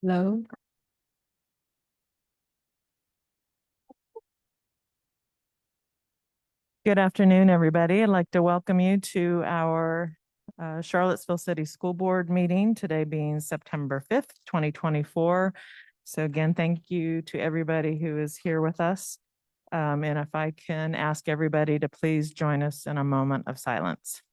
Hello. Good afternoon, everybody. I'd like to welcome you to our Charlottesville City School Board meeting, today being September 5th, 2024. So again, thank you to everybody who is here with us. And if I can ask everybody to please join us in a moment of silence.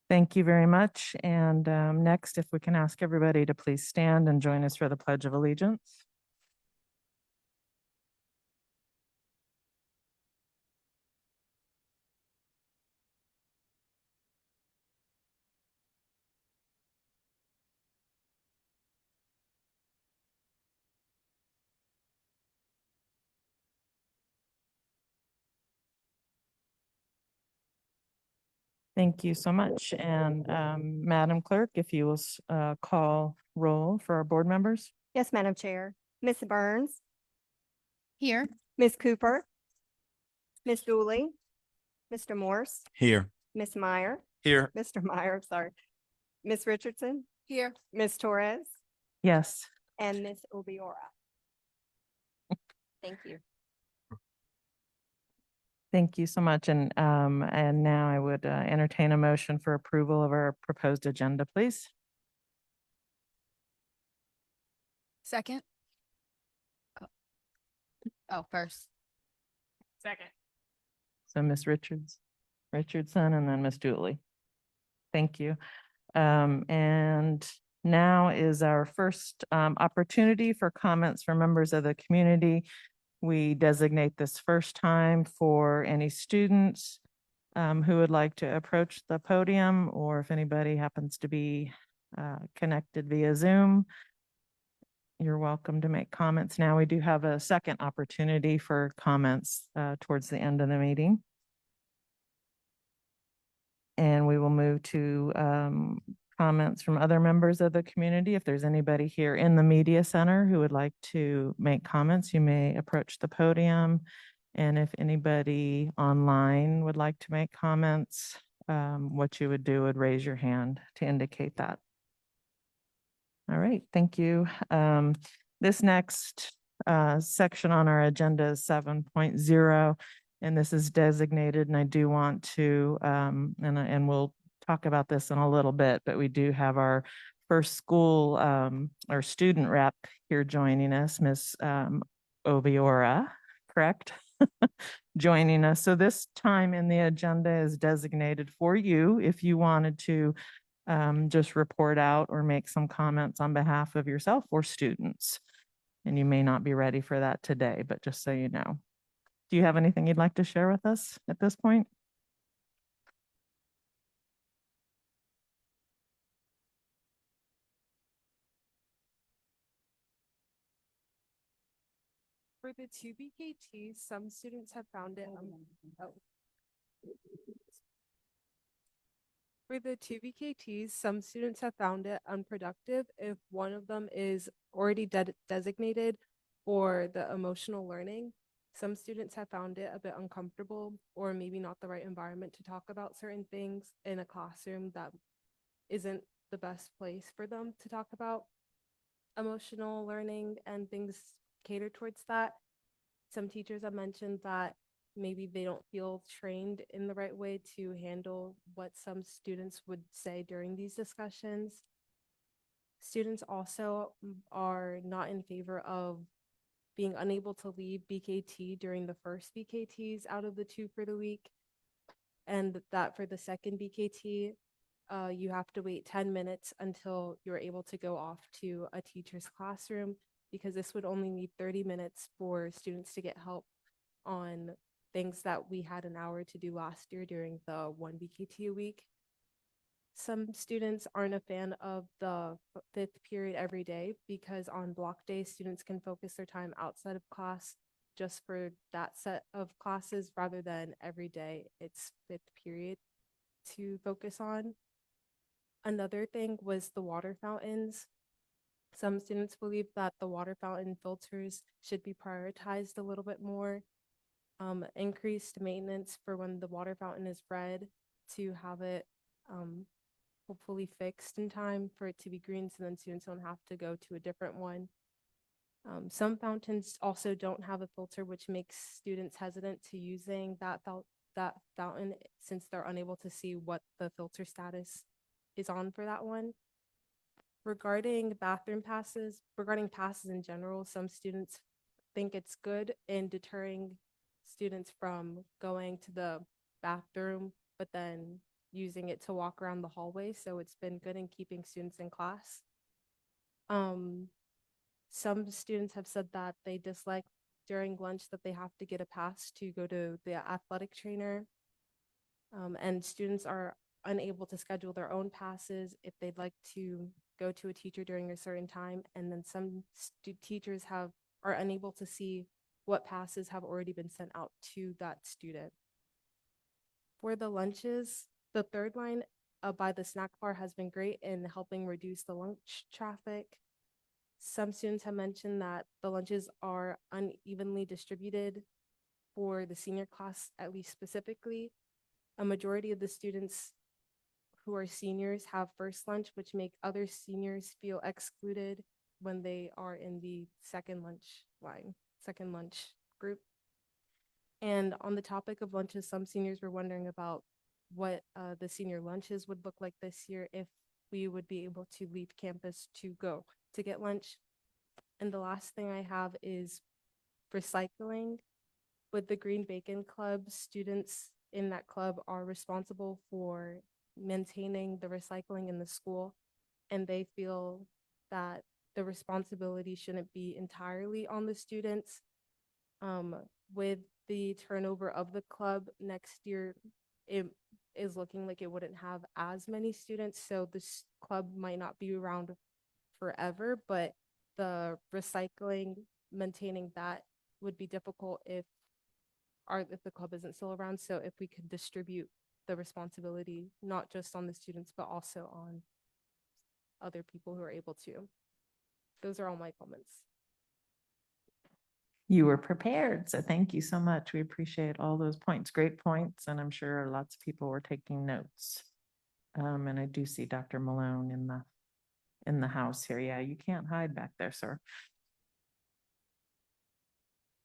Thank you very much. And next, if we can ask everybody to please stand and join us for the Pledge of Allegiance. Thank you so much. And Madam Clerk, if you will call roll for our board members. Yes, Madam Chair. Ms. Burns, Here. Ms. Cooper, Ms. Dooley, Mr. Morse, Here. Ms. Meyer, Here. Mr. Meyer, I'm sorry, Ms. Richardson, Here. Ms. Torres, Yes. and Ms. Obiora. Thank you. Thank you so much. And now I would entertain a motion for approval of our proposed agenda, please. Second. Oh, first. Second. So Ms. Richardson, and then Ms. Dooley. Thank you. And now is our first opportunity for comments from members of the community. We designate this first time for any students who would like to approach the podium, or if anybody happens to be connected via Zoom, you're welcome to make comments now. We do have a second opportunity for comments towards the end of the meeting. And we will move to comments from other members of the community. If there's anybody here in the media center who would like to make comments, you may approach the podium. And if anybody online would like to make comments, what you would do would raise your hand to indicate that. All right, thank you. This next section on our agenda is 7.0, and this is designated, and I do want to, and we'll talk about this in a little bit, but we do have our first school, our student rep here joining us, Ms. Obiora, correct? Joining us. So this time in the agenda is designated for you if you wanted to just report out or make some comments on behalf of yourself or students. And you may not be ready for that today, but just so you know. Do you have anything you'd like to share with us at this point? For the 2 BKTs, some students have found it. For the 2 BKTs, some students have found it unproductive if one of them is already designated for the emotional learning. Some students have found it a bit uncomfortable, or maybe not the right environment to talk about certain things in a classroom that isn't the best place for them to talk about emotional learning and things catered towards that. Some teachers have mentioned that maybe they don't feel trained in the right way to handle what some students would say during these discussions. Students also are not in favor of being unable to leave BKT during the first BKTs out of the 2 for the week. And that for the second BKT, you have to wait 10 minutes until you're able to go off to a teacher's classroom, because this would only need 30 minutes for students to get help on things that we had an hour to do last year during the 1 BKT a week. Some students aren't a fan of the 5th period every day, because on block days, students can focus their time outside of class just for that set of classes rather than every day it's 5th period. to focus on. Another thing was the water fountains. Some students believe that the water fountain filters should be prioritized a little bit more. Increased maintenance for when the water fountain is red to have it hopefully fixed in time for it to be green, so then students don't have to go to a different one. Some fountains also don't have a filter, which makes students hesitant to using that fountain since they're unable to see what the filter status is on for that one. Regarding passes in general, some students think it's good in deterring students from going to the bathroom, but then using it to walk around the hallway. So it's been good in keeping students in class. Some students have said that they dislike during lunch that they have to get a pass to go to the athletic trainer. And students are unable to schedule their own passes if they'd like to go to a teacher during a certain time. And then some teachers are unable to see what passes have already been sent out to that student. For the lunches, the third line by the snack bar has been great in helping reduce the lunch traffic. Some students have mentioned that the lunches are unevenly distributed for the senior class, at least specifically. A majority of the students who are seniors have first lunch, which make other seniors feel excluded when they are in the second lunch group. And on the topic of lunches, some seniors were wondering about what the senior lunches would look like this year if we would be able to leave campus to go to get lunch. And the last thing I have is recycling. With the Green Bacon Club, students in that club are responsible for maintaining the recycling in the school, and they feel that the responsibility shouldn't be entirely on the students. With the turnover of the club next year, it is looking like it wouldn't have as many students, so this club might not be around forever, but the recycling, maintaining that would be difficult if the club isn't still around. So if we could distribute the responsibility, not just on the students, but also on other people who are able to. Those are all my comments. You were prepared, so thank you so much. We appreciate all those points, great points, and I'm sure lots of people were taking notes. And I do see Dr. Malone in the house here. Yeah, you can't hide back there, sir.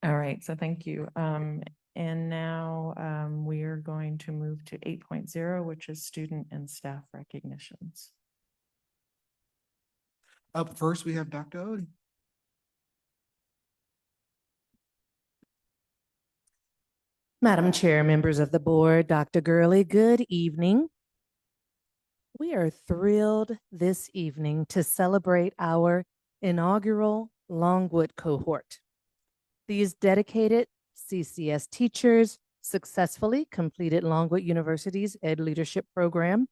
All right, so thank you. And now we are going to move to 8.0, which is student and staff recognitions. Up first, we have Dr. Odie. Madam Chair, members of the board, Dr. Gurley, good evening. We are thrilled this evening to celebrate our inaugural Longwood cohort. These dedicated CCS teachers successfully completed Longwood University's Ed Leadership Program,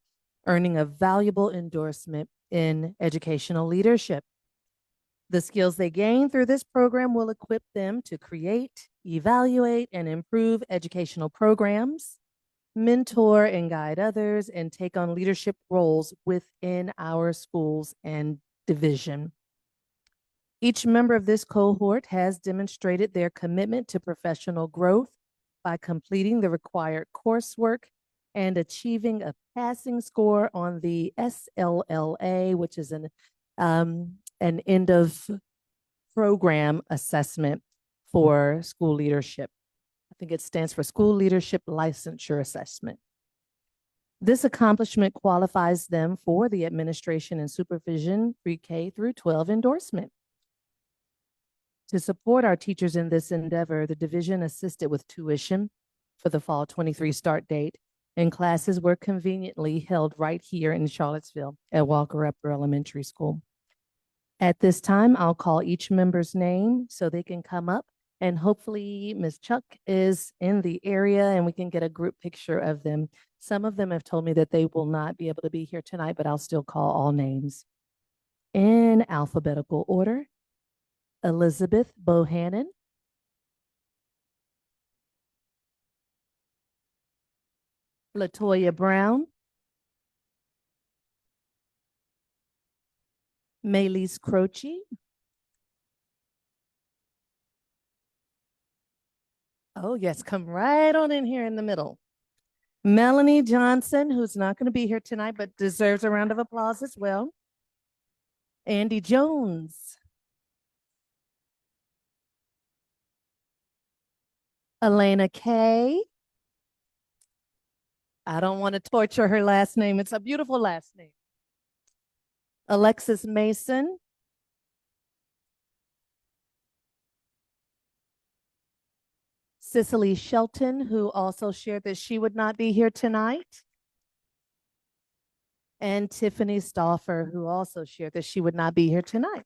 earning a valuable endorsement in educational leadership. The skills they gain through this program will equip them to create, evaluate, and improve educational programs, mentor and guide others, and take on leadership roles within our schools and division. Each member of this cohort has demonstrated their commitment to professional growth by completing the required coursework and achieving a passing score on the SLLA, which is an end of program assessment for school leadership. I think it stands for School Leadership Licensure Assessment. This accomplishment qualifies them for the Administration and Supervision Pre-K through 12 endorsement. To support our teachers in this endeavor, the division assisted with tuition for the fall 23 start date, and classes were conveniently held right here in Charlottesville at Walker Upper Elementary School. At this time, I'll call each member's name so they can come up, and hopefully Ms. Chuck is in the area and we can get a group picture of them. Some of them have told me that they will not be able to be here tonight, but I'll still call all names. In alphabetical order, Elizabeth Bohannon, Latoya Brown, Maylis Croce. Oh, yes, come right on in here in the middle. Melanie Johnson, who's not going to be here tonight, but deserves a round of applause as well. Andy Jones. Elena Kay. I don't want to torture her last name. It's a beautiful last name. Alexis Mason. Cicely Shelton, who also shared that she would not be here tonight. And Tiffany Stauffer, who also shared that she would not be here tonight.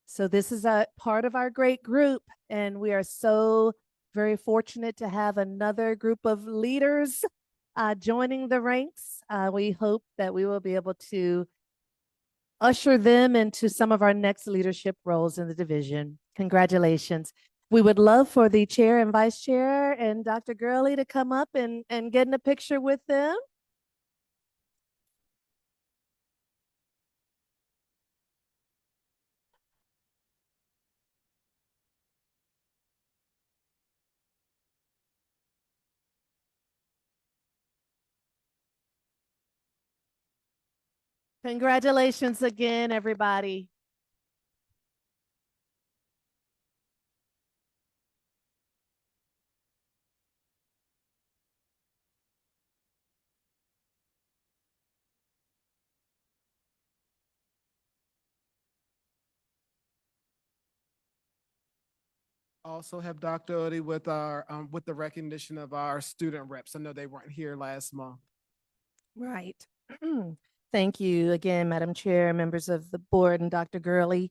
So this is a part of our great group, and we are so very fortunate to have another group of leaders joining the ranks. We hope that we will be able to usher them into some of our next leadership roles in the division. Congratulations. We would love for the chair and vice chair and Dr. Gurley to come up and get in a picture with them. Congratulations again, everybody. Also have Dr. Odie with our, with the recognition of our student reps. I know they weren't here last month. Right. Thank you again, Madam Chair, members of the board, and Dr. Gurley.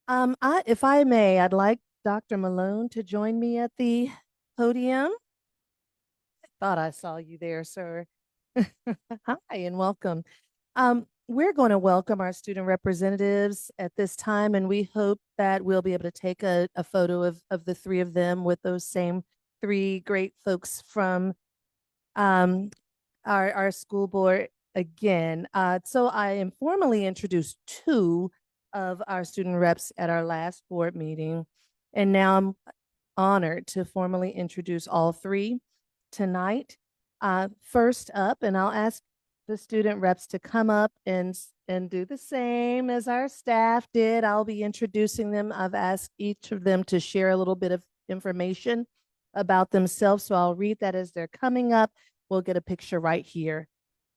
If I may, I'd like Dr. Malone to join me at the podium. Thought I saw you there, sir. Hi and welcome. We're going to welcome our student representatives at this time, and we hope that we'll be able to take a photo of the three of them with those same three great folks from our school board again. So I informally introduced two of our student reps at our last board meeting, and now I'm honored to formally introduce all three tonight. First up, and I'll ask the student reps to come up and do the same as our staff did. I'll be introducing them. I've asked each of them to share a little bit of information about themselves, so I'll read that as they're coming up. We'll get a picture right here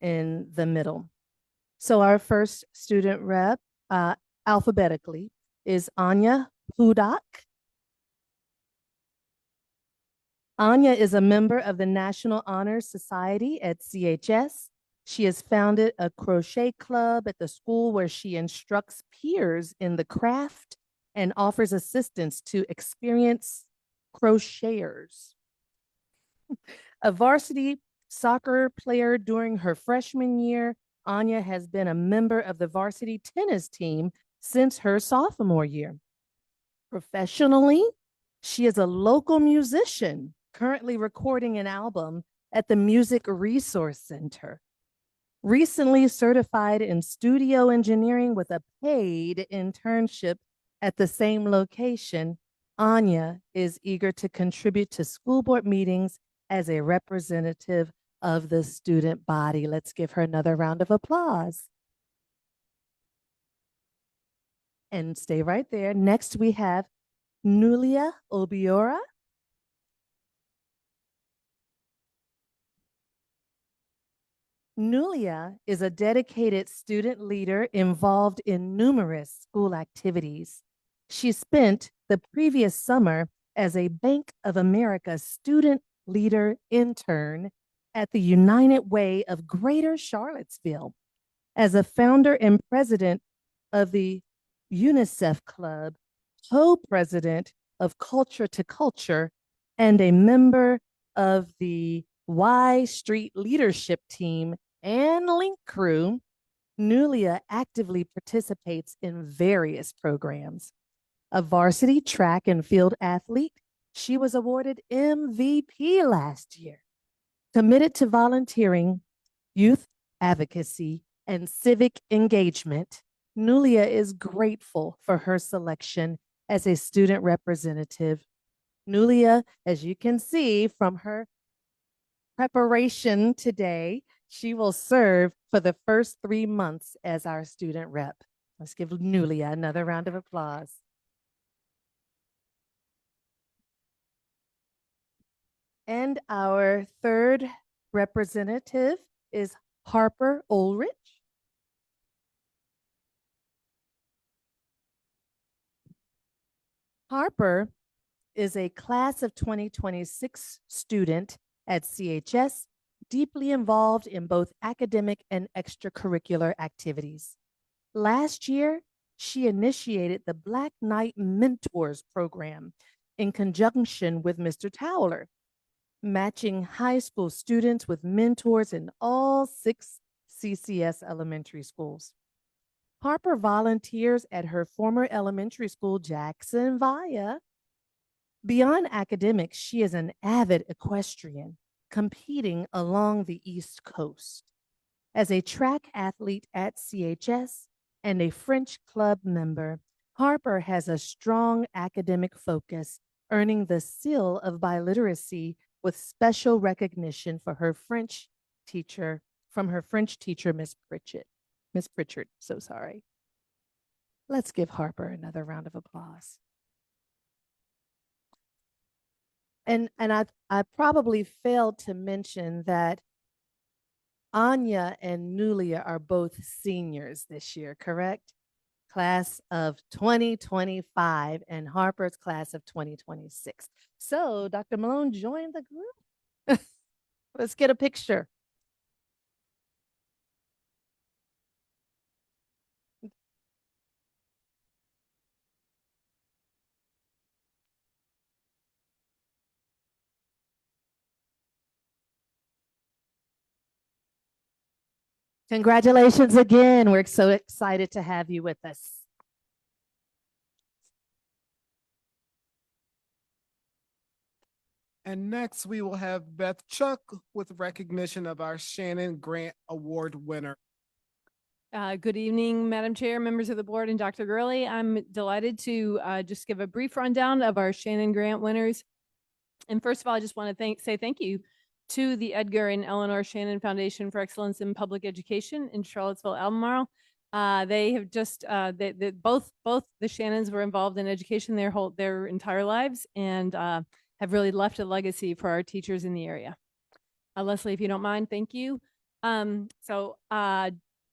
in the middle. So our first student rep, alphabetically, is Anya Hudak. Anya is a member of the National Honor Society at CHS. She has founded a crochet club at the school where she instructs peers in the craft and offers assistance to experienced crocheters. A varsity soccer player during her freshman year, Anya has been a member of the varsity tennis team since her sophomore year. Professionally, she is a local musician currently recording an album at the Music Resource Center. Recently certified in studio engineering with a paid internship at the same location, Anya is eager to contribute to school board meetings as a representative of the student body. Let's give her another round of applause. And stay right there. Next, we have Nulia Obiora. Nulia is a dedicated student leader involved in numerous school activities. She spent the previous summer as a Bank of America student leader intern at the United Way of Greater Charlottesville. As a founder and president of the UNICEF Club, co-president of Culture to Culture, and a member of the Y Street Leadership Team and Link Crew, Nulia actively participates in various programs. A varsity track and field athlete, she was awarded MVP last year. Committed to volunteering, youth advocacy, and civic engagement, Nulia is grateful for her selection as a student representative. Nulia, as you can see from her preparation today, she will serve for the first 3 months as our student rep. Let's give Nulia another round of applause. And our third representative is Harper Ulrich. Harper is a class of 2026 student at CHS, deeply involved in both academic and extracurricular activities. Last year, she initiated the Black Knight Mentors program in conjunction with Mr. Towler, matching high school students with mentors in all 6 CCS elementary schools. Harper volunteers at her former elementary school, Jackson Via. Beyond academics, she is an avid equestrian, competing along the East Coast. As a track athlete at CHS and a French club member, Harper has a strong academic focus, earning the seal of biliteracy with special recognition for her French teacher, from her French teacher, Miss Pritchard, so sorry. Let's give Harper another round of applause. And I probably failed to mention that Anya and Nulia are both seniors this year, correct? Class of 2025 and Harper's class of 2026. So Dr. Malone joined the group. Let's get a picture. Congratulations again. We're so excited to have you with us. And next, we will have Beth Chuck with recognition of our Shannon Grant Award winner. Good evening, Madam Chair, members of the board, and Dr. Gurley. I'm delighted to just give a brief rundown of our Shannon Grant winners. And first of all, I just want to say thank you to the Edgar and Eleanor Shannon Foundation for Excellence in Public Education in Charlottesville, Albemarle. They have just both the Shannons were involved in education their entire lives and have really left a legacy for our teachers in the area. Leslie, if you don't mind, thank you.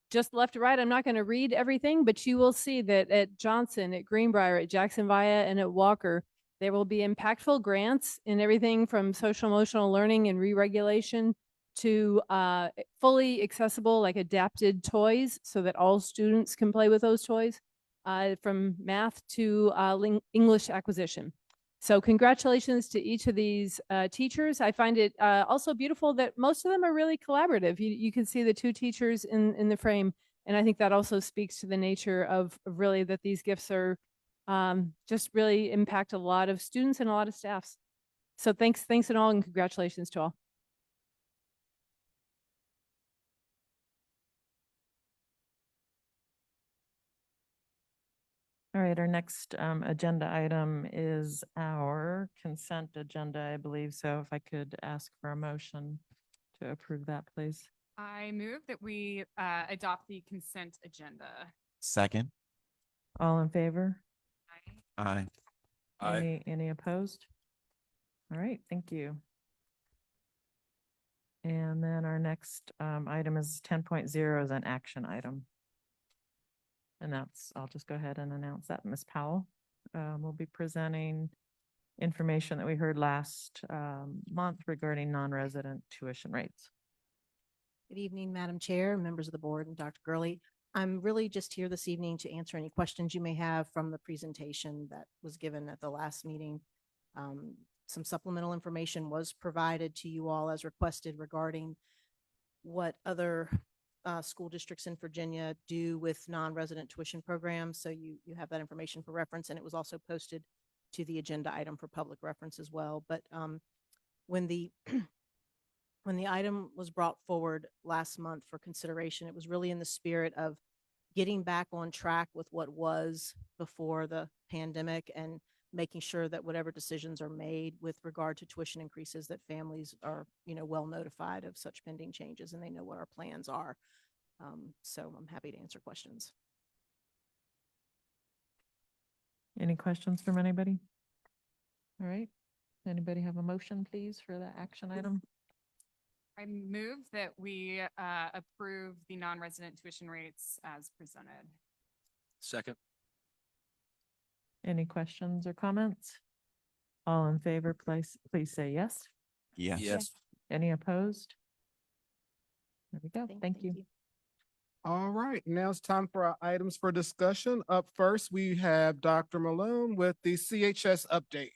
Just left to right, I'm not going to read everything, but you will see that at Johnson, at Greenbrier, at Jackson Via, and at Walker, there will be impactful grants in everything from social emotional learning and re-regulation to fully accessible, like adapted toys so that all students can play with those toys, from math to English acquisition. So congratulations to each of these teachers. I find it also beautiful that most of them are really collaborative. You can see the 2 teachers in the frame. And I think that also speaks to the nature of really that these gifts are just really impact a lot of students and a lot of staffs. So thanks and all, and congratulations to all. All right, our next agenda item is our consent agenda, I believe. So if I could ask for a motion to approve that, please. I move that we adopt the consent agenda. Second. All in favor? Aye. Any opposed? All right, thank you. And then our next item is 10.0 is an action item. And I'll just go ahead and announce that. Ms. Powell will be presenting information that we heard last month regarding non-resident tuition rates. Good evening, Madam Chair, members of the board, and Dr. Gurley. I'm really just here this evening to answer any questions you may have from the presentation that was given at the last meeting. Some supplemental information was provided to you all as requested regarding what other school districts in Virginia do with non-resident tuition programs. So you have that information for reference, and it was also posted to the agenda item for public reference as well. But when the when the item was brought forward last month for consideration, it was really in the spirit of getting back on track with what was before the pandemic and making sure that whatever decisions are made with regard to tuition increases, that families are, well notified of such pending changes and they know what our plans are. So I'm happy to answer questions. Any questions from anybody? All right. Anybody have a motion, please, for the action item? I move that we approve the non-resident tuition rates as presented. Second. Any questions or comments? All in favor, please say yes. Yes. Yes. Any opposed? There we go. Thank you. All right, now it's time for our items for discussion. Up first, we have Dr. Malone with the CHS update.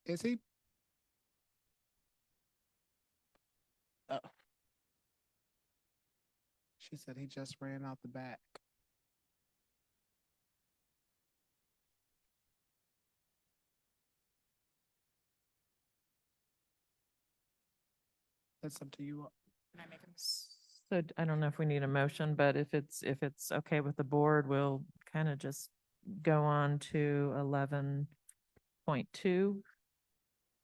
Is he? Oh. She said he just ran out the back. That's up to you. Can I make a So I don't know if we need a motion, but if it's okay with the board, we'll kind of just go on to 11.2.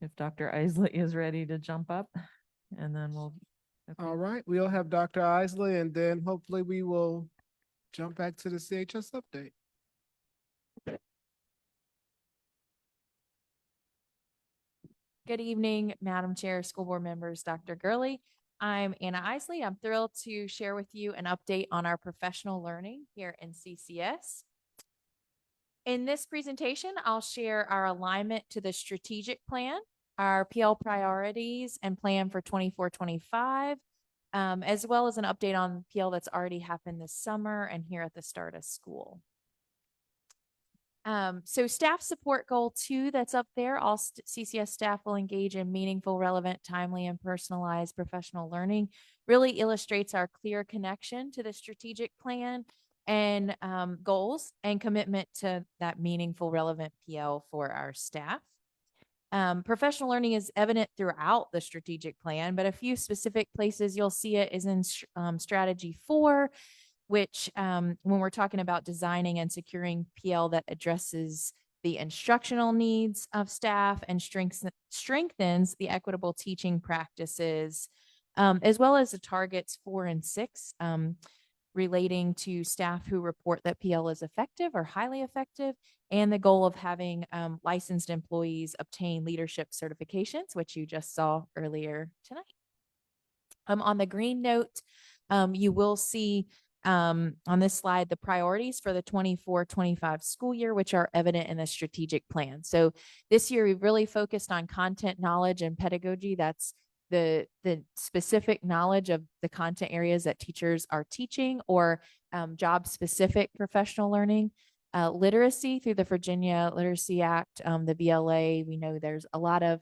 If Dr. Isley is ready to jump up, and then we'll. Okay. All right, we'll have Dr. Isley, and then hopefully we will jump back to the CHS update. Good evening, Madam Chair, School Board members, Dr. Gurley. I'm Anna Isley. I'm thrilled to share with you an update on our professional learning here in CCS. In this presentation, I'll share our alignment to the strategic plan, our PL priorities and plan for 24-25, as well as an update on PL that's already happened this summer and here at the start of school. So staff support goal 2 that's up there, all CCS staff will engage in meaningful, relevant, timely, and personalized professional learning, really illustrates our clear connection to the strategic plan and goals and commitment to that meaningful, relevant PL for our staff. Professional learning is evident throughout the strategic plan, but a few specific places you'll see it is in strategy 4, which when we're talking about designing and securing PL that addresses the instructional needs of staff and strengthens the equitable teaching practices, as well as the targets 4 and 6 relating to staff who report that PL is effective or highly effective, and the goal of having licensed employees obtain leadership certifications, which you just saw earlier tonight. On the green note, you will see on this slide the priorities for the 24-25 school year, which are evident in the strategic plan. So this year we've really focused on content, knowledge, and pedagogy. That's the specific knowledge of the content areas that teachers are teaching, or job specific professional learning. Literacy through the Virginia Literacy Act, the VLA. We know there's a lot of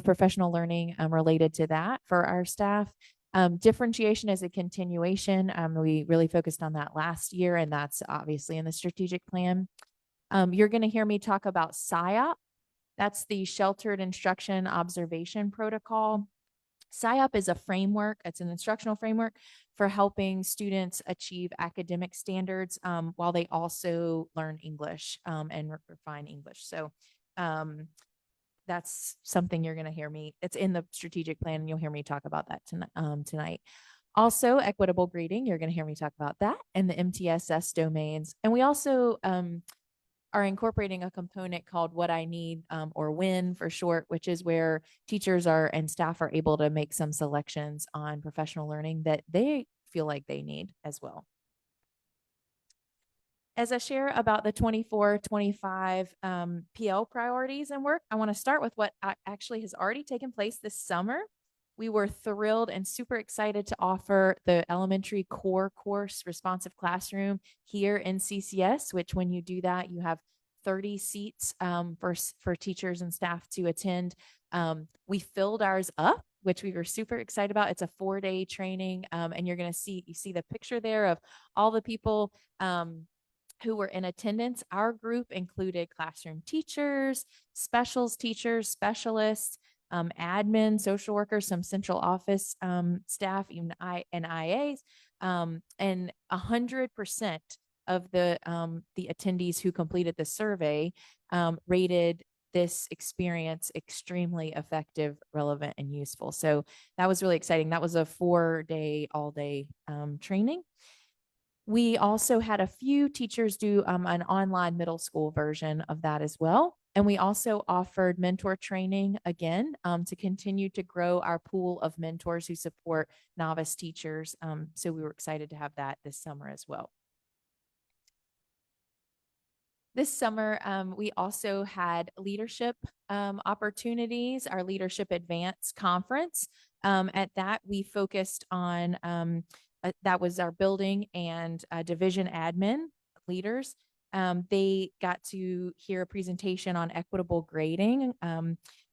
professional learning related to that for our staff. Differentiation as a continuation. We really focused on that last year, and that's obviously in the strategic plan. You're going to hear me talk about SIOP. That's the Sheltered Instruction Observation Protocol. SIOP is a framework. It's an instructional framework for helping students achieve academic standards while they also learn English and refine English. So that's something you're going to hear me. It's in the strategic plan, and you'll hear me talk about that tonight. Also, equitable grading. You're going to hear me talk about that and the MTSS domains. And we also are incorporating a component called What I Need, or WIN for short, which is where teachers and staff are able to make some selections on professional learning that they feel like they need as well. As I share about the 24-25 PL priorities and work, I want to start with what actually has already taken place this summer. We were thrilled and super excited to offer the elementary core course, Responsive Classroom, here in CCS, which when you do that, you have 30 seats for teachers and staff to attend. We filled ours up, which we were super excited about. It's a 4-day training, and you're going to see the picture there of all the people who were in attendance. Our group included classroom teachers, specials teachers, specialists, admin, social workers, some central office staff, even IAs, and 100% of the attendees who completed the survey rated this experience extremely effective, relevant, and useful. So that was really exciting. That was a 4-day, all-day training. We also had a few teachers do an online middle school version of that as well. And we also offered mentor training again to continue to grow our pool of mentors who support novice teachers. So we were excited to have that this summer as well. This summer, we also had leadership opportunities, our Leadership Advance Conference. At that, we focused on, that was our building and division admin leaders. They got to hear a presentation on equitable grading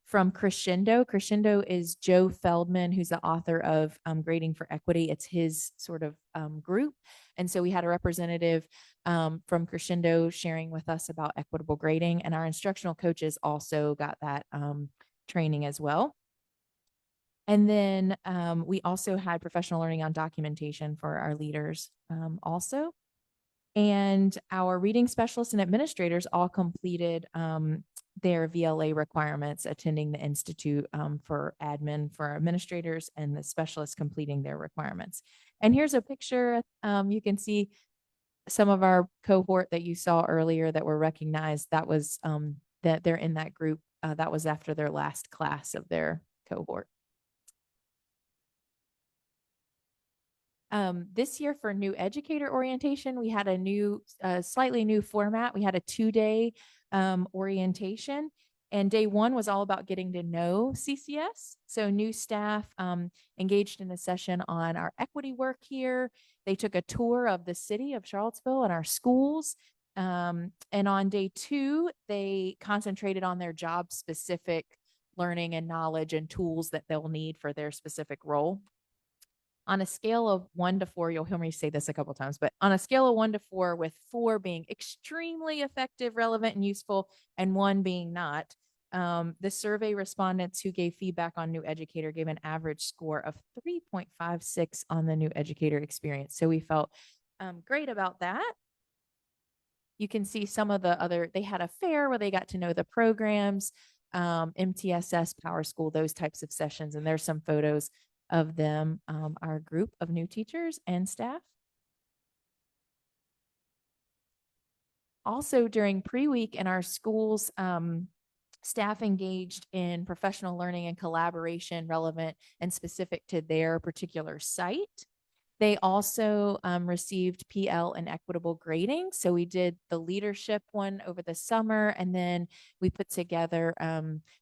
from Crescendo. Crescendo is Joe Feldman, who's the author of Grading for Equity. It's his sort of group. And so we had a representative from Crescendo sharing with us about equitable grading, and our instructional coaches also got that training as well. And then we also had professional learning on documentation for our leaders also. And our reading specialists and administrators all completed their VLA requirements, attending the Institute for admin for our administrators, and the specialists completing their requirements. And here's a picture. You can see some of our cohort that you saw earlier that were recognized. That was that they're in that group. That was after their last class of their cohort. This year for new educator orientation, we had a new, slightly new format. We had a 2-day orientation, and day 1 was all about getting to know CCS. So new staff engaged in a session on our equity work here. They took a tour of the city of Charlottesville and our schools. And on day 2, they concentrated on their job specific learning and knowledge and tools that they'll need for their specific role. On a scale of 1 to 4, you'll hear me say this a couple times, but on a scale of 1 to 4, with 4 being extremely effective, relevant, and useful, and 1 being not, the survey respondents who gave feedback on New Educator gave an average score of 3.56 on the New Educator experience. So we felt great about that. You can see some of the other, they had a fair where they got to know the programs, MTSS, Power School, those types of sessions. And there's some photos of them, our group of new teachers and staff. Also during pre-week in our schools, staff engaged in professional learning and collaboration relevant and specific to their particular site. They also received PL and equitable grading. So we did the leadership one over the summer, and then we put together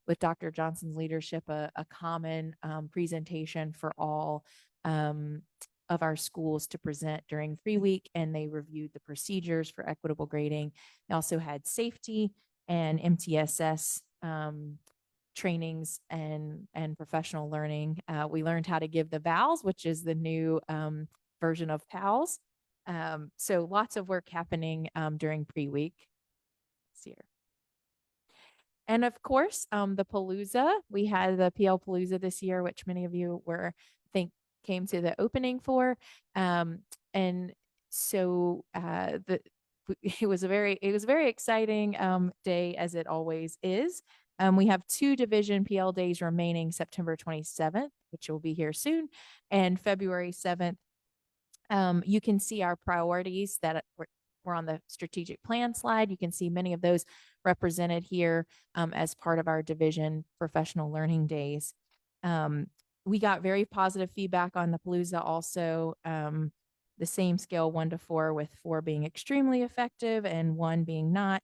with Dr. Johnson's leadership a common presentation for all of our schools to present during pre-week, and they reviewed the procedures for equitable grading. They also had safety and MTSS trainings and professional learning. We learned how to give the vowels, which is the new version of PALS. So lots of work happening during pre-week this year. And of course, the Palooza. We had the PL Palooza this year, which many of you were, I think, came to the opening for. And so it was a very exciting day, as it always is. We have 2 division PL days remaining, September 27th, which will be here soon, and February 7th. You can see our priorities that were on the strategic plan slide. You can see many of those represented here as part of our division professional learning days. We got very positive feedback on the Palooza also. The same scale 1 to 4, with 4 being extremely effective and 1 being not.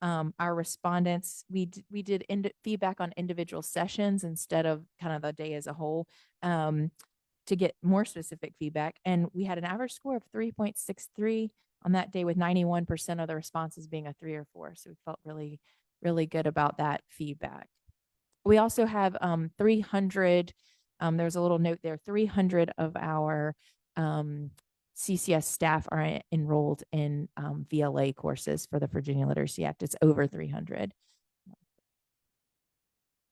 Our respondents, we did feedback on individual sessions instead of kind of the day as a whole to get more specific feedback. And we had an average score of 3.63 on that day, with 91% of the responses being a 3 or 4. So we felt really, really good about that feedback. We also have 300, there's a little note there, 300 of our CCS staff are enrolled in VLA courses for the Virginia Literacy Act. It's over 300.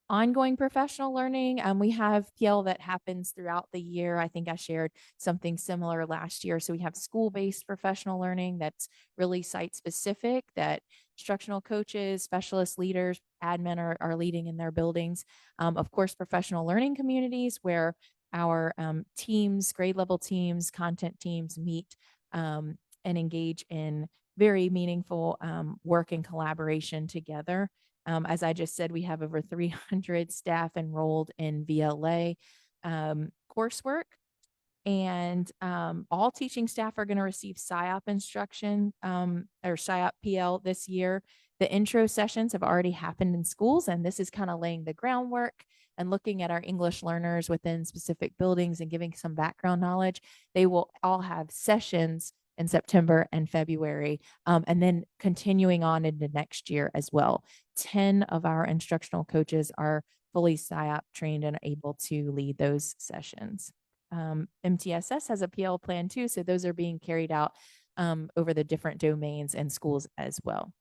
Ongoing professional learning, we have PL that happens throughout the year. I think I shared something similar last year. So we have school-based professional learning that's really site-specific, that instructional coaches, specialist leaders, admin are leading in their buildings. Of course, professional learning communities where our teams, grade level teams, content teams meet and engage in very meaningful work and collaboration together. As I just said, we have over 300 staff enrolled in VLA coursework, and all teaching staff are going to receive SIOP instruction or SIOP PL this year. The intro sessions have already happened in schools, and this is kind of laying the groundwork and looking at our English learners within specific buildings and giving some background knowledge. They will all have sessions in September and February, and then continuing on into next year as well. 10 of our instructional coaches are fully SIOP trained and able to lead those sessions. MTSS has a PL plan too, so those are being carried out over the different domains and schools as well.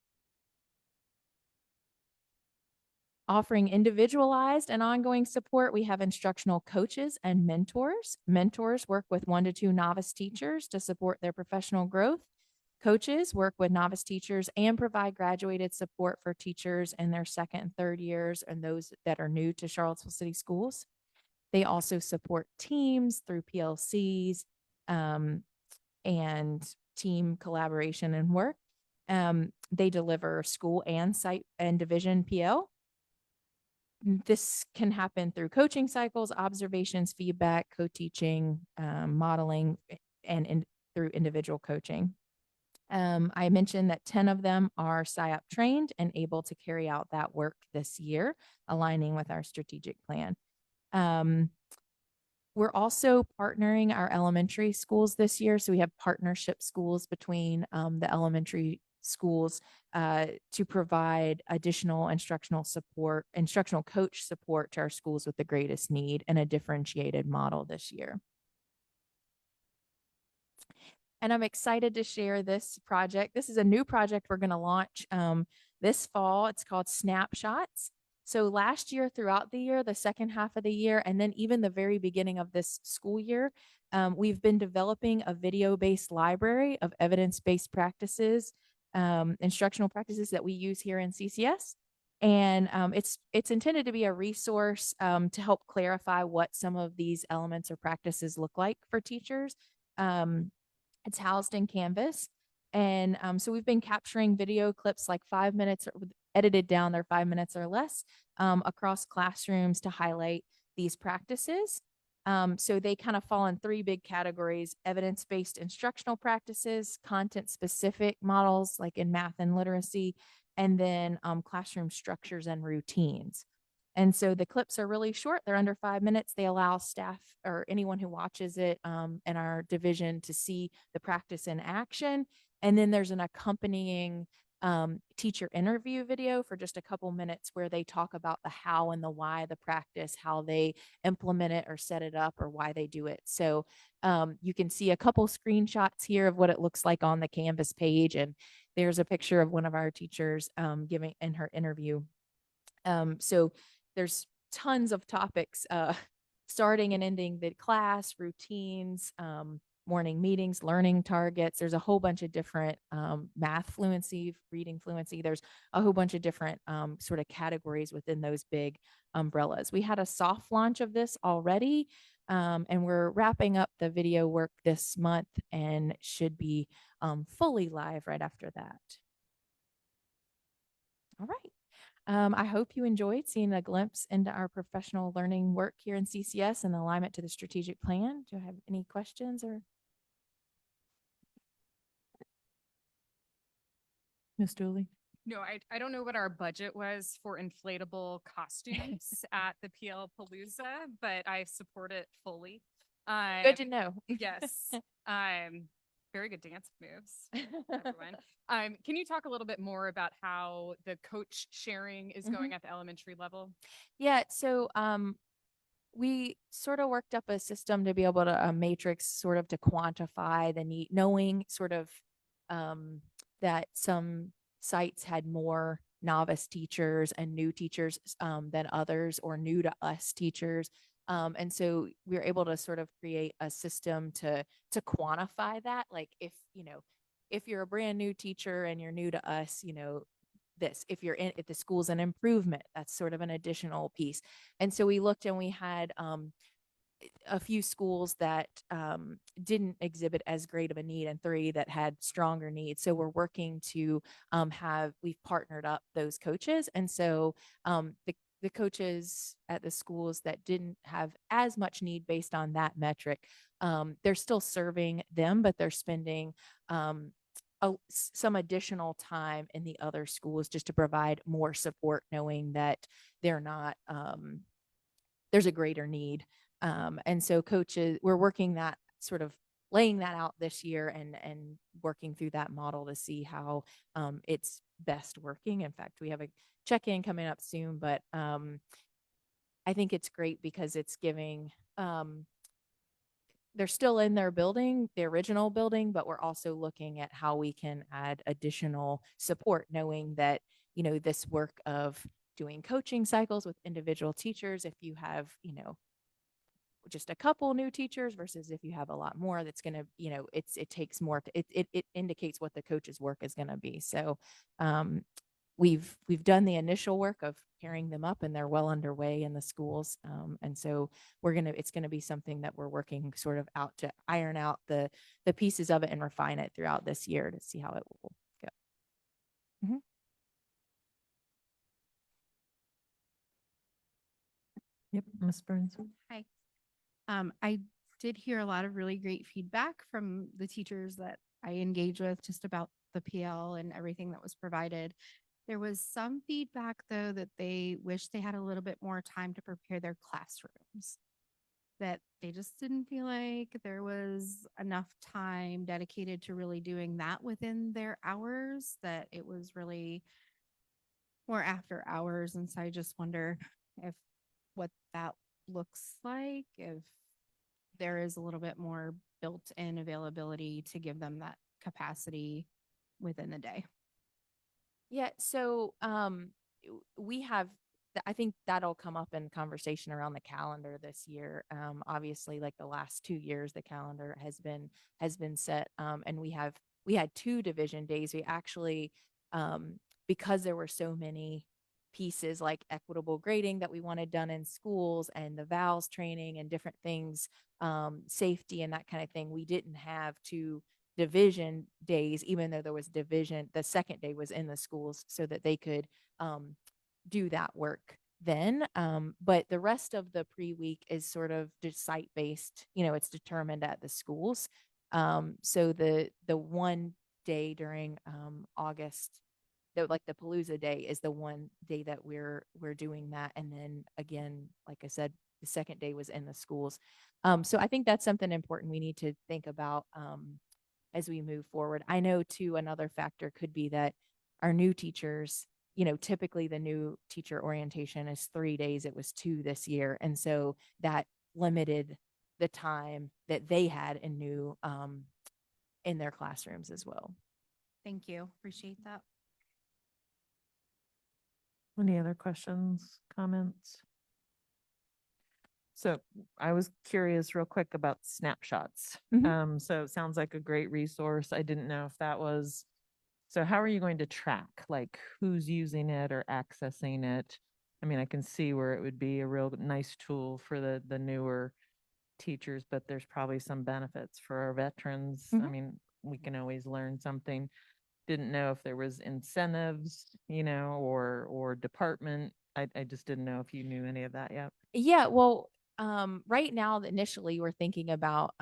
Offering individualized and ongoing support, we have instructional coaches and mentors. Mentors work with 1 to 2 novice teachers to support their professional growth. Coaches work with novice teachers and provide graduated support for teachers in their 2nd and 3rd years and those that are new to Charlottesville City Schools. They also support teams through PLCs and team collaboration and work. They deliver school and site and division PL. This can happen through coaching cycles, observations, feedback, co-teaching, modeling, and through individual coaching. I mentioned that 10 of them are SIOP trained and able to carry out that work this year, aligning with our strategic plan. We're also partnering our elementary schools this year. So we have partnership schools between the elementary schools to provide additional instructional coach support to our schools with the greatest need in a differentiated model this year. And I'm excited to share this project. This is a new project we're going to launch this fall. It's called Snapshots. So last year, throughout the year, the second half of the year, and then even the very beginning of this school year, we've been developing a video-based library of evidence-based practices, instructional practices that we use here in CCS. And it's intended to be a resource to help clarify what some of these elements or practices look like for teachers. It's housed in Canvas. And so we've been capturing video clips like 5 minutes, edited down, they're 5 minutes or less, across classrooms to highlight these practices. So they kind of fall in 3 big categories: evidence-based instructional practices, content-specific models like in math and literacy, and then classroom structures and routines. And so the clips are really short. They're under 5 minutes. They allow staff or anyone who watches it in our division to see the practice in action. And then there's an accompanying teacher interview video for just a couple minutes where they talk about the how and the why, the practice, how they implement it or set it up or why they do it. So you can see a couple screenshots here of what it looks like on the Canvas page. And there's a picture of one of our teachers giving in her interview. So there's tons of topics, starting and ending the class, routines, morning meetings, learning targets. There's a whole bunch of different math fluency, reading fluency. There's a whole bunch of different sort of categories within those big umbrellas. We had a soft launch of this already, and we're wrapping up the video work this month and should be fully live right after that. All right. I hope you enjoyed seeing a glimpse into our professional learning work here in CCS and alignment to the strategic plan. Do you have any questions or? Ms. Dooley? No, I don't know what our budget was for inflatable costumes at the PL Palooza, but I support it fully. Good to know. Yes. Very good dance moves, everyone. Can you talk a little bit more about how the coach sharing is going at the elementary level? Yeah, so we sort of worked up a system to be able to, a matrix sort of to quantify the need, knowing sort of that some sites had more novice teachers and new teachers than others, or new to us teachers. And so we were able to sort of create a system to quantify that. Like if, if you're a brand new teacher and you're new to us, this, if the school's an improvement, that's sort of an additional piece. And so we looked and we had a few schools that didn't exhibit as great of a need, and 3 that had stronger needs. So we're working to we've partnered up those coaches. And so the coaches at the schools that didn't have as much need based on that metric, they're still serving them, but they're spending some additional time in the other schools just to provide more support, knowing that they're not, there's a greater need. And so coaches, we're working that sort of laying that out this year and working through that model to see how it's best working. In fact, we have a check-in coming up soon, but I think it's great because it's giving, they're still in their building, the original building, but we're also looking at how we can add additional support, knowing that, this work of doing coaching cycles with individual teachers, if you have, just a couple new teachers versus if you have a lot more, that's going to, it takes more, it indicates what the coach's work is going to be. So we've done the initial work of pairing them up, and they're well underway in the schools. And so it's going to be something that we're working sort of out to iron out the pieces of it and refine it throughout this year to see how it will go. Mm-hmm. Yep, Ms. Burns. Hi. I did hear a lot of really great feedback from the teachers that I engage with just about the PL and everything that was provided. There was some feedback, though, that they wish they had a little bit more time to prepare their classrooms, that they just didn't feel like there was enough time dedicated to really doing that within their hours, that it was really more after hours. And so I just wonder if what that looks like, if there is a little bit more built-in availability to give them that capacity within the day. Yeah. So we have, I think that'll come up in conversation around the calendar this year. Obviously, like the last 2 years, the calendar has been set, and we had 2 division days. We actually, because there were so many pieces like equitable grading that we wanted done in schools, and the VALS training and different things, safety and that kind of thing, we didn't have 2 division days, even though there was division. The second day was in the schools so that they could do that work then. But the rest of the pre-week is sort of just site-based, it's determined at the schools. So the one day during August, like the Palooza day, is the one day that we're doing that. And then again, like I said, the second day was in the schools. So I think that's something important we need to think about as we move forward. I know too, another factor could be that our new teachers, typically the new teacher orientation is 3 days. It was 2 this year. And so that limited the time that they had in new in their classrooms as well. Thank you. Appreciate that. Any other questions, comments? So I was curious real quick about snapshots. So it sounds like a great resource. I didn't know if that was, so how are you going to track, like who's using it or accessing it? I mean, I can see where it would be a real nice tool for the newer teachers, but there's probably some benefits for our veterans. I mean, we can always learn something. Didn't know if there was incentives, or department. I just didn't know if you knew any of that yet. Yeah, well, right now, initially, we're thinking about,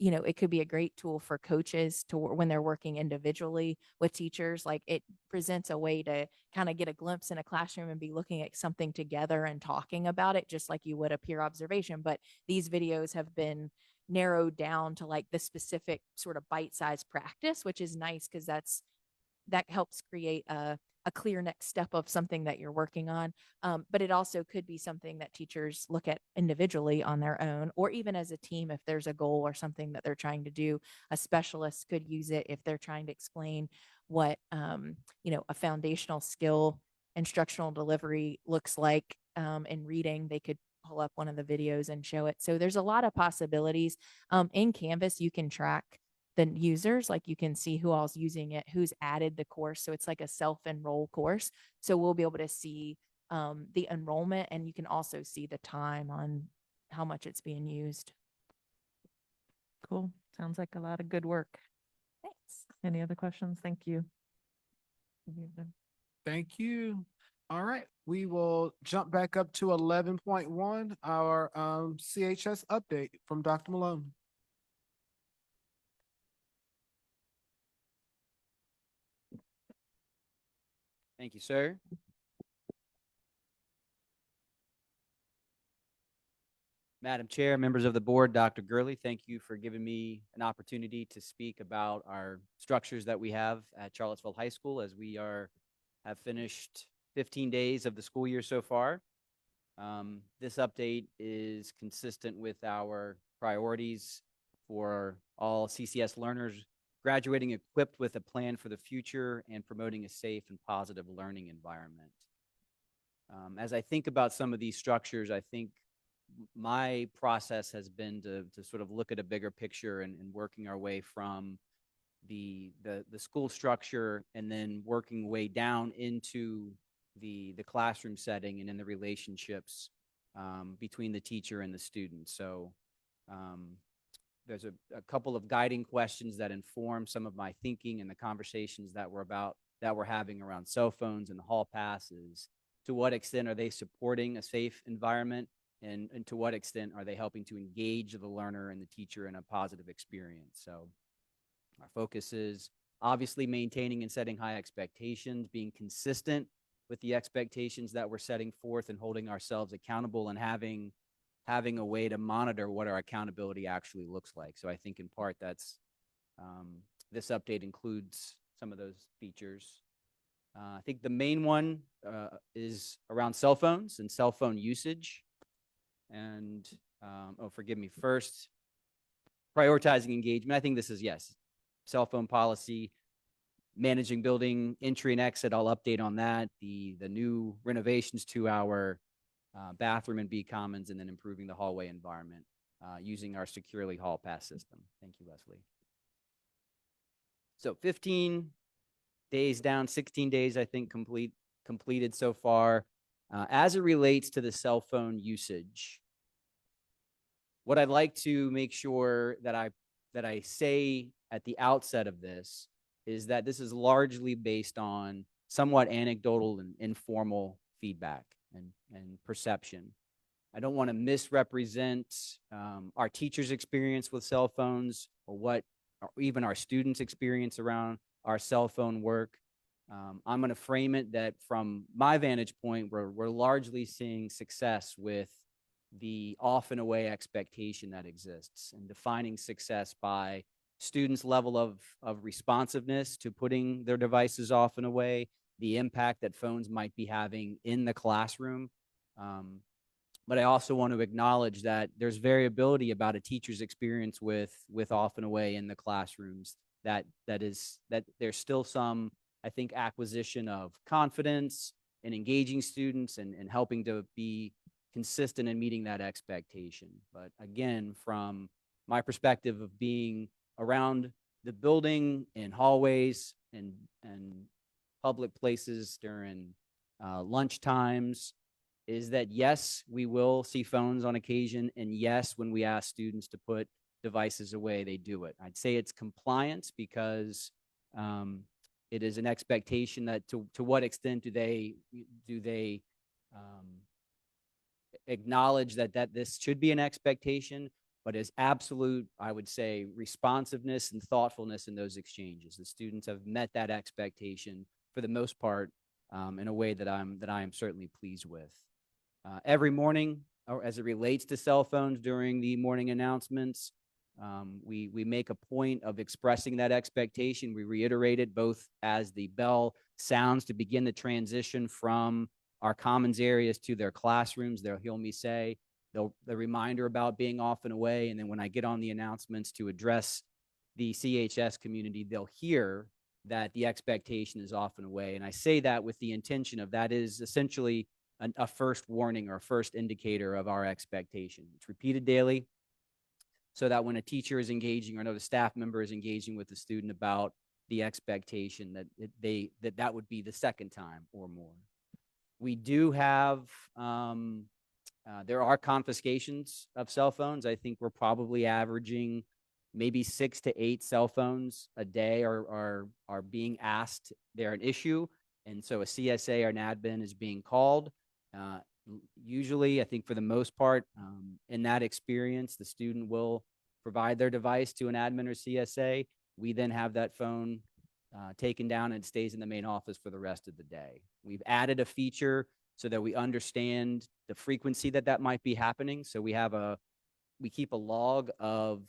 it could be a great tool for coaches to when they're working individually with teachers. Like it presents a way to kind of get a glimpse in a classroom and be looking at something together and talking about it, just like you would a peer observation. But these videos have been narrowed down to like the specific sort of bite-sized practice, which is nice because that helps create a a clear next step of something that you're working on. But it also could be something that teachers look at individually on their own, or even as a team, if there's a goal or something that they're trying to do. A specialist could use it if they're trying to explain what, a foundational skill instructional delivery looks like in reading. They could pull up one of the videos and show it. So there's a lot of possibilities. In Canvas, you can track the users, like you can see who all's using it, who's added the course. So it's like a self-enroll course. So we'll be able to see the enrollment, and you can also see the time on how much it's being used. Cool. Sounds like a lot of good work. Thanks. Any other questions? Thank you. Thank you. All right, we will jump back up to 11.1, our CHS update from Dr. Malone. Thank you, sir. Madam Chair, members of the board, Dr. Gurley, thank you for giving me an opportunity to speak about our structures that we have at Charlottesville High School as we have finished 15 days of the school year so far. This update is consistent with our priorities for all CCS learners graduating equipped with a plan for the future and promoting a safe and positive learning environment. As I think about some of these structures, I think my process has been to sort of look at a bigger picture and working our way from the school structure and then working way down into the classroom setting and in the relationships between the teacher and the student. So there's a couple of guiding questions that inform some of my thinking and the conversations that we're having around cell phones and hall passes. To what extent are they supporting a safe environment? And to what extent are they helping to engage the learner and the teacher in a positive experience? So our focus is obviously maintaining and setting high expectations, being consistent with the expectations that we're setting forth and holding ourselves accountable and having a way to monitor what our accountability actually looks like. So I think in part that's this update includes some of those features. I think the main one is around cell phones and cell phone usage. And, forgive me, first, prioritizing engagement. I think this is, yes, cell phone policy, managing building entry and exit. I'll update on that. The new renovations to our bathroom and B Commons, and then improving the hallway environment using our securely hall pass system. Thank you, Leslie. So 15 days down, 16 days, I think, completed so far. As it relates to the cell phone usage, what I'd like to make sure that I say at the outset of this is that this is largely based on somewhat anecdotal and informal feedback and perception. I don't want to misrepresent our teachers' experience with cell phones or even our students' experience around our cell phone work. I'm going to frame it that from my vantage point, we're largely seeing success with the off and away expectation that exists, and defining success by students' level of responsiveness to putting their devices off and away, the impact that phones might be having in the classroom. But I also want to acknowledge that there's variability about a teacher's experience with off and away in the classrooms, that there's still some, I think, acquisition of confidence in engaging students and helping to be consistent in meeting that expectation. But again, from my perspective of being around the building, in hallways and public places during lunch times, is that yes, we will see phones on occasion, and yes, when we ask students to put devices away, they do it. I'd say it's compliance because it is an expectation that to what extent do they acknowledge that this should be an expectation, but is absolute, I would say, responsiveness and thoughtfulness in those exchanges. The students have met that expectation for the most part in a way that I am certainly pleased with. Every morning, or as it relates to cell phones during the morning announcements, We make a point of expressing that expectation. We reiterate it both as the bell sounds to begin the transition from our commons areas to their classrooms. They'll hear me say, the reminder about being off and away. And then when I get on the announcements to address the CHS community, they'll hear that the expectation is off and away. And I say that with the intention of that is essentially a first warning or a first indicator of our expectation. It's repeated daily so that when a teacher is engaging or another staff member is engaging with the student about the expectation that that would be the second time or more. We do have, there are confiscations of cell phones. I think we're probably averaging maybe 6 to 8 cell phones a day are being asked. They're an issue. And so a CSA or an admin is being called. Usually, I think for the most part, in that experience, the student will provide their device to an admin or CSA. We then have that phone taken down and it stays in the main office for the rest of the day. We've added a feature so that we understand the frequency that might be happening. So we keep a log of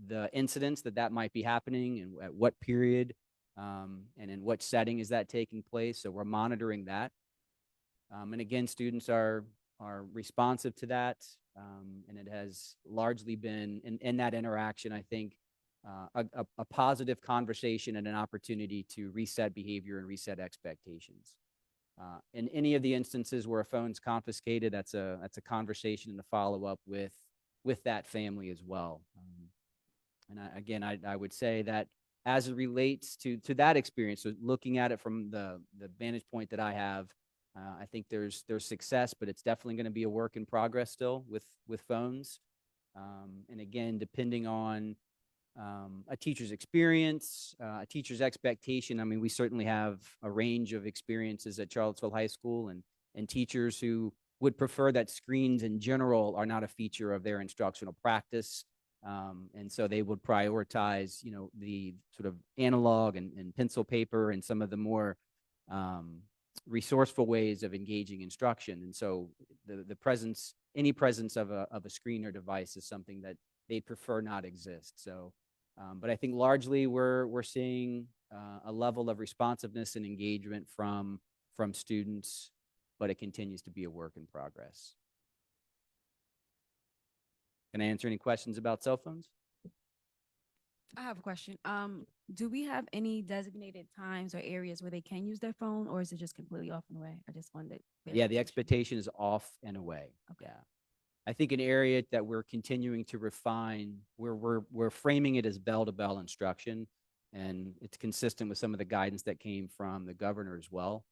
the incidents that might be happening and at what period and in what setting is that taking place. So we're monitoring that. And again, students are responsive to that. And it has largely been in that interaction, I think, a positive conversation and an opportunity to reset behavior and reset expectations. In any of the instances where a phone's confiscated, that's a conversation and a follow-up with that family as well. And I would say that as it relates to that experience, so looking at it from the vantage point that I have, I think there's success, but it's definitely going to be a work in progress still with phones. And again, depending on a teacher's experience, a teacher's expectation. I mean, we certainly have a range of experiences at Charlottesville High School and teachers who would prefer that screens in general are not a feature of their instructional practice. And so they would prioritize, the sort of analog and pencil paper and some of the more resourceful ways of engaging instruction. And so any presence of a screen or device is something that they prefer not exist. So, but I think largely we're seeing a level of responsiveness and engagement from students, but it continues to be a work in progress. Can I answer any questions about cell phones? I have a question. Do we have any designated times or areas where they can use their phone, or is it just completely off and away? I just wanted. Yeah, the expectation is off and away. Okay. Yeah. I think an area that we're continuing to refine, where we're framing it as bell-to-bell instruction, and it's consistent with some of the guidance that came from the governor as well.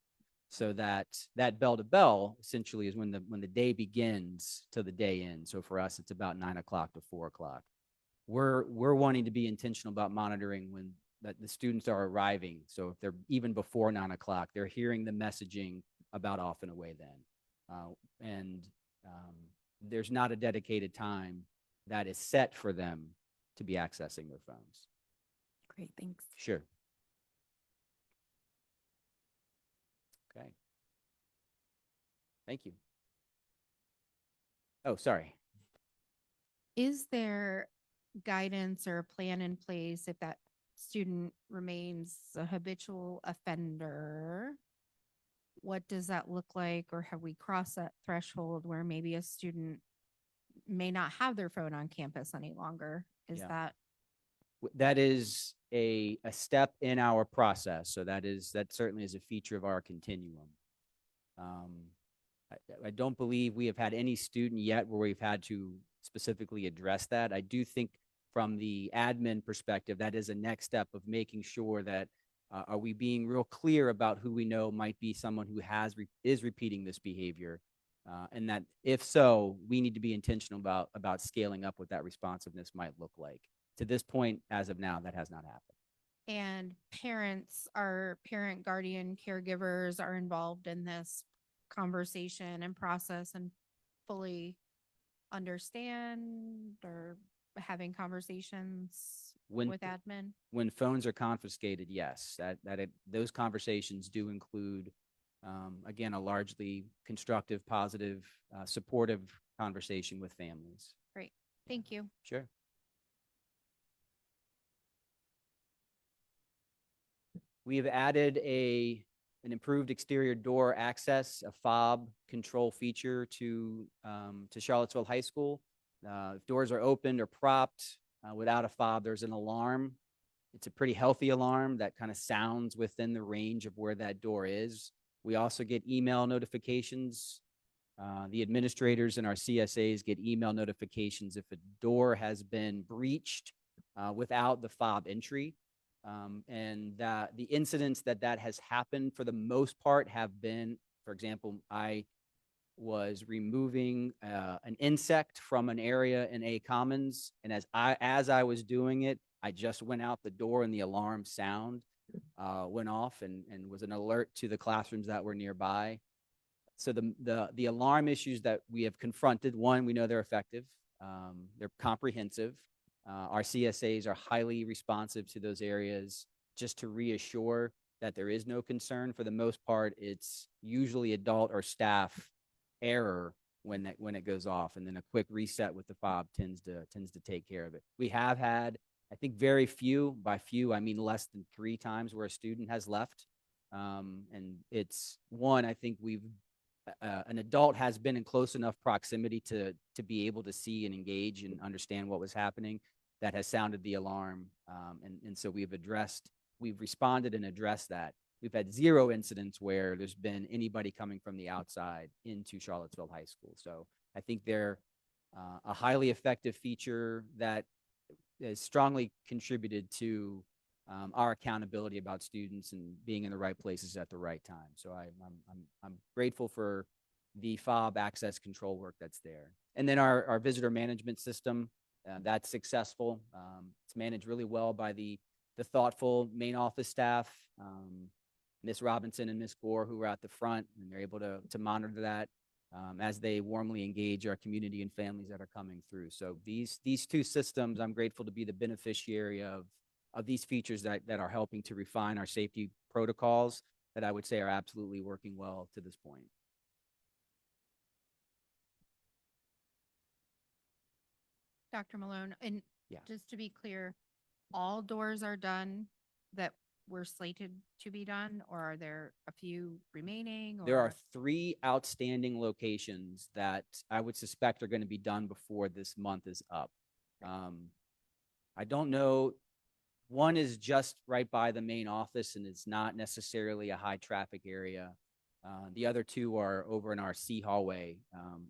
So that bell-to-bell essentially is when the day begins to the day ends. So for us, it's about 9 o'clock to 4 o'clock. We're wanting to be intentional about monitoring when the students are arriving. So if they're even before 9 o'clock, they're hearing the messaging about off and away then. There's not a dedicated time that is set for them to be accessing their phones. Great, thanks. Sure. Okay. Thank you. Oh, sorry. Is there guidance or a plan in place if that student remains a habitual offender? What does that look like? Or have we crossed that threshold where maybe a student may not have their phone on campus any longer? Is Yeah. That is a step in our process. So that certainly is a feature of our continuum. I don't believe we have had any student yet where we've had to specifically address that. I do think from the admin perspective, that is a next step of making sure that are we being real clear about who we know might be someone who is repeating this behavior, and that if so, we need to be intentional about scaling up what that responsiveness might look like. To this point, as of now, that has not happened. And parent, guardian, caregivers are involved in this conversation and process and fully understand or having conversations with admin? When phones are confiscated, yes, those conversations do include, again, a largely constructive, positive, supportive conversation with families. Great. Thank you. Sure. We have added an improved exterior door access, a fob control feature to Charlottesville High School. If doors are opened or propped without a fob, there's an alarm. It's a pretty healthy alarm that kind of sounds within the range of where that door is. We also get email notifications. The administrators and our CSAs get email notifications if a door has been breached without the fob entry. And the incidents that has happened for the most part have been, for example, I was removing an insect from an area in A Commons, and as I was doing it, I just went out the door and the alarm sound went off and was an alert to the classrooms that were nearby. So the alarm issues that we have confronted, one, we know they're effective. They're comprehensive. Our CSAs are highly responsive to those areas just to reassure that there is no concern. For the most part, it's usually adult or staff error when it goes off, and then a quick reset with the fob tends to take care of it. We have had, I think, very few, by few I mean less than 3 times, where a student has left, and it's one, I think an adult has been in close enough proximity to be able to see and engage and understand what was happening that has sounded the alarm, and so we've responded and addressed that. We've had 0 incidents where there's been anybody coming from the outside into Charlottesville High School. So I think they're a highly effective feature that has strongly contributed to our accountability about students and being in the right places at the right time. So I'm grateful for the fob access control work that's there. And then our visitor management system, that's successful. It's managed really well by the thoughtful main office staff, Ms. Robinson and Ms. Gore, who are at the front, and they're able to monitor that as they warmly engage our community and families that are coming through. So these 2 systems, I'm grateful to be the beneficiary of these features that are helping to refine our safety protocols that I would say are absolutely working well to this point. Dr. Malone, and Yeah. just to be clear, all doors are done that were slated to be done, or are there a few remaining? There are or- 3 outstanding locations that I would suspect are going to be done before this month is up. I don't know. One is just right by the main office, and it's not necessarily a high traffic area. The other 2 are over in our C hallway.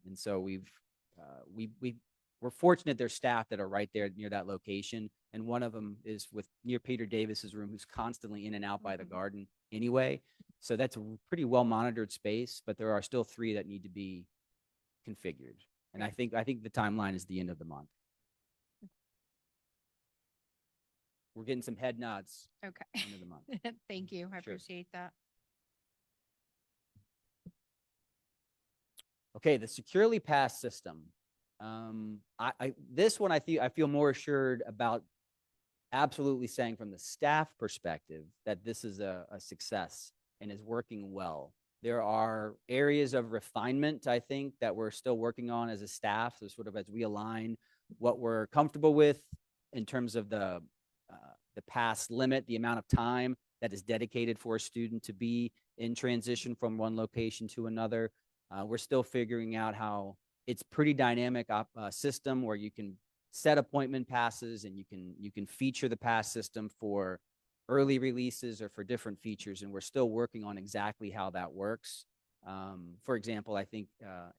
And so we're fortunate there's staff that are right there near that location. And one of them is near Peter Davis's room, who's constantly in and out by the garden anyway. So that's a pretty well monitored space, but there are still 3 that need to be configured. And I think the timeline is the end of the month. We're getting some head nods. Okay. End of the month. Thank you. I Sure. appreciate that. Okay, the securely passed system. This one I feel more assured about, absolutely saying from the staff perspective that this is a success and is working well. There are areas of refinement, I think, that we're still working on as a staff. So sort of as we align what we're comfortable with in terms of the pass limit, the amount of time that is dedicated for a student to be in transition from one location to another. We're still figuring out how it's pretty dynamic system where you can set appointment passes and you can feature the pass system for early releases or for different features. And we're still working on exactly how that works. For example, I think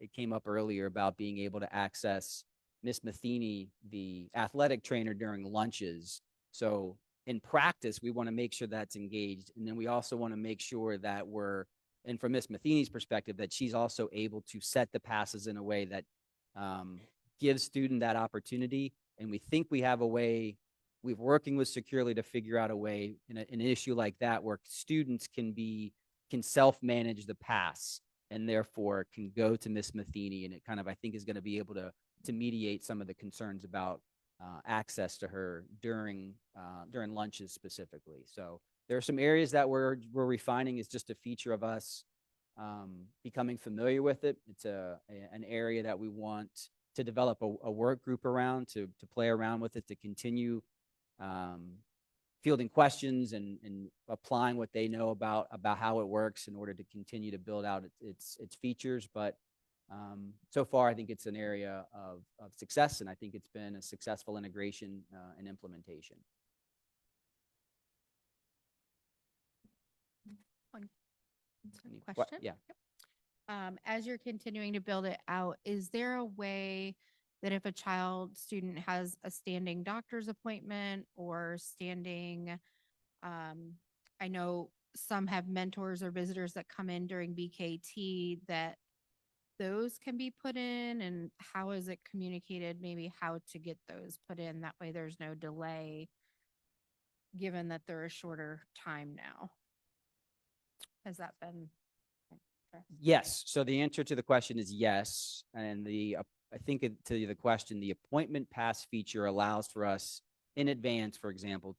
it came up earlier about being able to access Miss Matheny, the athletic trainer, during lunches. So in practice, we want to make sure that's engaged. And then we also want to make sure that and from Miss Matheny's perspective, that she's also able to set the passes in a way that gives student that opportunity. And we think we have a way, we're working with Securely to figure out a way in an issue like that where students can self-manage the pass and therefore can go to Miss Matheny, and it kind of, I think, is going to be able to mediate some of the concerns about access to her during lunches specifically. So there are some areas that we're refining. Is just a feature of us becoming familiar with it. It's an area that we want to develop a work group around, to play around with it, to continue fielding questions and applying what they know about how it works in order to continue to build out its features. But so far, I think it's an area of success, and I think it's been a successful integration and implementation. Any Question? Yeah. As you're continuing to build it out, is there a way that if a student has a standing doctor's appointment or standing, I know some have mentors or visitors that come in during BKT, that those can be put in, and how is it communicated, maybe how to get those put in? That way there's no delay, given that they're a shorter time now. Has that been? Yes. So the answer to the question is yes. And I think to the question, the appointment pass feature allows for us in advance, for example,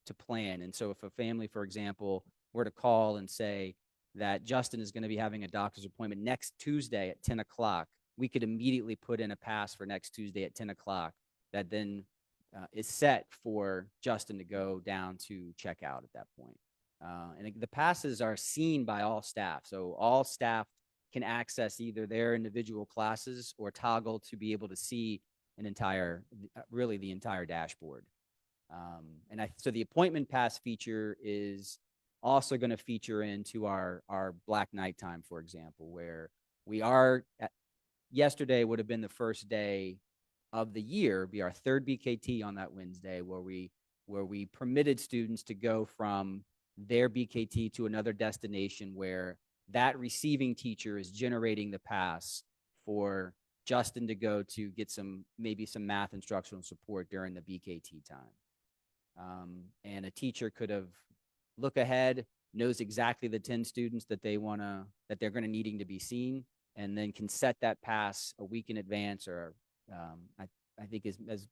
to plan. And so if a family, for example, were to call and say that Justin is going to be having a doctor's appointment next Tuesday at 10 o'clock, we could immediately put in a pass for next Tuesday at 10 o'clock that then is set for Justin to go down to check out at that point. And the passes are seen by all staff. So all staff can access either their individual classes or toggle to be able to see really the entire dashboard. So the appointment pass feature is also going to feature into our Black Nighttime, for example, where yesterday would have been the first day of the year, be our third BKT on that Wednesday, where we permitted students to go from their BKT to another destination where that receiving teacher is generating the pass for Justin to go to get maybe some math instructional support during the BKT time. And a teacher could have look ahead, knows exactly the 10 students that they're going to needing to be seen, and then can set that pass a week in advance, or I think as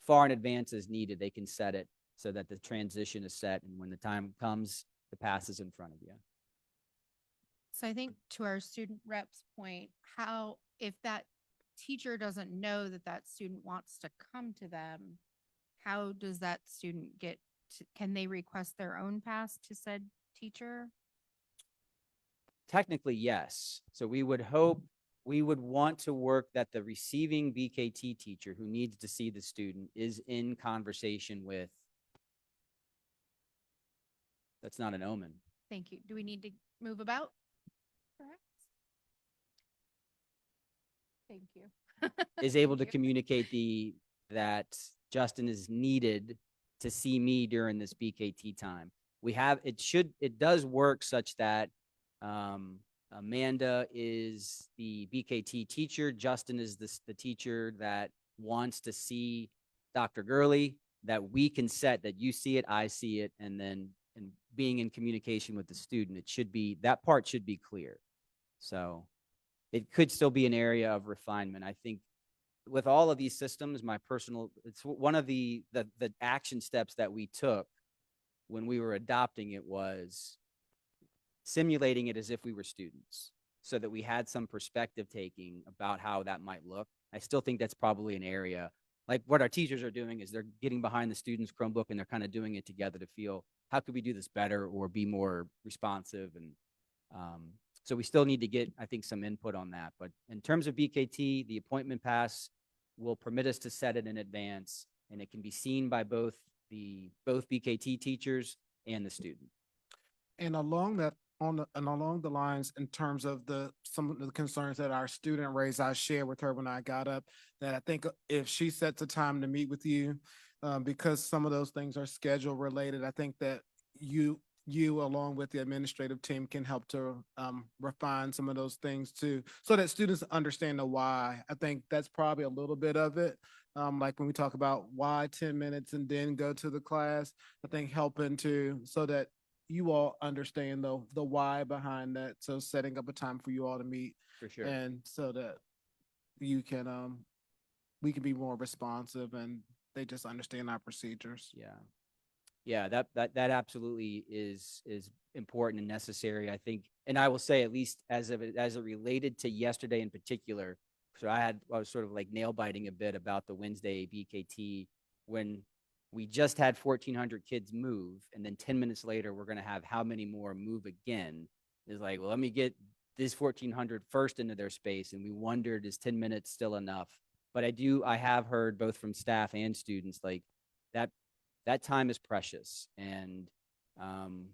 far in advance as needed, they can set it so that the transition is set, and when the time comes, the pass is in front of you. So I think to our student rep's point, if that teacher doesn't know that student wants to come to them, how does that student can they request their own pass to said teacher? Technically, yes. So we would want to work that the receiving BKT teacher who needs to see the student is in conversation with. That's not an omen. Thank you. Do we need to move about? Perhaps. Thank you. Is able to Thank you. communicate that Justin is needed to see me during this BKT time. It does work such that Amanda is the BKT teacher. Justin is the teacher that wants to see Dr. Gurley, that we can set that you see it, I see it, and being in communication with the student, that part should be clear. So it could still be an area of refinement. I think with all of these systems, it's one of the action steps that we took when we were adopting it was simulating it as if we were students, so that we had some perspective taking about how that might look. I still think that's probably an area, like what our teachers are doing is they're getting behind the students' Chromebook and they're kind of doing it together to feel, how could we do this better or be more responsive? And so we still need to get, I think, some input on that. But in terms of BKT, the appointment pass will permit us to set it in advance, and it can be seen by both BKT teachers and the student. And along the lines, in terms of some of the concerns that our student raised, I shared with her when I got up, that I think if she sets a time to meet with you, because some of those things are schedule related, I think that you along with the administrative team can help to refine some of those things too, so that students understand the why. I think that's probably a little bit of it. Like when we talk about why 10 minutes and then go to the class, I think helping so that you all understand the why behind that. So setting up a time for you all to meet, For sure. and so that you can we can be more responsive and they just understand our procedures. Yeah, that absolutely is important and necessary, I think. And I will say, at least as it related to yesterday in particular, so I was sort of like nail biting a bit about the Wednesday BKT when we just had 1,400 kids move, and then 10 minutes later, we're going to have how many more move again? It's like, well, let me get this 1,400 first into their space. And we wondered, is 10 minutes still enough? But I have heard both from staff and students, like that time is precious. And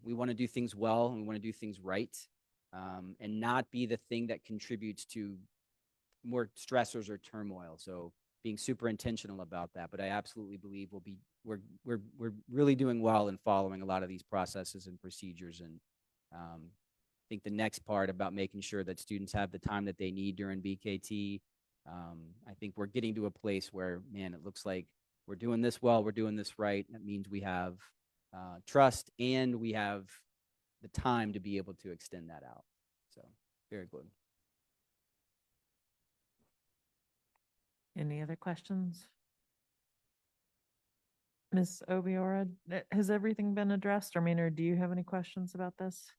we want to do things well, and we want to do things right, and not be the thing that contributes to more stressors or turmoil. So being super intentional about that. But I absolutely believe we're really doing well in following a lot of these processes and procedures. And I think the next part about making sure that students have the time that they need during BKT, I think we're getting to a place where, man, it looks like we're doing this well, we're doing this right. That means we have trust, and we have the time to be able to extend that out. So very good. Any other questions? Ms. Obiora, has everything been addressed? Or Maynard, do you have any questions about this?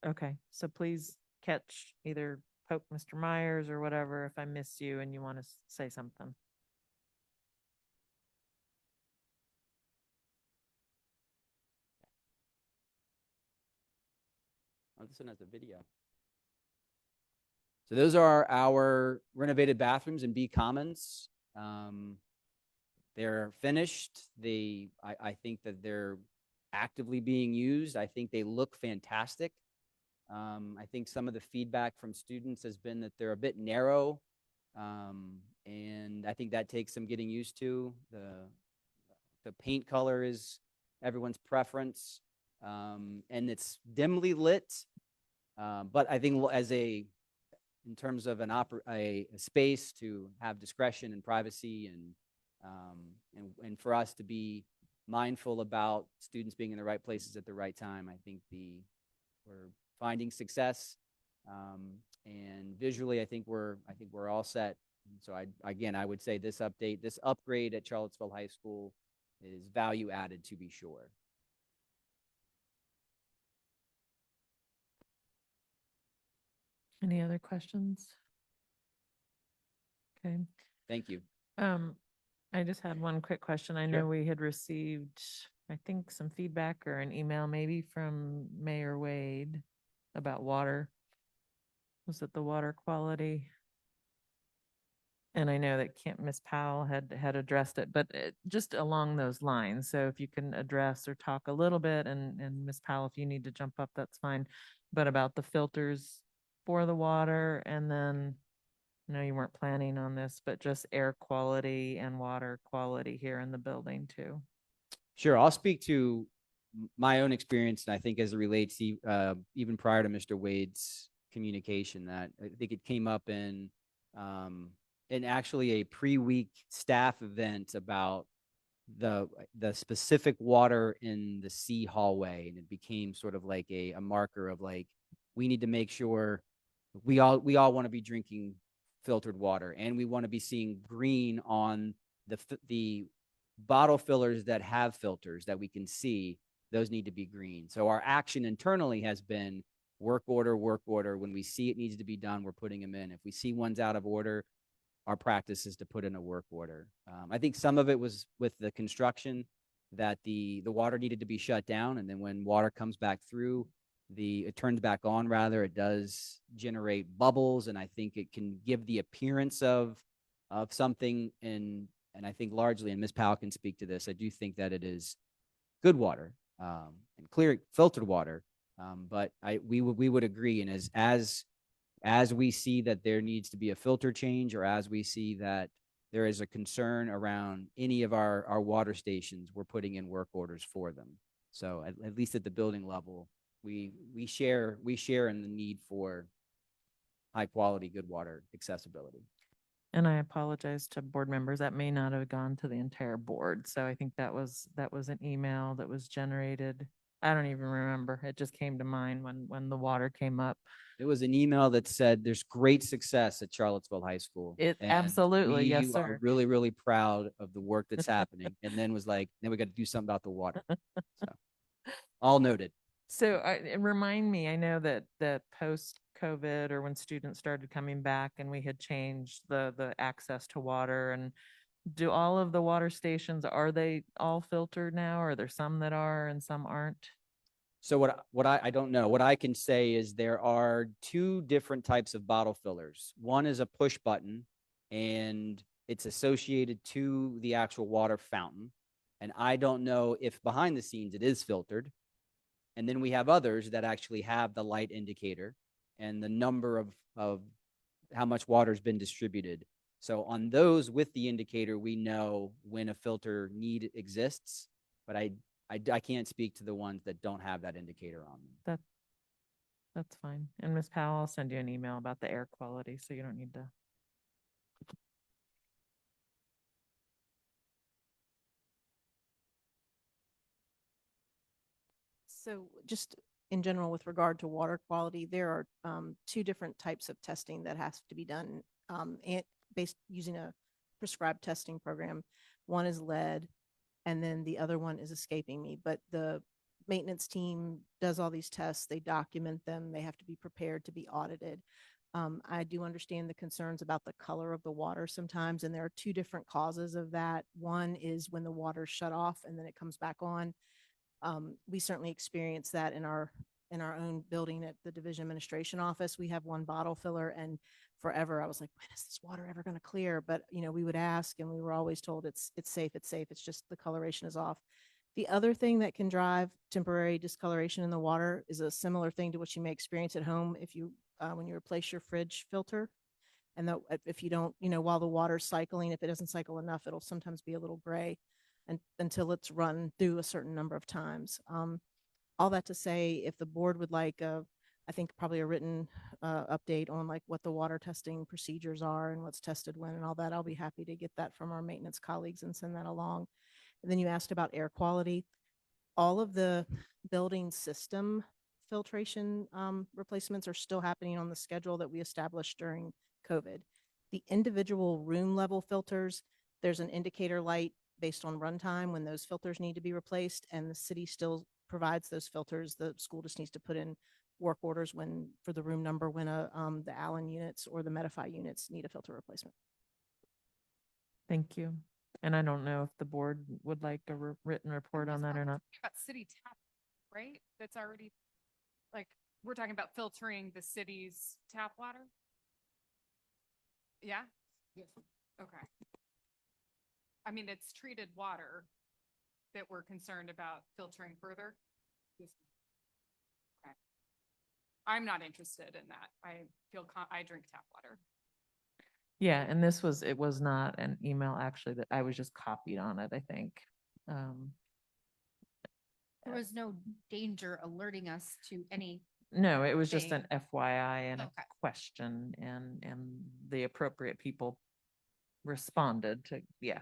Okay, so please catch, either poke Mr. Myers or whatever if I miss you and you want to say something. Oh, this one has a video. So those are our renovated bathrooms in B Commons. They're finished. I think that they're actively being used. I think they look fantastic. I think some of the feedback from students has been that they're a bit narrow. And I think that takes some getting used to. The paint color is everyone's preference. And it's dimly lit. But I think in terms of a space to have discretion and privacy, and for us to be mindful about students being in the right places at the right time, I think we're finding success, and visually, I think we're all set. So I would say this upgrade at Charlottesville High School is value added, to be sure. Any other questions? Okay. Thank you. I just had one quick question. I know we had received, I think, some feedback or an email maybe from Mayor Wade about water. Was it the water quality? And I know that Miss Powell had addressed it, but just along those lines. So if you can address or talk a little bit, and Miss Powell, if you need to jump up, that's fine. But about the filters for the water, and then I know you weren't planning on this, but just air quality and water quality here in the building too. Sure, I'll speak to my own experience, and I think as it relates to even prior to Mr. Wade's communication, that I think it came up in actually a pre-week staff event about the specific water in the C hallway, and it became sort of like a marker of like, we need to make sure we all want to be drinking filtered water, and we want to be seeing green on the bottle fillers that have filters that we can see. Those need to be green. So our action internally has been work order. When we see it needs to be done, we're putting them in. If we see one's out of order, our practice is to put in a work order. I think some of it was with the construction, that the water needed to be shut down, and then when water comes back through, it turns back on, rather, it does generate bubbles, and I think it can give the appearance of something. And I think largely, and Ms. Powell can speak to this, I do think that it is good water, and clear filtered water. But we would agree, and as we see that there needs to be a filter change, or as we see that there is a concern around any of our water stations, we're putting in work orders for them. So at least at the building level, we share in the need for high quality, good water accessibility. And I apologize to board members, that may not have gone to the entire board. So I think that was an email that was generated. I don't even remember. It just came to mind when the water came up. It was an email that said there's great success at Charlottesville High School. Absolutely, yes, We sir. are really, really proud of the work that's happening. And then was like, then we got to do something about the water. So all noted. So remind me, I know that post-COVID, or when students started coming back and we had changed the access to water, and do all of the water stations, are they all filtered now? Or are there some that are and some aren't? So I don't know. What I can say is there are two different types of bottle fillers. One is a push button and it's associated to the actual water fountain. And I don't know if behind the scenes it is filtered. And then we have others that actually have the light indicator and the number of how much water has been distributed. So on those with the indicator, we know when a filter need exists, but I can't speak to the ones that don't have that indicator on them. That's fine. And Ms. Powell, I'll send you an email about the air quality, so you don't need to. So just in general, with regard to water quality, there are two different types of testing that has to be done and based using a prescribed testing program. One is lead, and then the other one is escaping me. But the maintenance team does all these tests. They document them. They have to be prepared to be audited. I do understand the concerns about the color of the water sometimes, and there are two different causes of that. One is when the water's shut off and then it comes back on. We certainly experience that in our own building at the division administration office. We have one bottle filler, and forever I was like, when is this water ever going to clear? But we would ask, and we were always told it's safe, it's safe. It's just the coloration is off. The other thing that can drive temporary discoloration in the water is a similar thing to what you may experience at home if you when you replace your fridge filter. And that if you don't, while the water's cycling, if it doesn't cycle enough, it'll sometimes be a little gray until it's run through a certain number of times. All that to say, if the board would like I think probably a written update on like what the water testing procedures are and what's tested when and all that, I'll be happy to get that from our maintenance colleagues and send that along. And then you asked about air quality. All of the building system filtration replacements are still happening on the schedule that we established during COVID. The individual room level filters, there's an indicator light based on runtime when those filters need to be replaced, and the city still provides those filters. The school just needs to put in work orders for the room number when the Allen units or the Medify units need a filter replacement. Thank you. And I don't know if the board would like a written report on that or not. About city tap, right? That's already, like, we're talking about filtering the city's tap water? Yeah? Yes. Okay. I mean, it's treated water that we're concerned about filtering further. Okay. I'm not interested in that. I drink tap water. Yeah, and it was not an email actually that I was just copied on it, I think. There was no danger alerting us to any. No, it was just thing. an FYI and a Okay. question and the appropriate people responded to, yeah.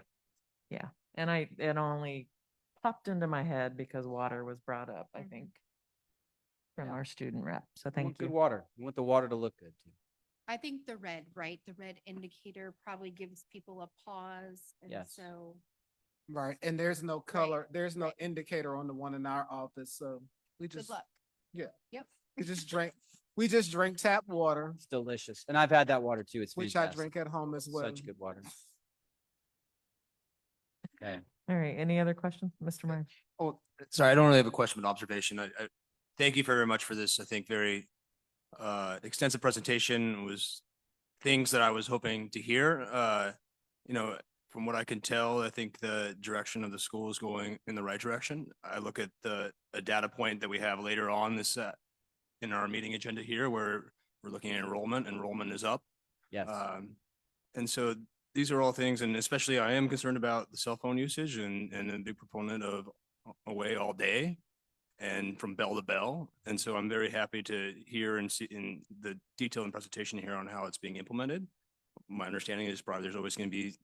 And it only popped into my head because water was brought up, I think, from our student rep. So We thank want you. good water. We want the water to look good too. I think the red, right? The red indicator probably gives people a pause. And Yes. so Right, and there's no color, there's no indicator on the one in our office, so we good just, luck. yeah. Yep. we just drink tap water, It's delicious. And I've had that water too. It's which fantastic. I drink at home as well. Such good water. Okay. All right, any other questions, Mr. Meyer? Oh, sorry, I don't really have a question, but observation. I thank you very much for this. I think very extensive presentation. Was things that I was hoping to hear. From what I can tell, I think the direction of the school is going in the right direction. I look at a data point that we have later on this in our meeting agenda here, where we're looking at enrollment. Enrollment is up. Yes. And so these are all things, and especially I am concerned about the cell phone usage and a big proponent of away all day and from bell to bell. And so I'm very happy to hear and see in the detail and presentation here on how it's being implemented. My understanding is probably there's always going to be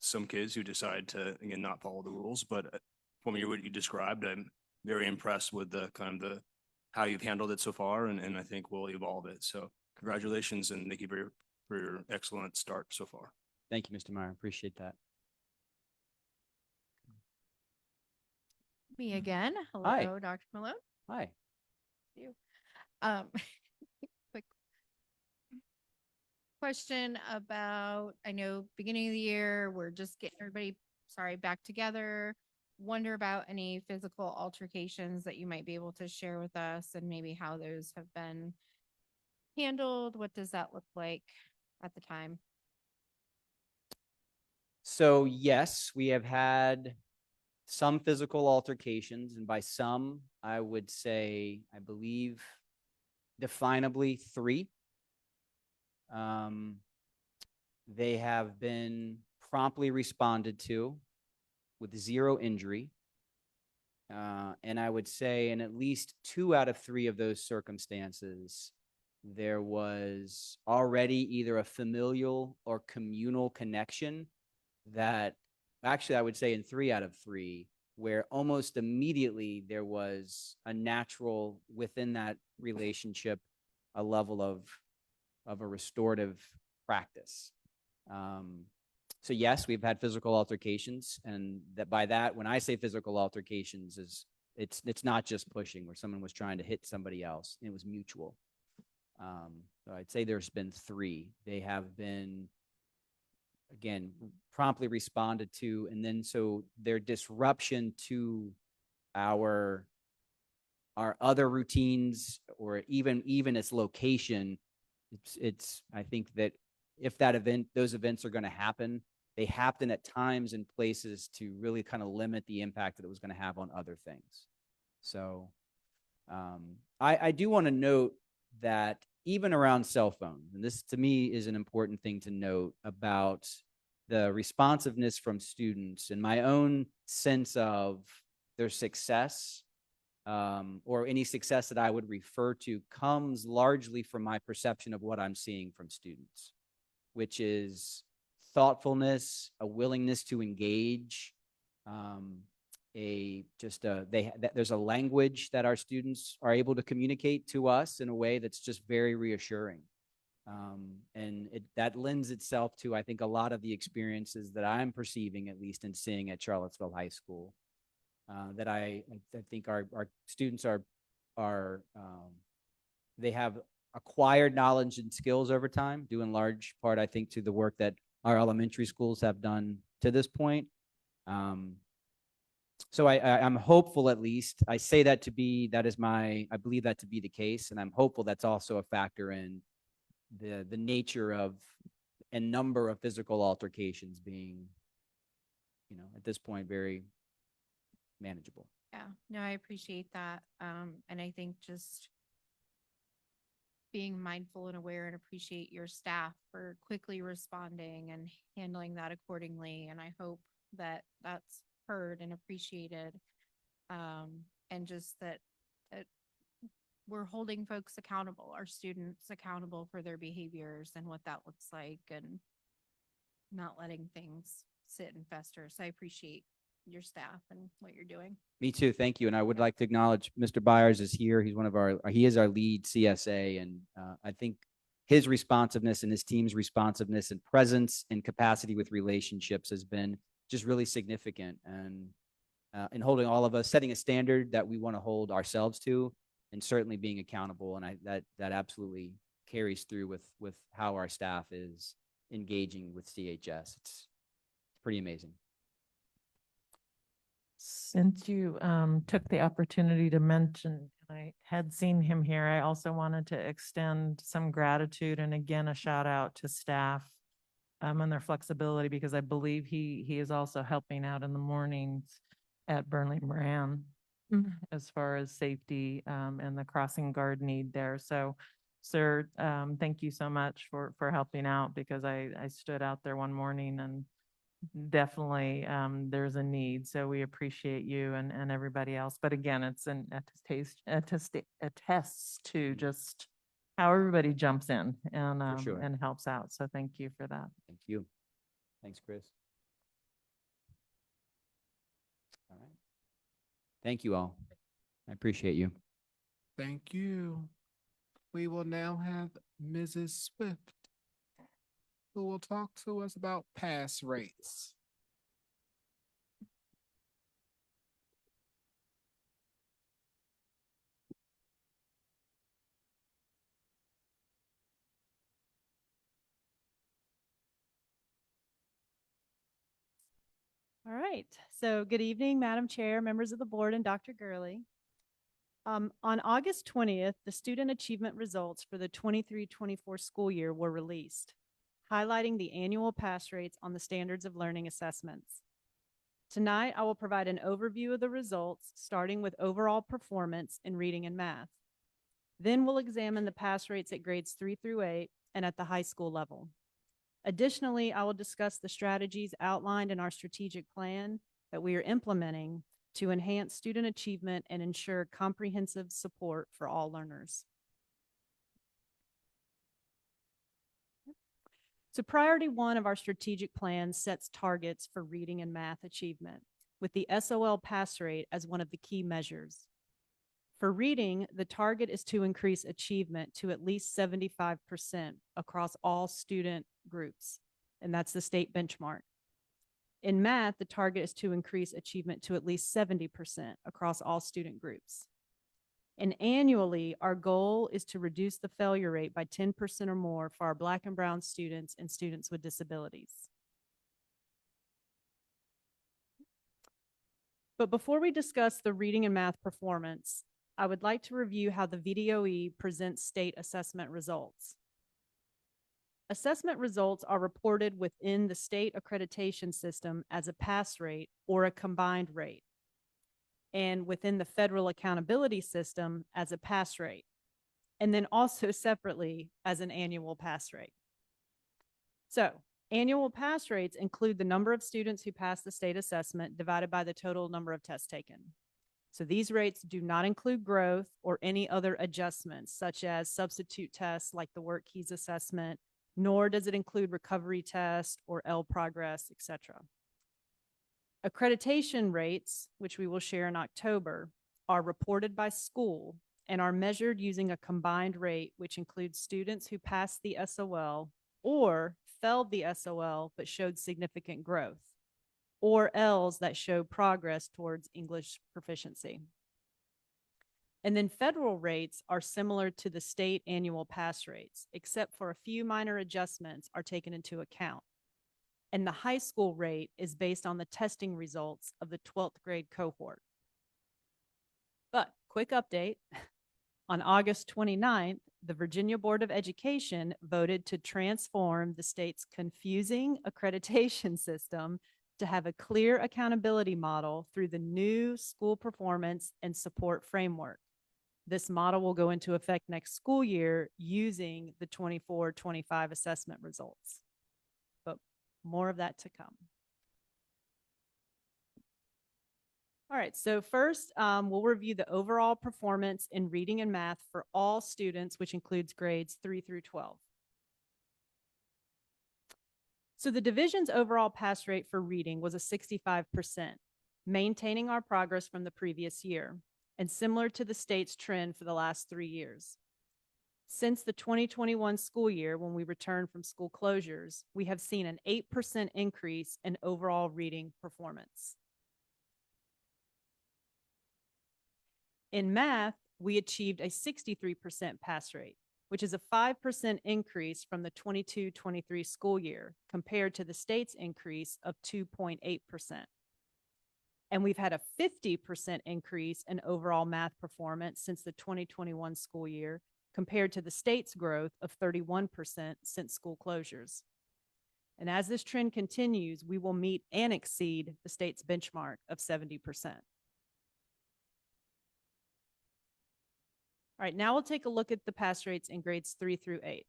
some kids who decide to, again, not follow the rules, but from what you described, I'm very impressed with the how you've handled it so far, and I think we'll evolve it. So congratulations, and thank you for your excellent start so far. Thank you, Mr. Meyer. Appreciate that. Me again. Hello, Hi. Dr. Malone. Hi. You. Quick question about, I know beginning of the year, we're just getting everybody, back together. Wonder about any physical altercations that you might be able to share with us and maybe how those have been handled. What does that look like at the time? So yes, we have had some physical altercations, and by some, I would say, I believe, definably 3. They have been promptly responded to with 0 injury. And I would say in at least 2 out of 3 of those circumstances, there was already either a familial or communal connection that, actually, I would say in 3 out of 3, where almost immediately there was a natural, within that relationship, a level of a restorative practice. So yes, we've had physical altercations, and that by that, when I say physical altercations, is it's not just pushing where someone was trying to hit somebody else. It was mutual. So I'd say there's been 3. They have been, again, promptly responded to, and then so their disruption to our other routines, or even its location, it's I think that if those events are going to happen, they happen at times and places to really kind of limit the impact that it was going to have on other things. So I do want to note that even around cell phones, and this to me is an important thing to note about the responsiveness from students and my own sense of their success, or any success that I would refer to, comes largely from my perception of what I'm seeing from students, which is thoughtfulness, a willingness to engage, there's a language that our students are able to communicate to us in a way that's just very reassuring. And that lends itself to, I think, a lot of the experiences that I'm perceiving, at least in seeing at Charlottesville High School, that I think our students they have acquired knowledge and skills over time, due in large part, I think, to the work that our elementary schools have done to this point. So I'm hopeful, at least. I say that to be, I believe that to be the case, and I'm hopeful that's also a factor in the nature of and number of physical altercations being, at this point, very manageable. Yeah, no, I appreciate that. And I think just being mindful and aware, and appreciate your staff for quickly responding and handling that accordingly. And I hope that that's heard and appreciated. And just that we're holding folks accountable, our students accountable for their behaviors and what that looks like, and not letting things sit and fester. So I appreciate your staff and what you're doing. Me too. Thank you. And I would like to acknowledge Mr. Byers is here. He's he is our lead CSA. And I think his responsiveness and his team's responsiveness and presence and capacity with relationships has been just really significant. And in holding all of us, setting a standard that we want to hold ourselves to, and certainly being accountable. And that absolutely carries through with how our staff is engaging with CHS. It's pretty amazing. Since you took the opportunity to mention, I had seen him here, I also wanted to extend some gratitude and again, a shout out to staff and their flexibility, because I believe he is also helping out in the mornings at Burnley Moran as far as safety and the crossing guard need there. So, sir, thank you so much for helping out, because I stood out there one morning and definitely there's a need. So we appreciate you and everybody else. But again, it's an attests to just how everybody jumps in and sure. and helps out. So thank you for that. Thank you. Thanks, Chris. All right. Thank you all. I appreciate you. Thank you. We will now have Mrs. Swift, who will talk to us about pass rates. All right. So good evening, Madam Chair, members of the board, and Dr. Gurley. On August 20th, the student achievement results for the 23-24 school year were released, highlighting the annual pass rates on the standards of learning assessments. Tonight, I will provide an overview of the results, starting with overall performance in reading and math. Then we'll examine the pass rates at grades 3 through 8 and at the high school level. Additionally, I will discuss the strategies outlined in our strategic plan that we are implementing to enhance student achievement and ensure comprehensive support for all learners. So priority 1 of our strategic plan sets targets for reading and math achievement, with the SOL pass rate as one of the key measures. For reading, the target is to increase achievement to at least 75% across all student groups, and that's the state benchmark. In math, the target is to increase achievement to at least 70% across all student groups. And annually, our goal is to reduce the failure rate by 10% or more for our Black and Brown students and students with disabilities. But before we discuss the reading and math performance, I would like to review how the VDOE presents state assessment results. Assessment results are reported within the state accreditation system as a pass rate or a combined rate, and within the federal accountability system as a pass rate, and then also separately as an annual pass rate. So, annual pass rates include the number of students who pass the state assessment divided by the total number of tests taken. So these rates do not include growth or any other adjustments, such as substitute tests like the Work Keys assessment, nor does it include recovery tests or L progress, etc. Accreditation rates, which we will share in October, are reported by school and are measured using a combined rate, which includes students who passed the SOL or failed the SOL but showed significant growth, or Ls that show progress towards English proficiency. And then federal rates are similar to the state annual pass rates, except for a few minor adjustments are taken into account. And the high school rate is based on the testing results of the 12th grade cohort. But quick update, on August 29th, the Virginia Board of Education voted to transform the state's confusing accreditation system to have a clear accountability model through the new school performance and support framework. This model will go into effect next school year using the 24-25 assessment results. But more of that to come. All right, so first we'll review the overall performance in reading and math for all students, which includes grades 3 through 12. So the division's overall pass rate for reading was a 65%, maintaining our progress from the previous year and similar to the state's trend for the last 3 years. Since the 2021 school year, when we returned from school closures, we have seen an 8% increase in overall reading performance. In math, we achieved a 63% pass rate, which is a 5% increase from the 22-23 school year compared to the state's increase of 2.8%. And we've had a 50% increase in overall math performance since the 2021 school year compared to the state's growth of 31% since school closures. And as this trend continues, we will meet and exceed the state's benchmark of 70%. All right, now we'll take a look at the pass rates in grades 3 through 8.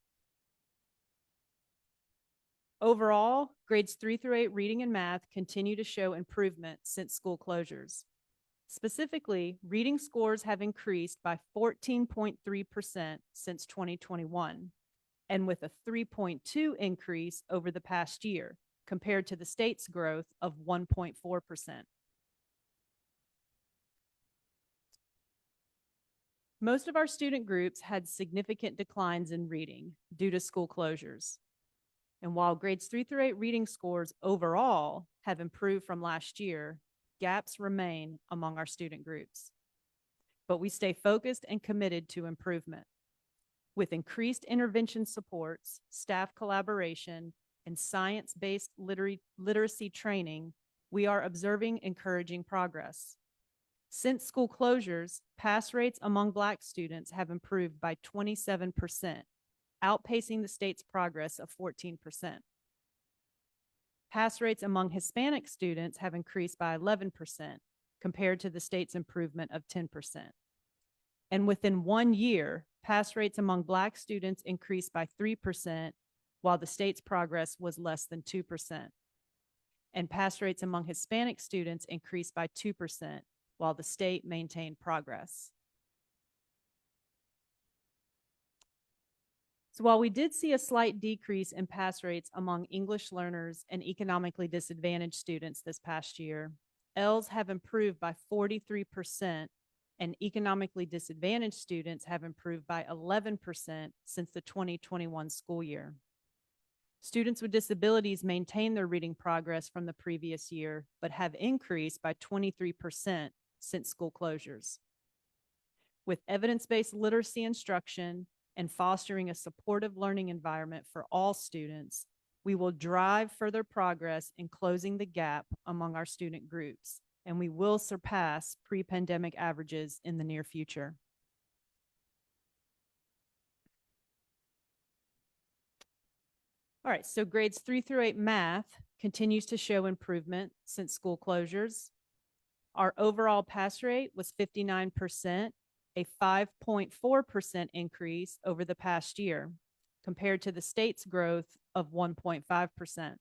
Overall, grades 3 through 8 reading and math continue to show improvement since school closures. Specifically, reading scores have increased by 14.3% since 2021, and with a 3.2 increase over the past year, compared to the state's growth of 1.4%. Most of our student groups had significant declines in reading due to school closures. And while grades 3 through 8 reading scores overall have improved from last year, gaps remain among our student groups. But we stay focused and committed to improvement. With increased intervention supports, staff collaboration, and science-based literacy training, We are observing encouraging progress. Since school closures, pass rates among Black students have improved by 27%, outpacing the state's progress of 14%. Pass rates among Hispanic students have increased by 11% compared to the state's improvement of 10%. And within 1 year, pass rates among Black students increased by 3%, while the state's progress was less than 2%. And pass rates among Hispanic students increased by 2%, while the state maintained progress. So while we did see a slight decrease in pass rates among English learners and economically disadvantaged students this past year, ELs have improved by 43%, and economically disadvantaged students have improved by 11% since the 2021 school year. Students with disabilities maintain their reading progress from the previous year, but have increased by 23% since school closures. With evidence-based literacy instruction and fostering a supportive learning environment for all students, we will drive further progress in closing the gap among our student groups, and we will surpass pre-pandemic averages in the near future. All right, so grades 3 through 8 math continues to show improvement since school closures. Our overall pass rate was 59%, a 5.4% increase over the past year, compared to the state's growth of 1.5%.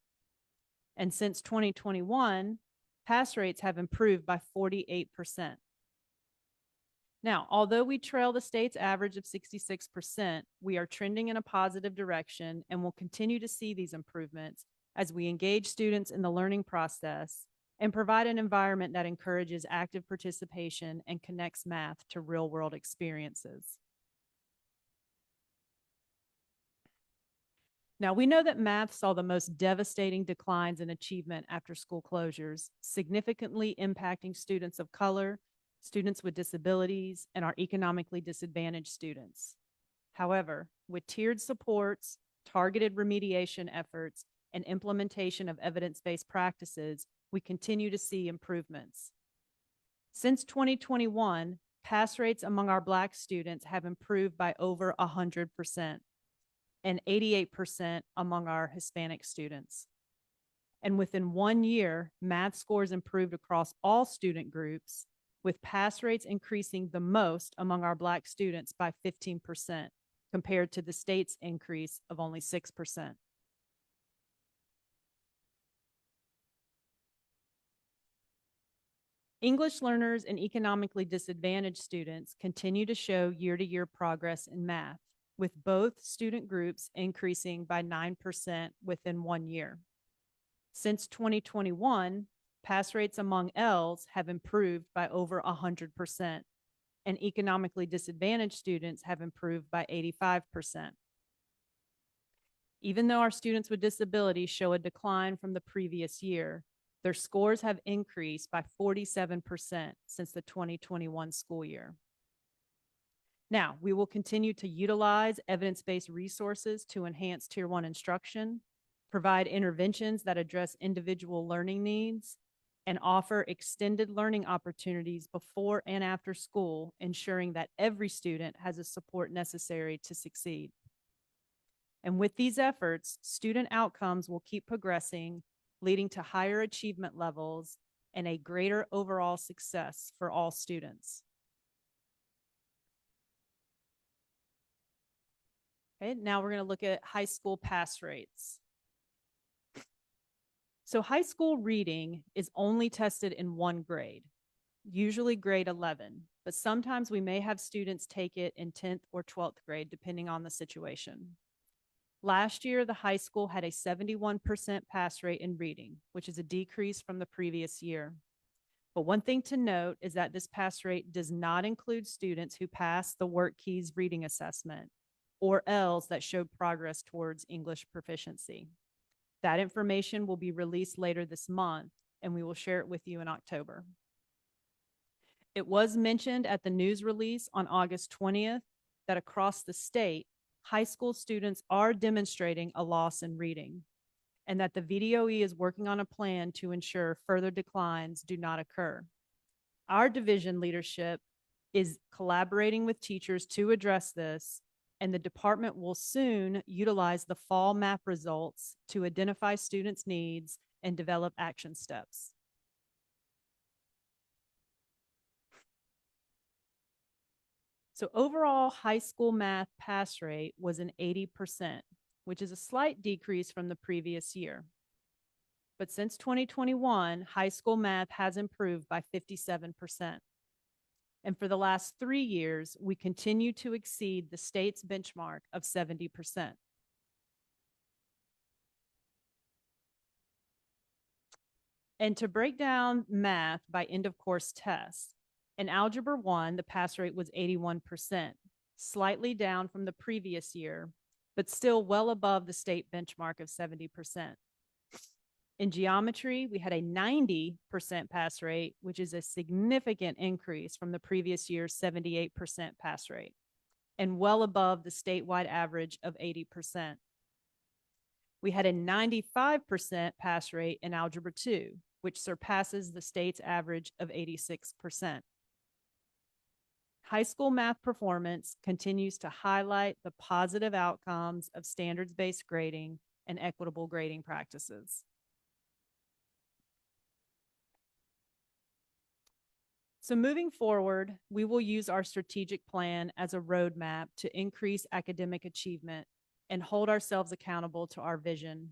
And since 2021, pass rates have improved by 48%. Now, although we trail the state's average of 66%, we are trending in a positive direction and will continue to see these improvements as we engage students in the learning process and provide an environment that encourages active participation and connects math to real-world experiences. Now, we know that math saw the most devastating declines in achievement after school closures, significantly impacting students of color, students with disabilities, and our economically disadvantaged students. However, with tiered supports, targeted remediation efforts, and implementation of evidence-based practices, we continue to see improvements. Since 2021, pass rates among our Black students have improved by over 100%, and 88% among our Hispanic students. And within 1 year, math scores improved across all student groups, with pass rates increasing the most among our Black students by 15%, compared to the state's increase of only 6%. English learners and economically disadvantaged students continue to show year-to-year progress in math, with both student groups increasing by 9% within 1 year. Since 2021, pass rates among ELs have improved by over 100%, and economically disadvantaged students have improved by 85%. Even though our students with disabilities show a decline from the previous year, their scores have increased by 47% since the 2021 school year. Now, we will continue to utilize evidence-based resources to enhance Tier 1 instruction, provide interventions that address individual learning needs, and offer extended learning opportunities before and after school, ensuring that every student has the support necessary to succeed. And with these efforts, student outcomes will keep progressing, leading to higher achievement levels and a greater overall success for all students. Okay, now we're going to look at high school pass rates. So high school reading is only tested in one grade, usually grade 11, but sometimes we may have students take it in 10th or 12th grade, depending on the situation. Last year, the high school had a 71% pass rate in reading, which is a decrease from the previous year. But one thing to note is that this pass rate does not include students who passed the WorkKeys reading assessment or ELs that showed progress towards English proficiency. That information will be released later this month, and we will share it with you in October. It was mentioned at the news release on August 20th that across the state, high school students are demonstrating a loss in reading. and that the VDOE is working on a plan to ensure further declines do not occur. Our division leadership is collaborating with teachers to address this, and the department will soon utilize the fall map results to identify students' needs and develop action steps. So overall high school math pass rate was an 80%, which is a slight decrease from the previous year. But since 2021, high school math has improved by 57%. And for the last 3 years, we continue to exceed the state's benchmark of 70%. And to break down math by end of course tests, in Algebra 1, the pass rate was 81%, slightly down from the previous year, but still well above the state benchmark of 70%. In geometry, we had a 90% pass rate, which is a significant increase from the previous year's 78% pass rate, and well above the statewide average of 80%. We had a 95% pass rate in Algebra 2, which surpasses the state's average of 86%. High school math performance continues to highlight the positive outcomes of standards-based grading and equitable grading practices. So moving forward, we will use our strategic plan as a roadmap to increase academic achievement and hold ourselves accountable to our vision.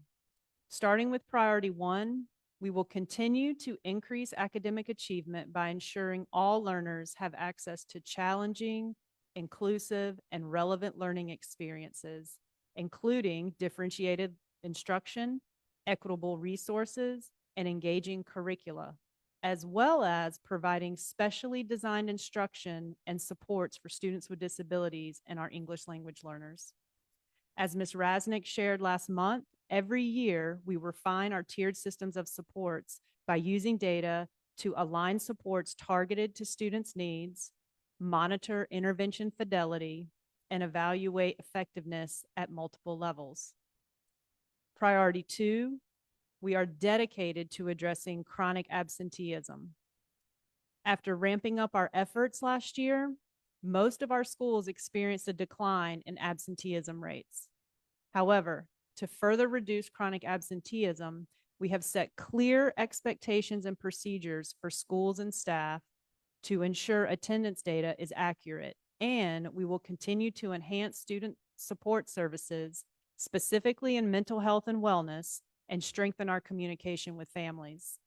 Starting with priority 1, we will continue to increase academic achievement by ensuring all learners have access to challenging, inclusive, and relevant learning experiences, including differentiated instruction, equitable resources, and engaging curricula, as well as providing specially designed instruction and supports for students with disabilities and our English language learners. As Ms. Rasnick shared last month, every year we refine our tiered systems of supports by using data to align supports targeted to students' needs, monitor intervention fidelity, and evaluate effectiveness at multiple levels. Priority 2, we are dedicated to addressing chronic absenteeism. After ramping up our efforts last year, most of our schools experienced a decline in absenteeism rates. However, to further reduce chronic absenteeism, we have set clear expectations and procedures for schools and staff to ensure attendance data is accurate, and we will continue to enhance student support services, specifically in mental health and wellness, and strengthen our communication with families.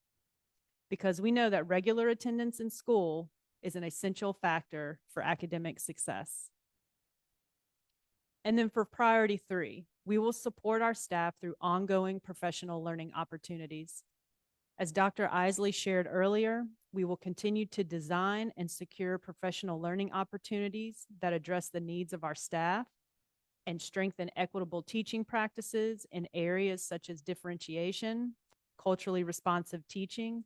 Because we know that regular attendance in school is an essential factor for academic success. And then for priority 3, we will support our staff through ongoing professional learning opportunities. As Dr. Isley shared earlier, we will continue to design and secure professional learning opportunities that address the needs of our staff and strengthen equitable teaching practices in areas such as differentiation, culturally responsive teaching,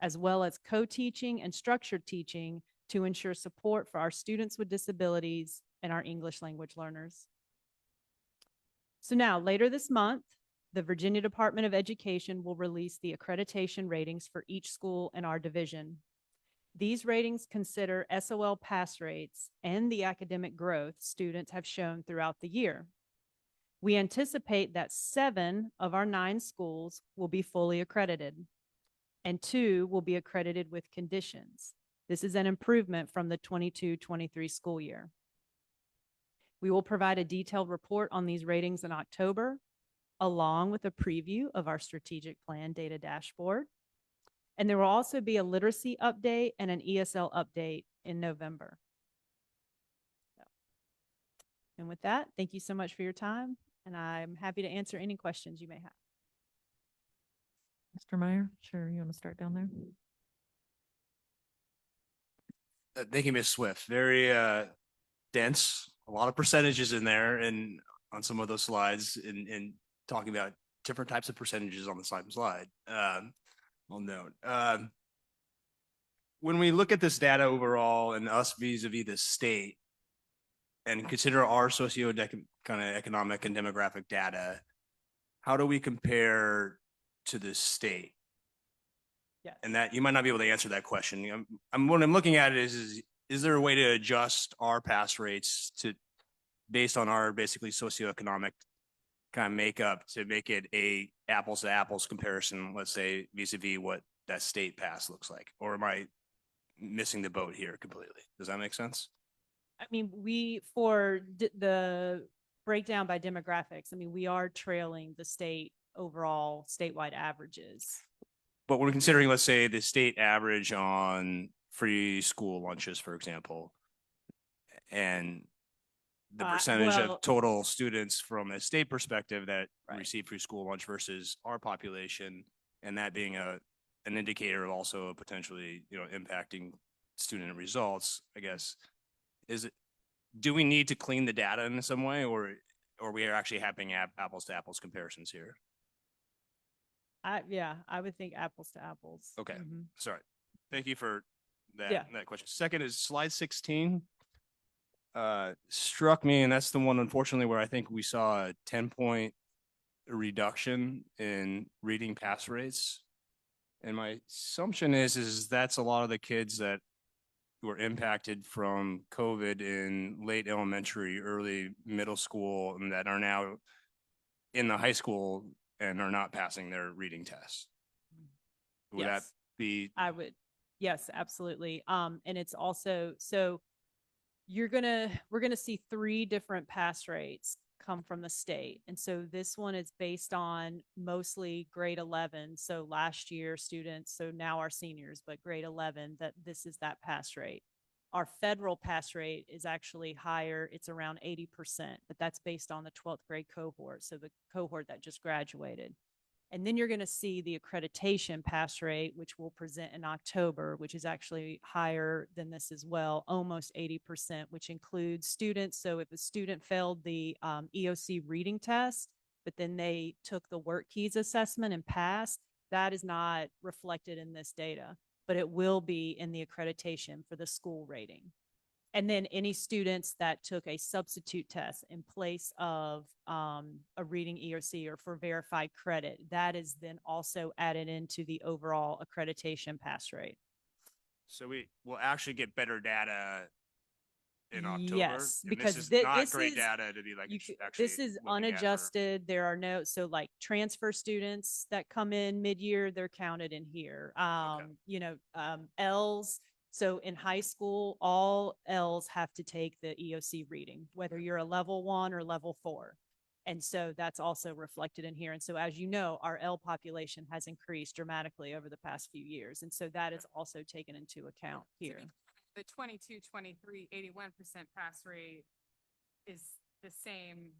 as well as co-teaching and structured teaching to ensure support for our students with disabilities and our English language learners. So now, later this month, the Virginia Department of Education will release the accreditation ratings for each school in our division. These ratings consider SOL pass rates and the academic growth students have shown throughout the year. We anticipate that 7 of our 9 schools will be fully accredited, and 2 will be accredited with conditions. This is an improvement from the 22-23 school year. We will provide a detailed report on these ratings in October, along with a preview of our strategic plan data dashboard. And there will also be a literacy update and an ESL update in November. And with that, thank you so much for your time, and I'm happy to answer any questions you may have. Mr. Meyer, sure, you want to start down there? Thank you, Ms. Swift. Very dense, a lot of percentages in there and on some of those slides and talking about different types of percentages on the same slide. I'll note. When we look at this data overall and us vis-a-vis the state and consider our kind of economic and demographic data, how do we compare to the state? Yes. And that, you might not be able to answer that question. What I'm looking at is there a way to adjust our pass rates based on our basically socioeconomic kind of makeup to make it a apples to apples comparison, let's say vis-a-vis what that state pass looks like? Or am I missing the boat here completely? Does that make sense? I mean, the breakdown by demographics, I mean, we are trailing the state overall statewide averages. But when considering, let's say, the state average on free school lunches, for example, and the percentage well- of total students from a state perspective that Right. receive free school lunch versus our population, and that being an indicator of also potentially, impacting student results, I guess, do we need to clean the data in some way, or we are actually having apples to apples comparisons here? I would think apples to apples. Okay. Mhm. Sorry. Thank you for Yeah. that question. Second is slide 16. Struck me, and that's the one, unfortunately, where I think we saw a 10-point reduction in reading pass rates. And my assumption is that's a lot of the kids that were impacted from COVID in late elementary, early middle school, and that are now in the high school and are not passing their reading tests. Would that Yes. be? I would, yes, absolutely. And it's also, so we're gonna see 3 different pass rates come from the state. And so this one is based on mostly grade 11. So last year students, so now our seniors, but grade 11, this is that pass rate. Our federal pass rate is actually higher. It's around 80%, but that's based on the 12th grade cohort. So the cohort that just graduated. And then you're going to see the accreditation pass rate, which we'll present in October, which is actually higher than this as well, almost 80%, which includes students. So if a student failed the EOC reading test, but then they took the work keys assessment and passed, that is not reflected in this data, but it will be in the accreditation for the school rating. And then any students that took a substitute test in place of a reading EOC or for verified credit, that is then also added into the overall accreditation pass rate. So we will actually get better data in October? Yes, And because this is thi- not this great is- data to be like You c- actually This is looking at for- unadjusted. There are no, so like transfer students that come in mid-year, they're counted in here. Ls. So in high school, all Ls have to take the EOC reading, whether you're a level 1 or level 4. And so that's also reflected in here. And so as you know, our L population has increased dramatically over the past few years. And so that is also taken into account here. The 22-23 81% pass rate is the same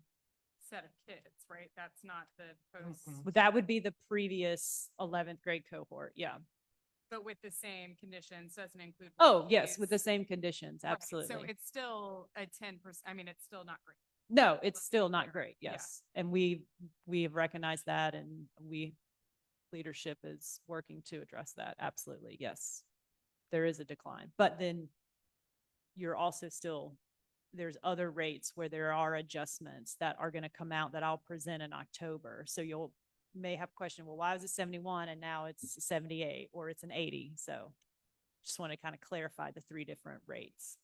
set of kids, right? That's not the post, But that would be the previous 11th grade cohort. Yeah. but with the same conditions, doesn't include. Oh, yes, with the worksheets. same conditions. Right, So Absolutely. it's still a 10%. I mean, it's still not great. No, it's still not Fair. great. Yeah. Yes. And we have recognized that, and leadership is working to address that. Absolutely. Yes. There is a decline, but then you're also there's other rates where there are adjustments that are going to come out that I'll present in October. So may have a question, well, why was it 71 and now it's 78 or it's an 80? So just want to kind of clarify the 3 different rates.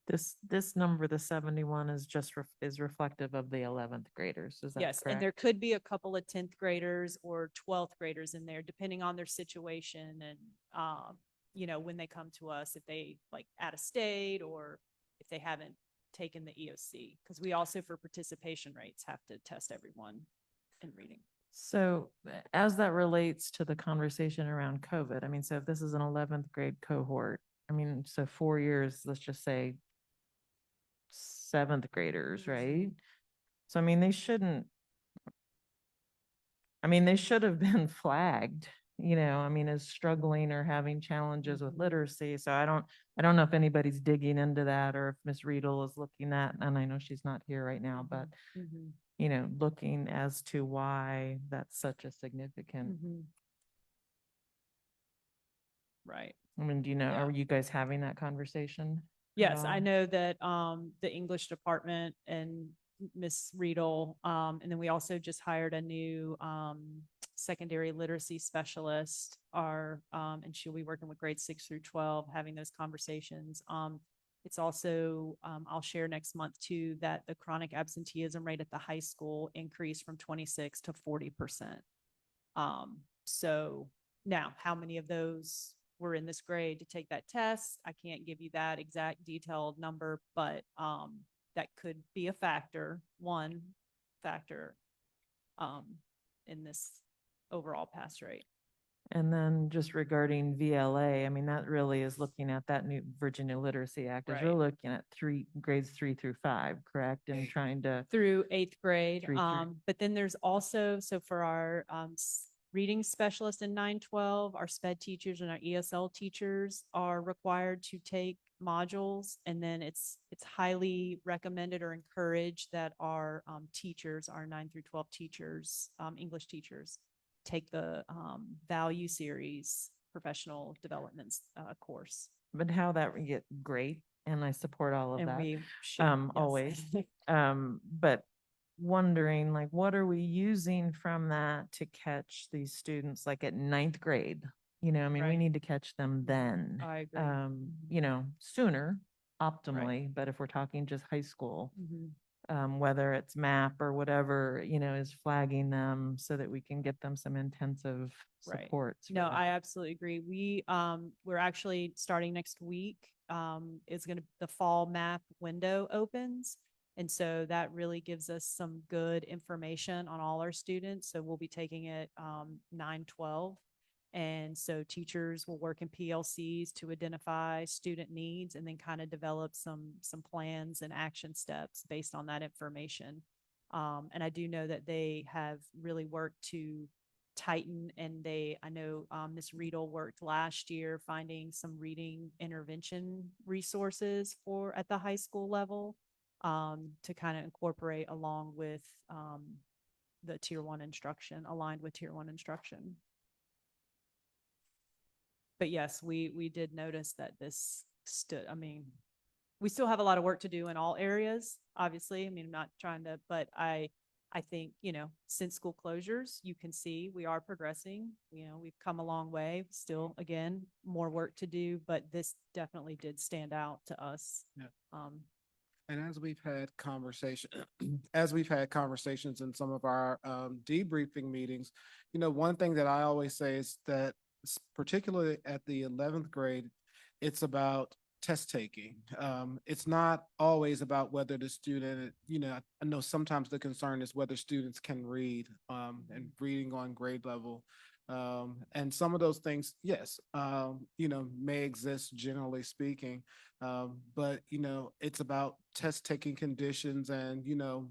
This number, the 71, is just is reflective of the 11th graders. Is that Yes, correct? and there could be a couple of 10th graders or 12th graders in there, depending on their situation and, when they come to us, if they like out of state or if they haven't taken the EOC, because we also for participation rates have to test everyone in reading. So as that relates to the conversation around COVID, I mean, so if this is an 11th grade cohort, I mean, so 4 years, let's just say 7th graders, right? So, I mean, they should have been flagged, as struggling or having challenges with literacy. So I don't know if anybody's digging into that or if Ms. Riedel is looking at, and I know she's not here right now, but looking as to why that's such a significant. Right. I mean, do you know, Yeah. are you guys having that conversation? at Yes, I all? know that the English department and Miss Riedel. And then we also just hired a new secondary literacy specialist, and she'll be working with grades 6 through 12, having those conversations. It's also, I'll share next month too, that the chronic absenteeism rate at the high school increased from 26 to 40%. So now, how many of those were in this grade to take that test? I can't give you that exact detailed number, but that could be a factor, one factor in this overall pass rate. And then just regarding VLA, I mean, that really is looking at that new Virginia Literacy Act, is really Right. looking at grades 3 through 5, correct? And trying to, Through 8th grade. 3 through- But then there's also, so for our reading specialists in 9-12, our SPED teachers and our ESL teachers are required to take modules. And then it's highly recommended or encouraged that our teachers, our 9 through 12 teachers, English teachers, take the value series professional development course. but how that would get great, and I support all of And that. we should, yes. Always. But wondering, like, what are we using from that to catch these students like at 9th grade? You know, I mean, we Right. need to catch them then. I agree. You know, sooner optimally, but if we're talking just high school, whether it's MAP or whatever, you know, is flagging them so that we can get them some intensive Right. supports. for No, that. I absolutely agree. We're actually starting next week. The fall map window opens. And so that really gives us some good information on all our students. So we'll be taking it 9-12. And so teachers will work in PLCs to identify student needs and then kind of develop some plans and action steps based on that information. And I do know that they have really worked to tighten, and I know Ms. Riedel worked last year finding some reading intervention resources at the high school level to kind of incorporate along with the tier 1 instruction, aligned with tier 1 instruction. But yes, we did notice that this I mean, we still have a lot of work to do in all areas, obviously. I mean, I'm not trying to, but I think, you know, since school closures, you can see we are progressing. You know, we've come a long way. Still, again, more work to do, but this definitely did stand out to us. Yeah. And as we've had conversations in some of our debriefing meetings, you know, one thing that I always say is that particularly at the 11th grade, it's about test taking. It's not always about whether the student, you know, I know sometimes the concern is whether students can read and reading on grade level. And some of those things, yes, you know, may exist generally speaking. But, you know, it's about test taking conditions and, you know,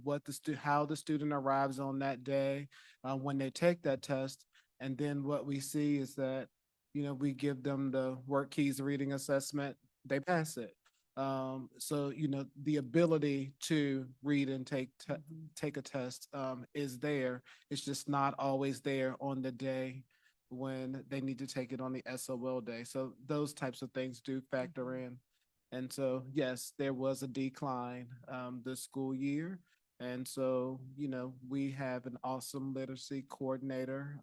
how the student arrives on that day when they take that test. And then what we see is that, you know, we give them the work keys reading assessment, they pass it. So, you know, the ability to read and take a test is there. It's just not always there on the day when they need to take it on the SOL day. So those types of things do factor in. And so, yes, there was a decline this school year. And so, you know, we have an awesome literacy coordinator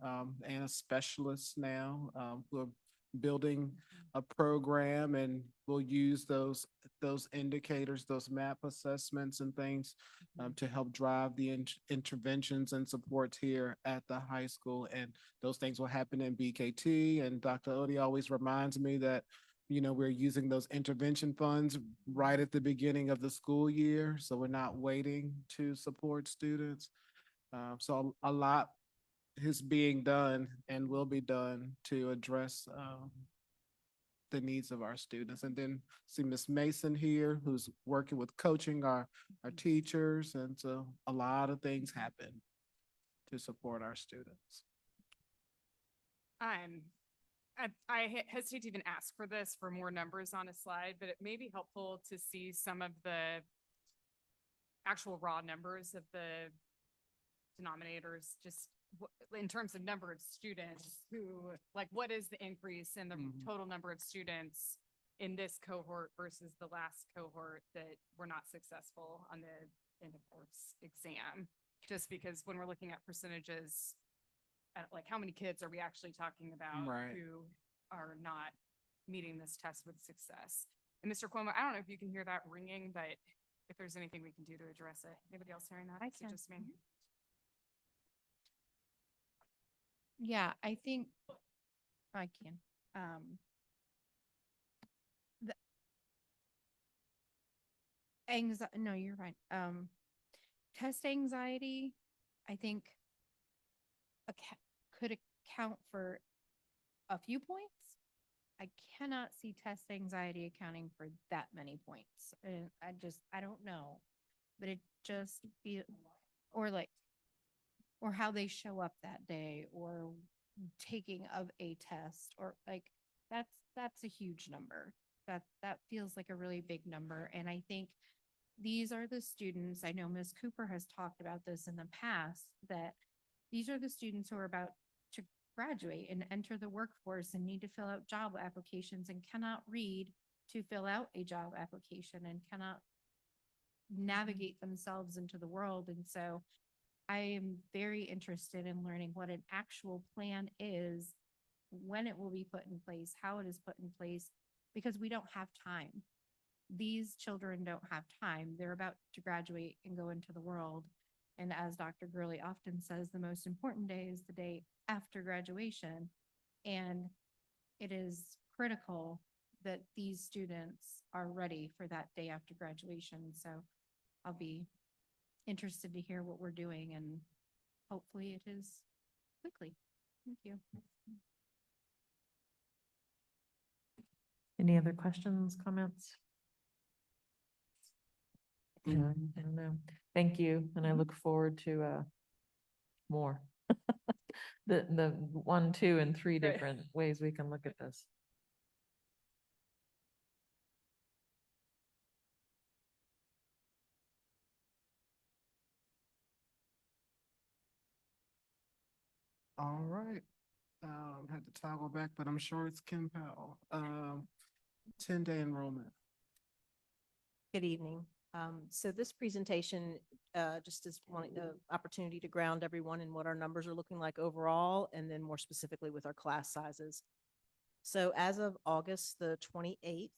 and a specialist now. We're building a program, and we'll use those indicators, those MAP assessments and things to help drive the interventions and supports here at the high school. And those things will happen in BKT. And Dr. Odie always reminds me that, you know, we're using those intervention funds right at the beginning of the school year. So we're not waiting to support students. So a lot is being done and will be done to address the needs of our students. And then see Ms. Mason here, who's working with coaching our teachers. And so a lot of things happen to support our students. I hesitate to even ask for this, for more numbers on a slide, but it may be helpful to see some of the actual raw numbers of the denominators, just in terms of number of students who, like, what is the increase in the total number of students in this cohort versus the last cohort that were not successful on the end of course exam. Just because when we're looking at percentages, like how many kids are we actually talking about Right. who are not meeting this test with success? And Mr. Cuomo, I don't know if you can hear that ringing, but if there's anything we can do to address it. Anybody else hearing that? I Is it can. just me? Yeah, I think I can. The no, you're fine. Test anxiety, I think could account for a few points. I cannot see test anxiety accounting for that many points. And I don't know, but it just be, or like, or how they show up that day or taking of a test or like, that's a huge number. That feels like a really big number. And I think these are the students, I know Ms. Cooper has talked about this in the past, that these are the students who are about to graduate and enter the workforce and need to fill out job applications and cannot read to fill out a job application and cannot navigate themselves into the world. And so I am very interested in learning what an actual plan is, when it will be put in place, how it is put in place, because we don't have time. These children don't have time. They're about to graduate and go into the world. And as Dr. Gurley often says, the most important day is the day after graduation. And it is critical that these students are ready for that day after graduation. So I'll be interested to hear what we're doing, and hopefully it is quickly. Thank you. Any other questions, comments? Yeah, I don't know. Thank you, and I look forward to more. The 1, 2, and 3 Right. different ways we can look at this. All right. Had to toggle back, but I'm sure it's Kim Powell. 10-day enrollment. Good evening. So this presentation just is wanting the opportunity to ground everyone in what our numbers are looking like overall, and then more specifically with our class sizes. So as of August the 28th,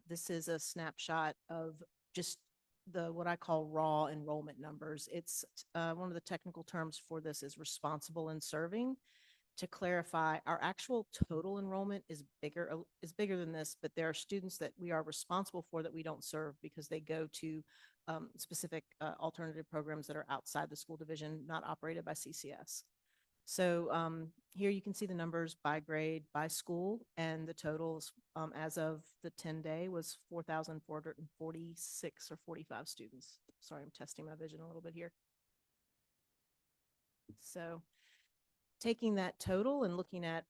this is a snapshot of just what I call raw enrollment numbers. It's one of the technical terms for this is responsible in serving. To clarify, our actual total enrollment is bigger than this, but there are students that we are responsible for that we don't serve because they go to specific alternative programs that are outside the school division, not operated by CCS. So here you can see the numbers by grade, by school, and the totals as of the 10-day was 4,446 or 45 students. Sorry, I'm testing my vision a little bit here. So taking that total and looking at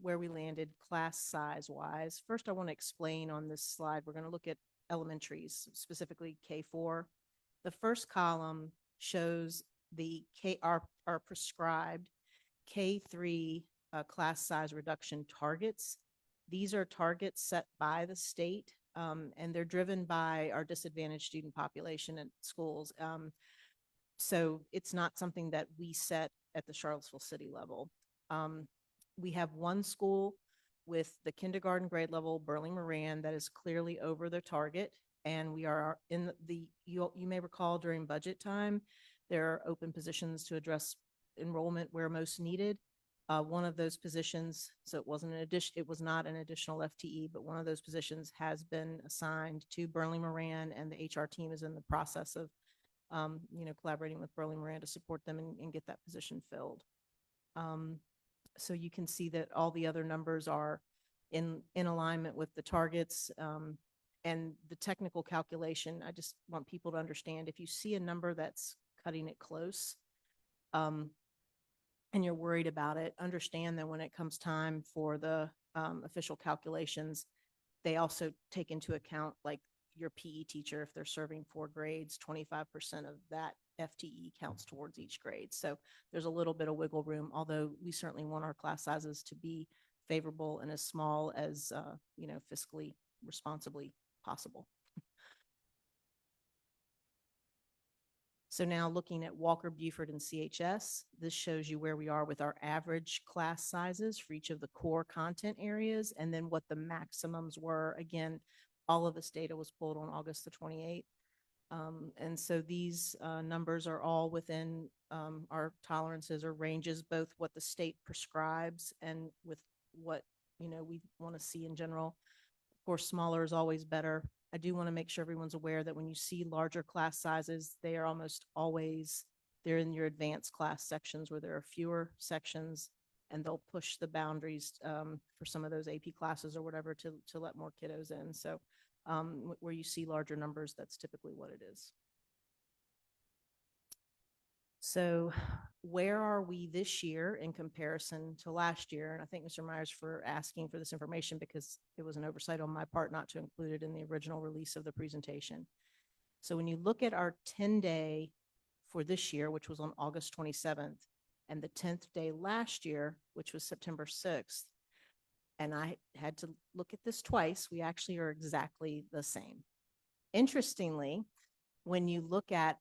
where we landed class size wise, first I want to explain on this slide, we're going to look at elementaries, specifically K4. The first column shows the our prescribed K3 class size reduction targets. These are targets set by the state, and they're driven by our disadvantaged student population at schools. So it's not something that we set at the Charlottesville city level. We have one school with the kindergarten grade level, Burling Moran, that is clearly over the target. And we are in you may recall during budget time, there are open positions to address enrollment where most needed. One of those positions, so it wasn't an addition, it was not an additional FTE, but one of those positions has been assigned to Burling Moran, and the HR team is in the process of collaborating with Burling Moran to support them and get that position filled. So you can see that all the other numbers are in alignment with the targets, and the technical calculation. I just want people to understand, if you see a number that's cutting it close, and you're worried about it, understand that when it comes time for the official calculations, they also take into account like your PE teacher, if they're serving 4 grades, 25% of that FTE counts towards each grade. So there's a little bit of wiggle room, although we certainly want our class sizes to be favorable and as small as, fiscally responsibly possible. So now looking at Walker, Buford, and CHS, this shows you where we are with our average class sizes for each of the core content areas, and then what the maximums were. Again, all of this data was pulled on August the 28th. And so these numbers are all within our tolerances or ranges, both what the state prescribes and with what, we want to see in general. Of course, smaller is always better. I do want to make sure everyone's aware that when you see larger class sizes, they are almost always, they're in your advanced class sections where there are fewer sections, and they'll push the boundaries for some of those AP classes or whatever to let more kiddos in. So where you see larger numbers, that's typically what it is. So where are we this year in comparison to last year? And I thank Mr. Myers for asking for this information, because it was an oversight on my part not to include it in the original release of the presentation. So when you look at our 10-day for this year, which was on August 27th, and the 10th day last year, which was September 6th, and I had to look at this twice, we actually are exactly the same. Interestingly, when you look at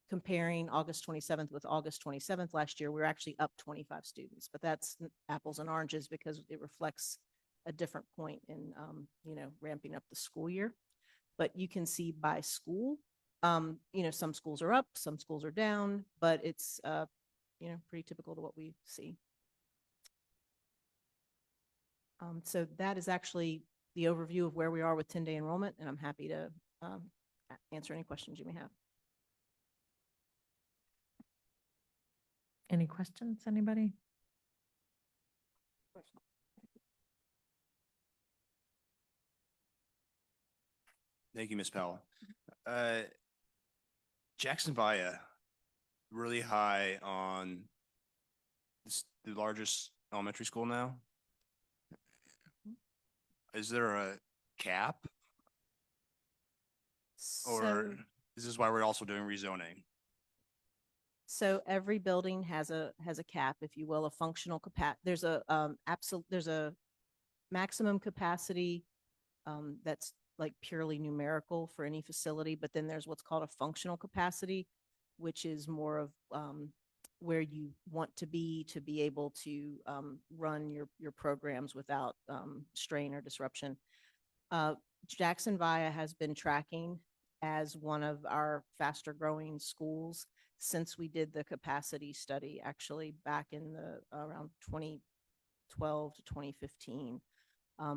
comparing August 27th with August 27th last year, we're actually up 25 students, but that's apples and oranges because it reflects a different point in, ramping up the school year. But you can see by school, some schools are up, some schools are down, but it's, pretty typical to what we see. So that is actually the overview of where we are with 10-day enrollment, and I'm happy to answer any questions you may have. Any questions, anybody? Thank you, Ms. Powell. Jackson Via, really high on the largest elementary school now. Is there a cap? Or is this why we're also doing rezoning? So every building has a cap, if you will, a functional capacity. There's a maximum capacity that's like purely numerical for any facility, but then there's what's called a functional capacity, which is more of where you want to be able to run your programs without strain or disruption. Jackson Via has been tracking as one of our faster growing schools since we did the capacity study, actually back in the around 2012 to 2015.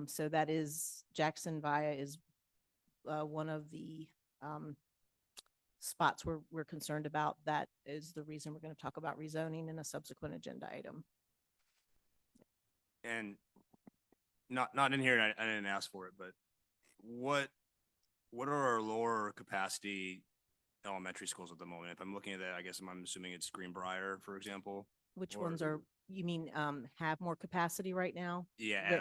So that is, Jackson Via is one of the spots we're concerned about. That is the reason we're going to talk about rezoning in a subsequent agenda item. And not in here, and I didn't ask for it, but what are our lower capacity elementary schools at the moment? If I'm looking at that, I guess I'm assuming it's Greenbrier, for example. Which ones are, you mean, have more capacity right now? Yeah,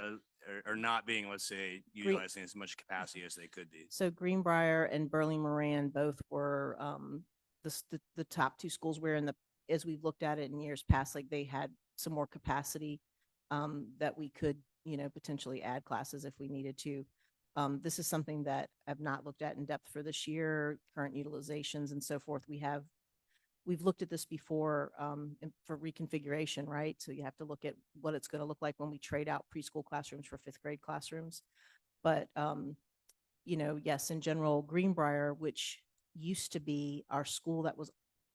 or not being, let's say, utilizing as much capacity as they could be. So Greenbrier and Burley Moran both were the top two schools where as we've looked at it in years past, like they had some more capacity that we could, potentially add classes if we needed to. This is something that I've not looked at in depth for this year, current utilizations and so forth. We've looked at this before for reconfiguration, right? So you have to look at what it's going to look like when we trade out preschool classrooms for fifth grade classrooms. But, yes, in general, Greenbrier, which used to be our school that was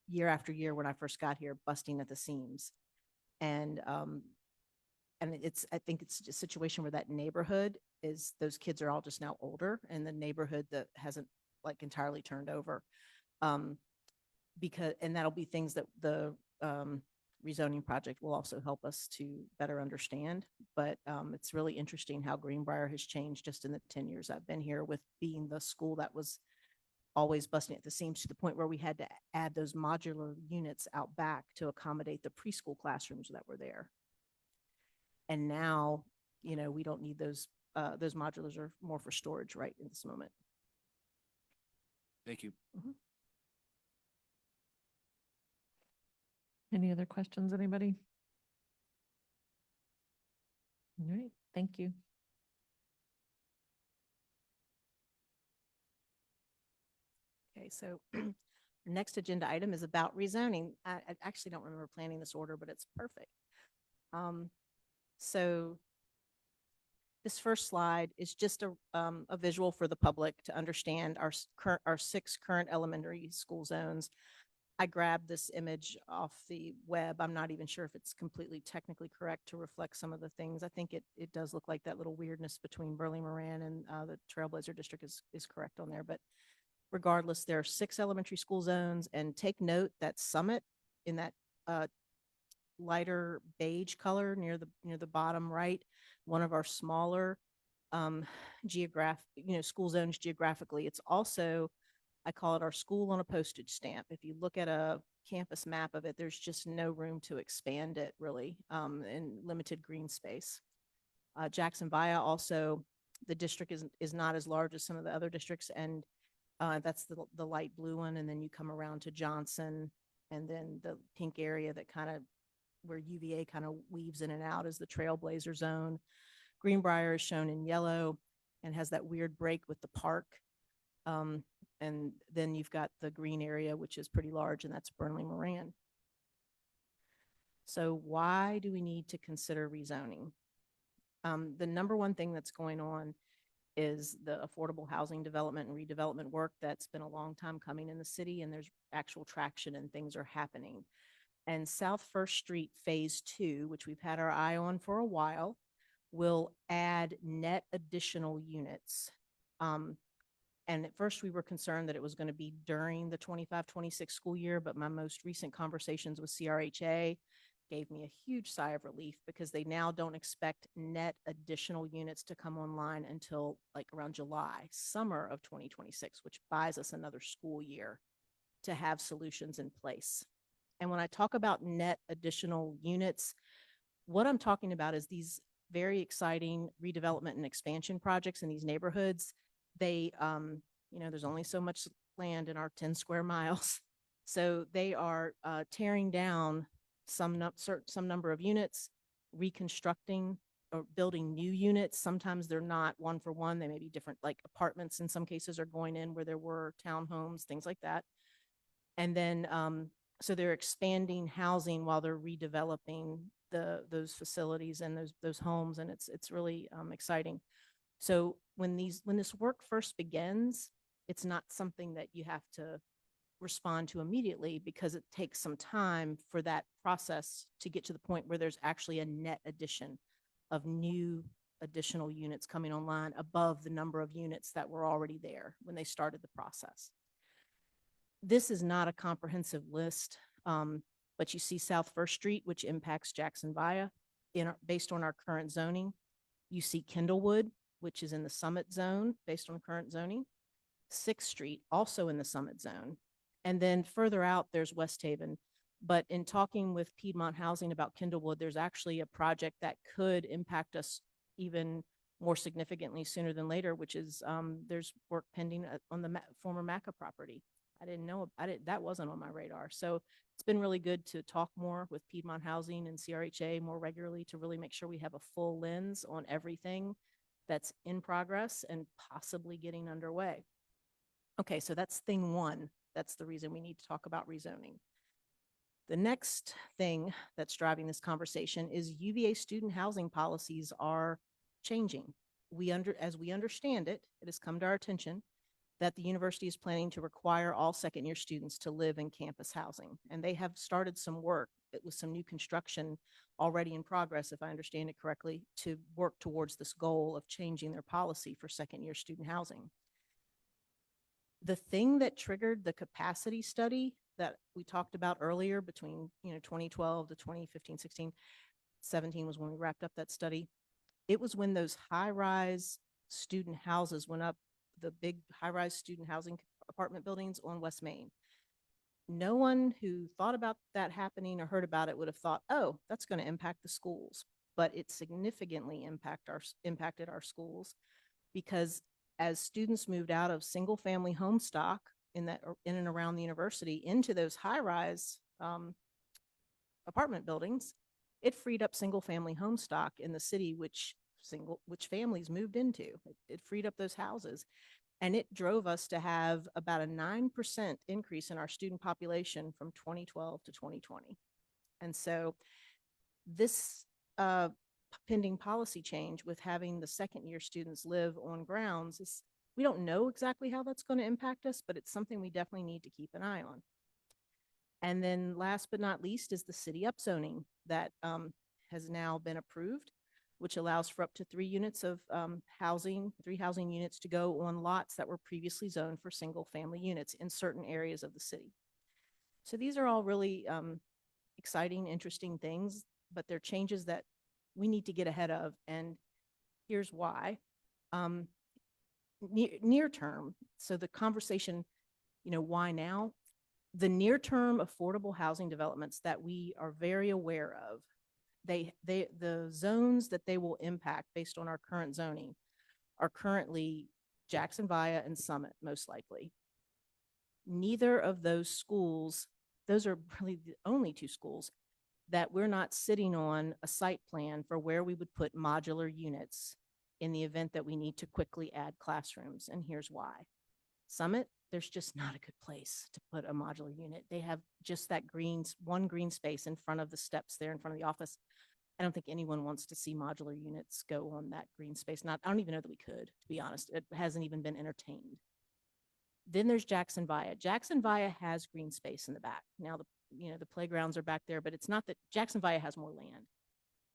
year after year when I first got here, busting at the seams. And I think it's a situation where that neighborhood is, those kids are all just now older, and the neighborhood that hasn't like entirely turned over. And that'll be things that the rezoning project will also help us to better understand. But it's really interesting how Greenbrier has changed just in the 10 years I've been here, with being the school that was always busting at the seams to the point where we had to add those modular units out back to accommodate the preschool classrooms that were there. And now, we don't need those. Those modulars are more for storage right in this moment. Thank you. Mm-hmm. Any other questions, anybody? All right, thank you. Okay, so our next agenda item is about rezoning. I actually don't remember planning this order, but it's perfect. So this first slide is just a visual for the public to understand our 6 current elementary school zones. I grabbed this image off the web. I'm not even sure if it's completely technically correct to reflect some of the things. I think it does look like that little weirdness between Burley Moran and the Trailblazer District is correct on there. But regardless, there are 6 elementary school zones, and take note that Summit in that lighter beige color near the bottom right, one of our smaller school zones geographically. It's also, I call it our school on a postage stamp. If you look at a campus map of it, there's just no room to expand it really, in limited green space. Jackson Via also, the district is not as large as some of the other districts, and that's the light blue one, and then you come around to Johnson, and then the pink area that kind of where UVA kind of weaves in and out is the Trailblazer zone. Greenbrier is shown in yellow and has that weird break with the park. And then you've got the green area, which is pretty large, and that's Burnley Moran. So why do we need to consider rezoning? The number one thing that's going on is the affordable housing development and redevelopment work that's been a long time coming in the city, and there's actual traction and things are happening. And South First Street Phase 2, which we've had our eye on for a while, will add net additional units. And at first we were concerned that it was going to be during the 25-26 school year, but my most recent conversations with CRHA gave me a huge sigh of relief, because they now don't expect net additional units to come online until like around July, summer of 2026, which buys us another school year to have solutions in place. And when I talk about net additional units, what I'm talking about is these very exciting redevelopment and expansion projects in these neighborhoods. They, there's only so much land in our 10 square miles. So they are tearing down some number of units, reconstructing or building new units. Sometimes they're not one for one. They may be different, like apartments in some cases are going in where there were townhomes, things like that. And then, so they're expanding housing while they're redeveloping those facilities and those homes, and it's really exciting. So when this work first begins, it's not something that you have to respond to immediately, because it takes some time for that process to get to the point where there's actually a net addition of new additional units coming online above the number of units that were already there when they started the process. This is not a comprehensive list, but you see South First Street, which impacts Jackson Via based on our current zoning. You see Kindlewood, which is in the Summit zone based on current zoning. 6th Street, also in the Summit zone. And then further out, there's West Haven. But in talking with Piedmont Housing about Kindlewood, there's actually a project that could impact us even more significantly sooner than later, which is there's work pending on the former Maca property. That wasn't on my radar. So it's been really good to talk more with Piedmont Housing and CRHA more regularly to really make sure we have a full lens on everything that's in progress and possibly getting underway. Okay, so that's thing one. That's the reason we need to talk about rezoning. The next thing that's driving this conversation is UVA student housing policies are changing. As we understand it, it has come to our attention that the university is planning to require all second-year students to live in campus housing. And they have started some work with some new construction already in progress, if I understand it correctly, to work towards this goal of changing their policy for second-year student housing. The thing that triggered the capacity study that we talked about earlier between 2012 to 2015, 16, 17 was when we wrapped up that study. It was when those high-rise student houses went up, the big high-rise student housing apartment buildings on West Main. No one who thought about that happening or heard about it would have thought, oh, that's going to impact the schools. But it significantly impacted our schools, because as students moved out of single-family home stock in and around the university into those high-rise apartment buildings, it freed up single-family home stock in the city, which families moved into. It freed up those houses. And it drove us to have about a 9% increase in our student population from 2012 to 2020. And so this pending policy change with having the second year students live on grounds is, we don't know exactly how that's going to impact us, but it's something we definitely need to keep an eye on. And then last but not least is the city upzoning that has now been approved, which allows for up to 3 units of housing, 3 housing units to go on lots that were previously zoned for single family units in certain areas of the city. So these are all really exciting, interesting things, but they're changes that we need to get ahead of. And here's why. Near term, so the conversation, why now? The near term affordable housing developments that we are very aware of, the zones that they will impact based on our current zoning are currently Jackson Via and Summit, most likely. Neither of those schools, those are really the only 2 schools that we're not sitting on a site plan for where we would put modular units in the event that we need to quickly add classrooms. And here's why. Summit, there's just not a good place to put a modular unit. They have just that one green space in front of the steps there in front of the office. I don't think anyone wants to see modular units go on that green space. I don't even know that we could, to be honest. It hasn't even been entertained. Then there's Jackson Via. Jackson Via has green space in the back. Now the playgrounds are back there, but it's not that Jackson Via has more land.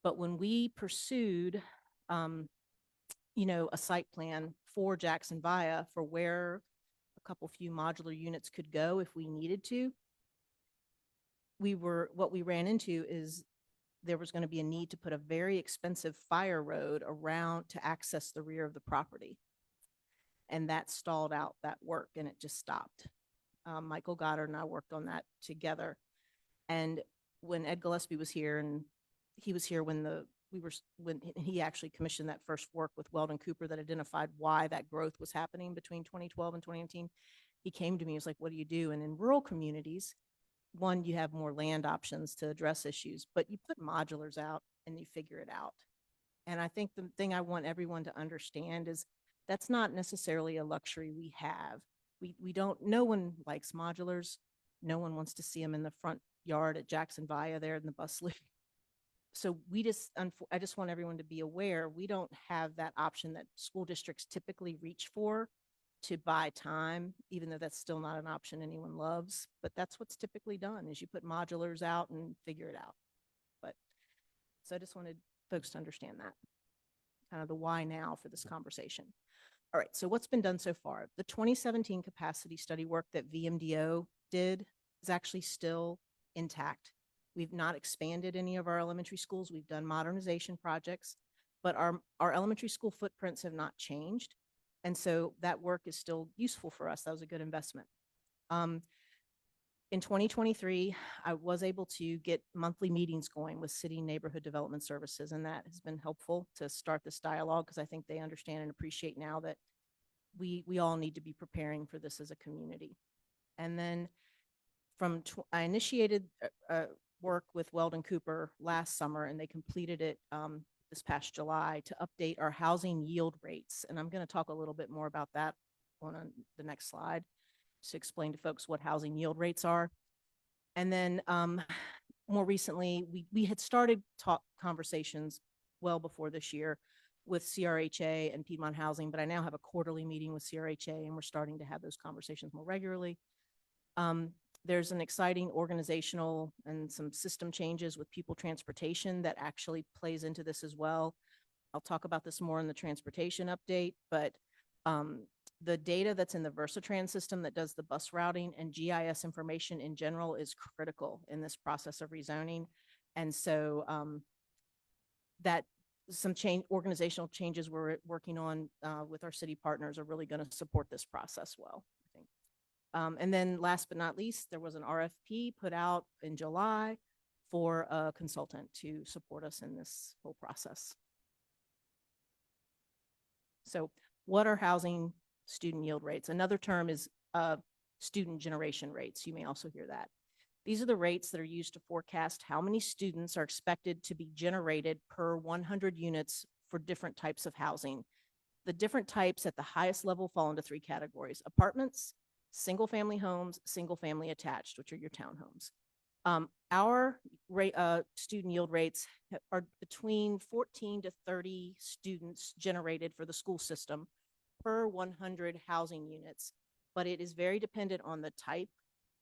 But when we pursued a site plan for Jackson Via for where a couple few modular units could go if we needed to, what we ran into is there was going to be a need to put a very expensive fire road around to access the rear of the property. And that stalled out that work and it just stopped. Michael Goddard and I worked on that together. And when Ed Gillespie was here, and he was here when he actually commissioned that first work with Weldon Cooper that identified why that growth was happening between 2012 and 2019, he came to me, he was like, what do you do? And in rural communities, one, you have more land options to address issues, but you put modulars out and you figure it out. And I think the thing I want everyone to understand is that's not necessarily a luxury we have. No one likes modulars. No one wants to see them in the front yard at Jackson Via there in the bus loop. So I just want everyone to be aware, we don't have that option that school districts typically reach for to buy time, even though that's still not an option anyone loves. But that's what's typically done, is you put modulars out and figure it out. So I just wanted folks to understand that, kind of the why now for this conversation. All right, so what's been done so far? The 2017 capacity study work that VMDO did is actually still intact. We've not expanded any of our elementary schools. We've done modernization projects, but our elementary school footprints have not changed. And so that work is still useful for us. That was a good investment. In 2023, I was able to get monthly meetings going with City Neighborhood Development Services, and that has been helpful to start this dialogue because I think they understand and appreciate now that we all need to be preparing for this as a community. And then I initiated work with Weldon Cooper last summer, and they completed it this past July to update our housing yield rates. And I'm going to talk a little bit more about that on the next slide to explain to folks what housing yield rates are. And then more recently, we had started conversations well before this year with CRHA and Piedmont Housing, but I now have a quarterly meeting with CRHA, and we're starting to have those conversations more regularly. There's an exciting organizational and some system changes with People Transportation that actually plays into this as well. I'll talk about this more in the transportation update, but the data that's in the Versatrans system that does the bus routing and GIS information in general is critical in this process of rezoning. And so that some organizational changes we're working on with our city partners are really going to support this process well, I think. And then last but not least, there was an RFP put out in July for a consultant to support us in this whole process. So what are housing student yield rates? Another term is student generation rates. You may also hear that. These are the rates that are used to forecast how many students are expected to be generated per 100 units for different types of housing. The different types at the highest level fall into three categories: apartments, single-family homes, single-family attached, which are your townhomes. Our rate, student yield rates are between 14 to 30 students generated for the school system per 100 housing units, but it is very dependent on the type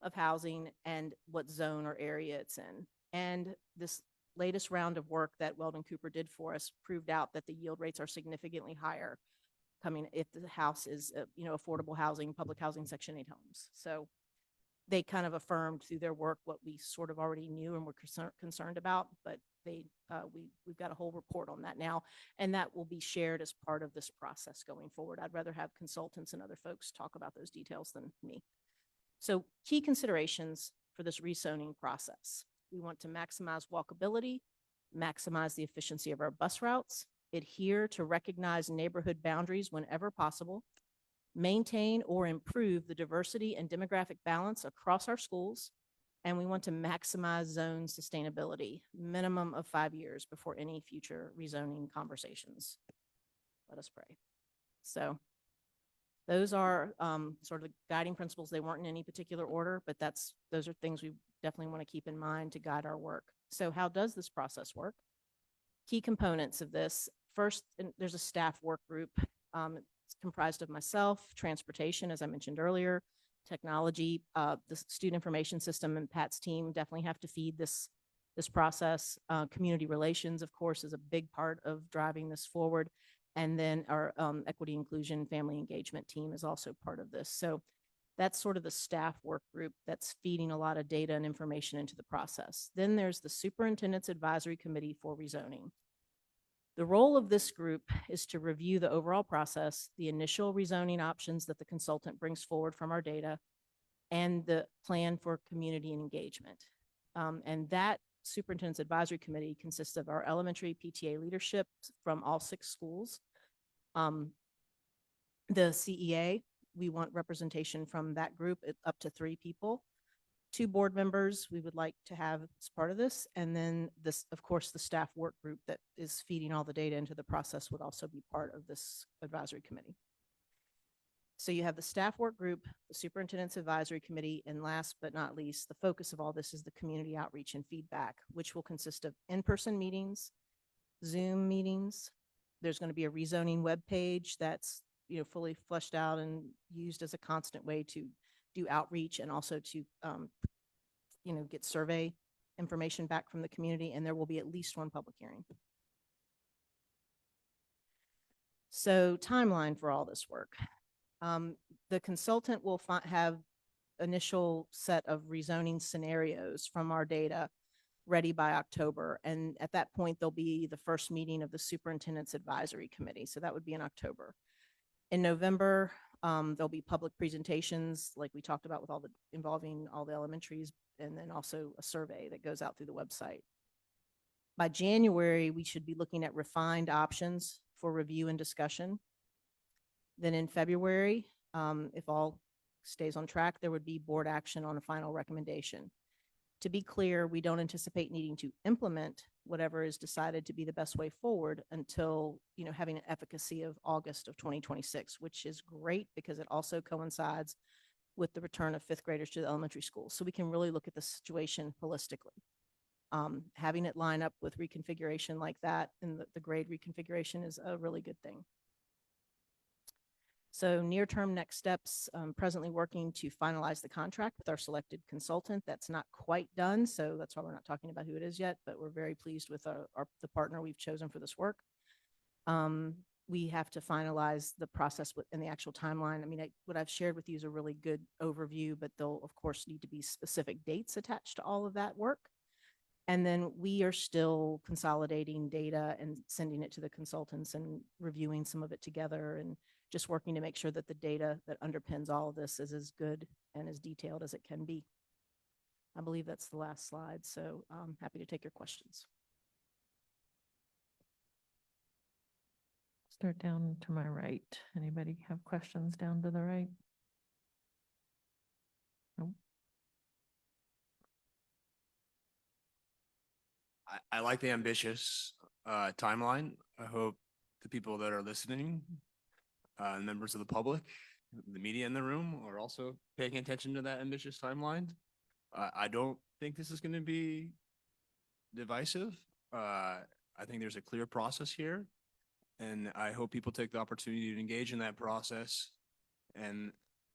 of housing and what zone or area it's in. And this latest round of work that Weldon Cooper did for us proved out that the yield rates are significantly higher coming if the house is, affordable housing, public housing, Section 8 homes. So they kind of affirmed through their work what we sort of already knew and were concerned about, but we've got a whole report on that now, and that will be shared as part of this process going forward. I'd rather have consultants and other folks talk about those details than me. So key considerations for this rezoning process: we want to maximize walkability, maximize the efficiency of our bus routes, adhere to recognized neighborhood boundaries whenever possible, maintain or improve the diversity and demographic balance across our schools, and we want to maximize zone sustainability, minimum of 5 years before any future rezoning conversations. Let us pray. So those are sort of the guiding principles. They weren't in any particular order, but those are things we definitely want to keep in mind to guide our work. So how does this process work? Key components of this: first, there's a staff work group. It's comprised of myself, transportation, as I mentioned earlier, technology, the student information system, and Pat's team definitely have to feed this process. Community relations, of course, is a big part of driving this forward. And then our equity, inclusion, family engagement team is also part of this. So that's sort of the staff work group that's feeding a lot of data and information into the process. Then there's the Superintendent's Advisory Committee for Rezoning. The role of this group is to review the overall process, the initial rezoning options that the consultant brings forward from our data, and the plan for community engagement. And that Superintendent's Advisory Committee consists of our elementary PTA leadership from all 6 schools. The CEA, we want representation from that group, up to 3 people. 2 board members we would like to have as part of this. And then this, of course, the staff work group that is feeding all the data into the process would also be part of this advisory committee. So you have the staff work group, the Superintendent's Advisory Committee, and last but not least, the focus of all this is the community outreach and feedback, which will consist of in-person meetings, Zoom meetings. There's going to be a rezoning webpage that's fully fleshed out and used as a constant way to do outreach and also to get survey information back from the community, and there will be at least 1 public hearing. So timeline for all this work. The consultant will have initial set of rezoning scenarios from our data ready by October. And at that point, there'll be the first meeting of the Superintendent's Advisory Committee. So that would be in October. In November, there'll be public presentations like we talked about with involving all the elementaries, and then also a survey that goes out through the website. By January, we should be looking at refined options for review and discussion. Then in February, if all stays on track, there would be board action on a final recommendation. To be clear, we don't anticipate needing to implement whatever is decided to be the best way forward until, having an efficacy of August of 2026, which is great because it also coincides with the return of 5th graders to the elementary school. So we can really look at the situation holistically. Having it line up with reconfiguration like that and the grade reconfiguration is a really good thing. So near-term next steps, presently working to finalize the contract with our selected consultant. That's not quite done, so that's why we're not talking about who it is yet, but we're very pleased with the partner we've chosen for this work. We have to finalize the process and the actual timeline. I mean, what I've shared with you is a really good overview, but there'll, of course, need to be specific dates attached to all of that work. And then we are still consolidating data and sending it to the consultants and reviewing some of it together and just working to make sure that the data that underpins all of this is as good and as detailed as it can be. I believe that's the last slide, so I'm happy to take your questions. Start down to my right. Anybody have questions down to the right? Nope. I like the ambitious timeline. I hope the people that are listening members of the public, the media in the room are also paying attention to that ambitious timeline. I don't think this is going to be divisive. I think there's a clear process here, and I hope people take the opportunity to engage in that process and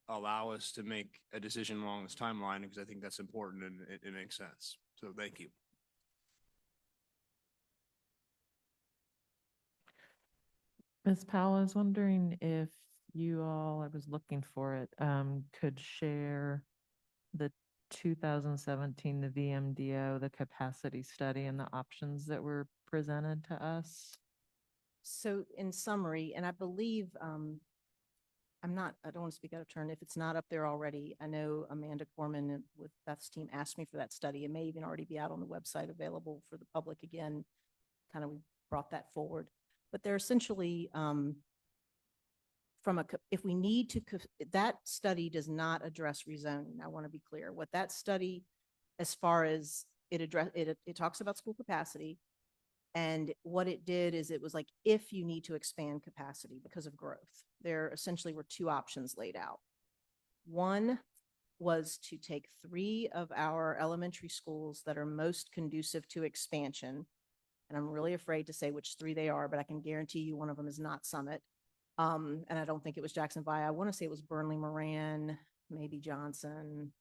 allow us to make a decision along this timeline, because I think that's important and it makes sense. So thank you. Ms. Powell, I was wondering if you all, I was looking for it, could share the 2017, the VMDO, the capacity study and the options that were presented to us? So in summary, and I believe, I don't want to speak out of turn if it's not up there already. I know Amanda Corman with Beth's team asked me for that study. It may even already be out on the website available for the public again. Kind of brought that forward, but they're essentially, if we need to, that study does not address rezoning. I want to be clear. What that study, as far as it talks about school capacity. And what it did is it was like, if you need to expand capacity because of growth, there essentially were two options laid out. One was to take 3 of our elementary schools that are most conducive to expansion. And I'm really afraid to say which 3 they are, but I can guarantee you one of them is not Summit. And I don't think it was Jackson Vi. I want to say it was Burnley Moran, maybe Johnson.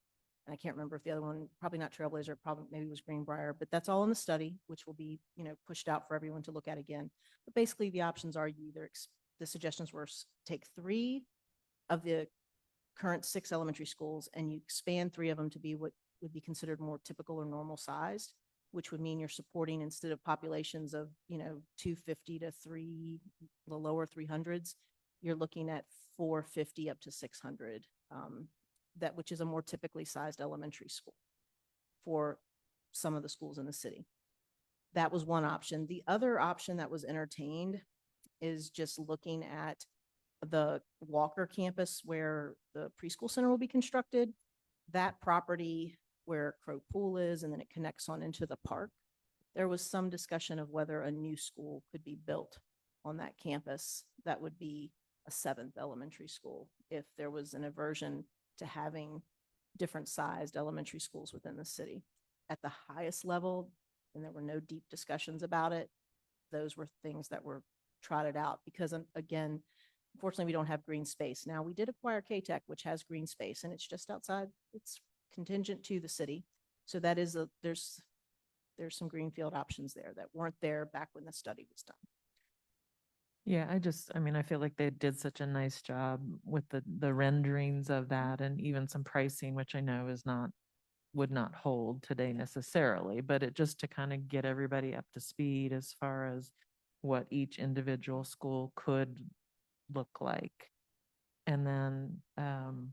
And I can't remember if the other one, probably not Trailblazer, probably maybe it was Greenbrier, but that's all in the study, which will be, pushed out for everyone to look at again. But basically the options are the suggestions were take 3 of the current 6 elementary schools and you expand 3 of them to be what would be considered more typical or normal sized, which would mean you're supporting, instead of populations of, 250 to the lower 300s, you're looking at 450 up to 600. Which is a more typically sized elementary school for some of the schools in the city. That was one option. The other option that was entertained is just looking at the Walker campus where the preschool center will be constructed. That property where Crow Pool is, and then it connects on into the park. There was some discussion of whether a new school could be built on that campus. That would be a 7th elementary school if there was an aversion to having different sized elementary schools within the city. At the highest level, and there were no deep discussions about it, those were things that were trotted out because, again, unfortunately, we don't have green space. Now, we did acquire K-Tech, which has green space, and it's just outside, it's contingent to the city. So that is there's some greenfield options there that weren't there back when the study was done. Yeah, I feel like they did such a nice job with the renderings of that and even some pricing, which I know would not hold today necessarily, but it just to kind of get everybody up to speed as far as what each individual school could look like. And then,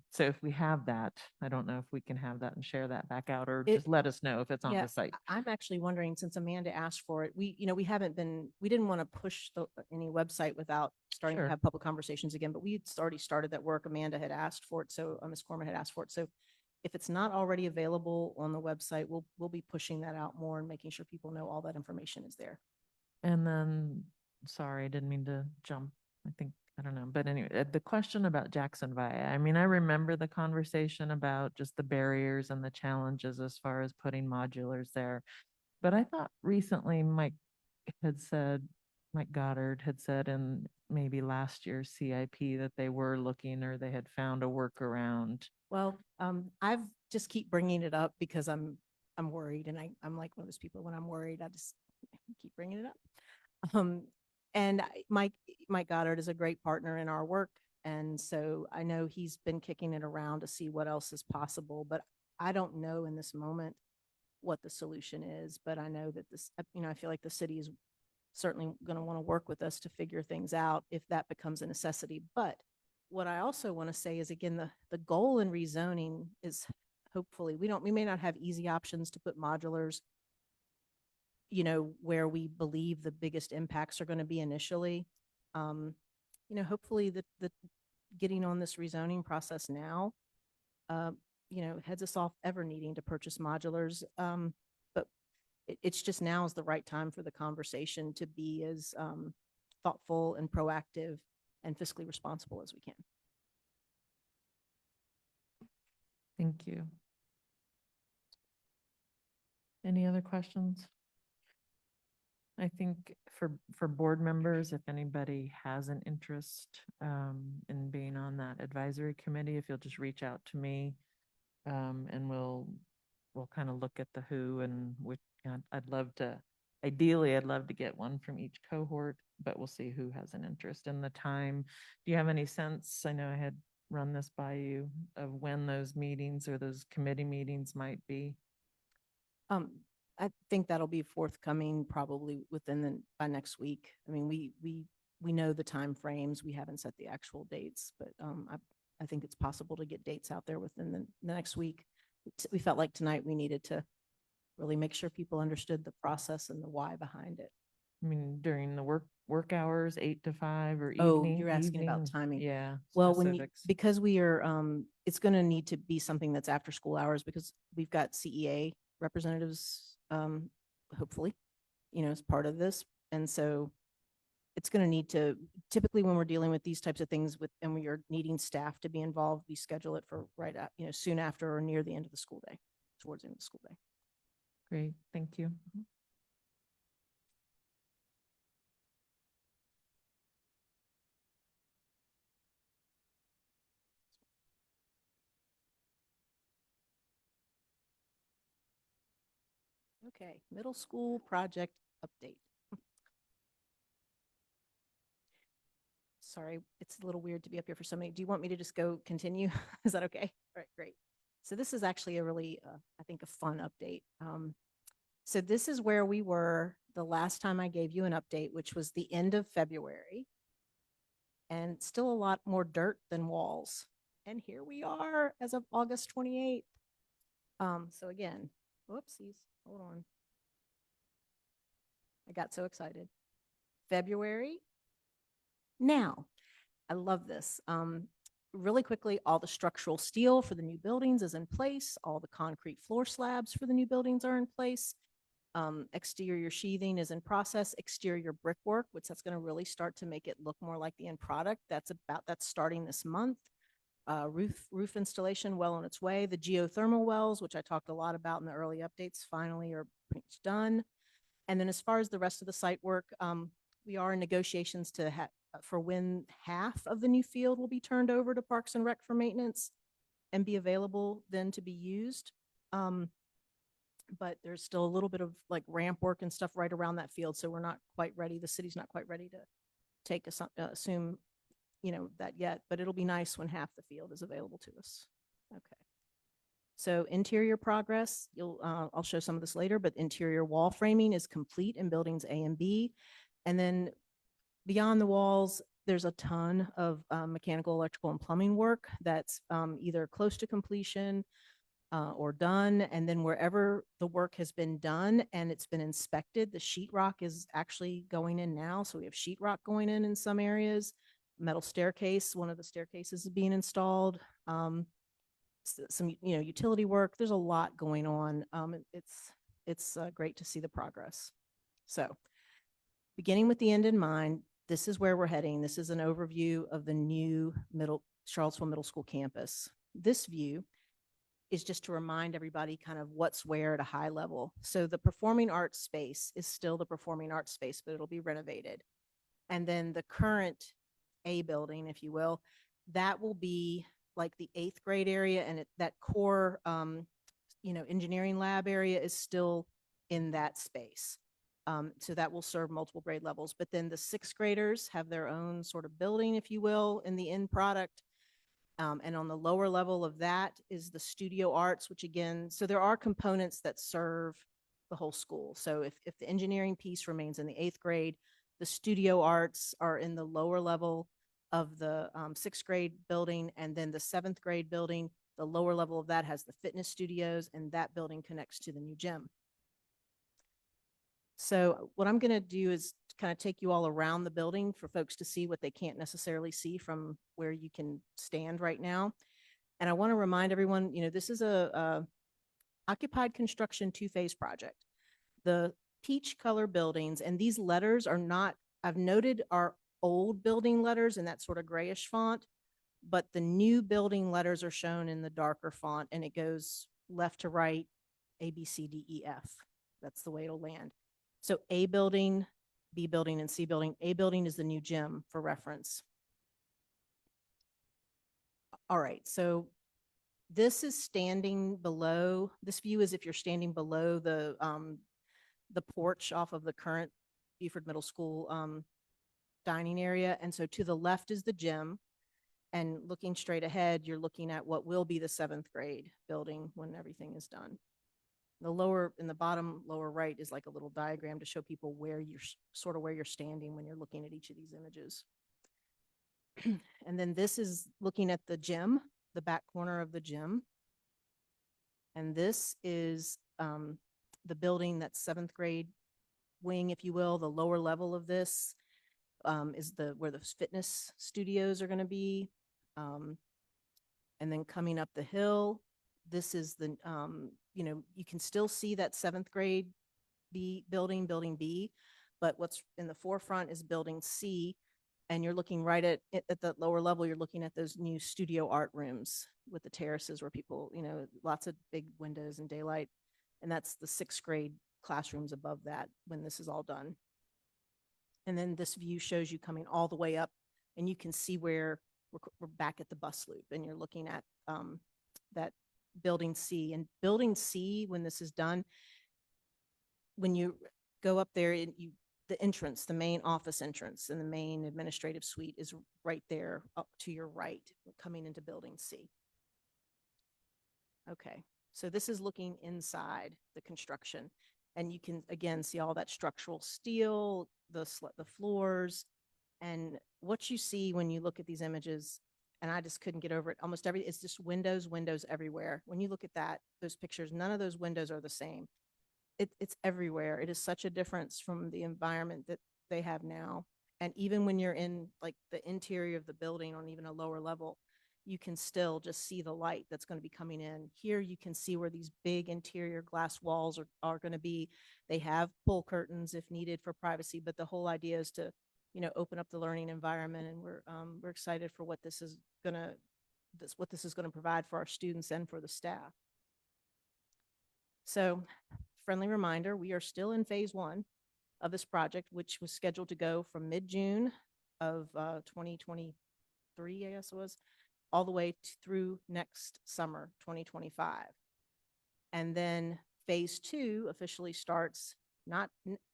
so if we have that, I don't know if we can have that and share that back out, or just let us know if it's on the site. I'm actually wondering, since Amanda asked for it, we didn't want to push any website without starting to have public conversations again, but we had already started that work. Amanda had asked for it. So Ms. Corman had asked for it. So if it's not already available on the website, we'll be pushing that out more and making sure people know all that information is there. And then, sorry, I didn't mean to jump. I don't know. But anyway, the question about Jackson Vi, I remember the conversation about just the barriers and the challenges as far as putting modulars there. But I thought recently Mike Goddard had said in maybe last year's CIP that they were looking, or they had found a workaround. Well, I've just keep bringing it up because I'm worried, and I'm like one of those people, when I'm worried, I just keep bringing it up. And Mike Goddard is a great partner in our work. And so I know he's been kicking it around to see what else is possible, but I don't know in this moment what the solution is. But I know that I feel like the city is certainly going to want to work with us to figure things out if that becomes a necessity. But what I also want to say is, again, the goal in rezoning is hopefully we may not have easy options to put modulars where we believe the biggest impacts are going to be initially. Hopefully the getting on this rezoning process now, heads us off ever needing to purchase modulars. But it's just now is the right time for the conversation to be as thoughtful and proactive and fiscally responsible as we can. Thank you. Any other questions? I think for board members, if anybody has an interest in being on that advisory committee, if you'll just reach out to me, and we'll kind of look at the who and which, and ideally, I'd love to get one from each cohort, but we'll see who has an interest in the time. Do you have any sense? I know I had run this by you of when those meetings or those committee meetings might be. I think that'll be forthcoming probably by next week. I mean, we know the time frames. We haven't set the actual dates, but I think it's possible to get dates out there within the next week. We felt like tonight we needed to really make sure people understood the process and the why behind it. I mean, during the work hours, 8 to 5 or Oh, evening? you're asking about evening? timing. Yeah. Well, specifics. because we are, it's going to need to be something that's after school hours because we've got CEA representatives, hopefully, as part of this. And so it's going to need to, typically when we're dealing with these types of things and we are needing staff to be involved, we schedule it for soon after or near the end of the school day, towards the end of the school day. Great, thank you. Okay, middle school project update. Sorry, it's a little weird to be up here for so many. Do you want me to just go continue? Is that okay? All right, great. So this is actually a really, I think, a fun update. So this is where we were the last time I gave you an update, which was the end of February. And still a lot more dirt than walls. And here we are as of August 28th. So again, whoopsies, hold on. I got so excited. February. Now, I love this. Really quickly, all the structural steel for the new buildings is in place. All the concrete floor slabs for the new buildings are in place. Exterior sheathing is in process. Exterior brickwork, which that's going to really start to make it look more like the end product. That's starting this month. Roof installation well on its way. The geothermal wells, which I talked a lot about in the early updates, finally are pretty much done. And then as far as the rest of the site work, we are in negotiations for when half of the new field will be turned over to Parks and Rec for maintenance and be available then to be used. But there's still a little bit of like ramp work and stuff right around that field. So we're not quite ready. The city's not quite ready to assume, that yet, but it'll be nice when half the field is available to us. Okay. So interior progress, I'll show some of this later, but interior wall framing is complete in buildings A and B. And then beyond the walls, there's a ton of mechanical, electrical, and plumbing work that's either close to completion or done. And then wherever the work has been done and it's been inspected, the sheetrock is actually going in now. So we have sheetrock going in some areas. Metal staircase, one of the staircases is being installed. Some utility work. There's a lot going on. It's great to see the progress. So beginning with the end in mind, this is where we're heading. This is an overview of the new Charlottesville Middle School campus. This view is just to remind everybody kind of what's where at a high level. So the performing arts space is still the performing arts space, but it'll be renovated. And then the current A building, if you will, that will be like the 8th grade area, and that core, engineering lab area is still in that space. So that will serve multiple grade levels. But then the 6th graders have their own sort of building, if you will, in the end product. And on the lower level of that is the studio arts, which again, so there are components that serve the whole school. So if the engineering piece remains in the 8th grade, the studio arts are in the lower level of the 6th grade building, and then the 7th grade building, the lower level of that has the fitness studios, and that building connects to the new gym. So what I'm going to do is kind of take you all around the building for folks to see what they can't necessarily see from where you can stand right now. And I want to remind everyone, this is a occupied construction 2-phase project. The peach color buildings, and these letters are not, I've noted, are old building letters in that sort of grayish font, but the new building letters are shown in the darker font, and it goes left to right, A, B, C, D, E, F. That's the way it'll land. So A building, B building, and C building. A building is the new gym for reference. All right, so this is standing below, this view is if you're standing below the porch off of the current Beaufort Middle School dining area. And so to the left is the gym. And looking straight ahead, you're looking at what will be the 7th grade building when everything is done. The lower, in the bottom lower right is like a little diagram to show people where you're sort of where you're standing when you're looking at each of these images. And then this is looking at the gym, the back corner of the gym. And this is the building that's 7th grade wing, if you will. The lower level of this is where the fitness studios are going to be. And then coming up the hill, this is the, you can still see that 7th grade building B, but what's in the forefront is building C. And you're looking right at the lower level, you're looking at those new studio art rooms with the terraces where people, lots of big windows and daylight. And that's the 6th grade classrooms above that when this is all done. And then this view shows you coming all the way up, and you can see where we're back at the bus loop, and you're looking at that building C. And building C, when this is done, when you go up there, the entrance, the main office entrance and the main administrative suite is right there up to your right, coming into building C. Okay, so this is looking inside the construction, and you can again see all that structural steel, the floors, and what you see when you look at these images, and I just couldn't get over it. Almost it's just windows everywhere. When you look at those pictures, none of those windows are the same. It's everywhere. It is such a difference from the environment that they have now. And even when you're in like the interior of the building on even a lower level, you can still just see the light that's going to be coming in. Here you can see where these big interior glass walls are going to be. They have pull curtains if needed for privacy, but the whole idea is to, open up the learning environment. And we're excited for what this is going to provide for our students and for the staff. So, friendly reminder, we are still in phase 1 of this project, which was scheduled to go from mid-June of 2023, I guess it was, all the way through next summer, 2025. And then phase 2 officially starts not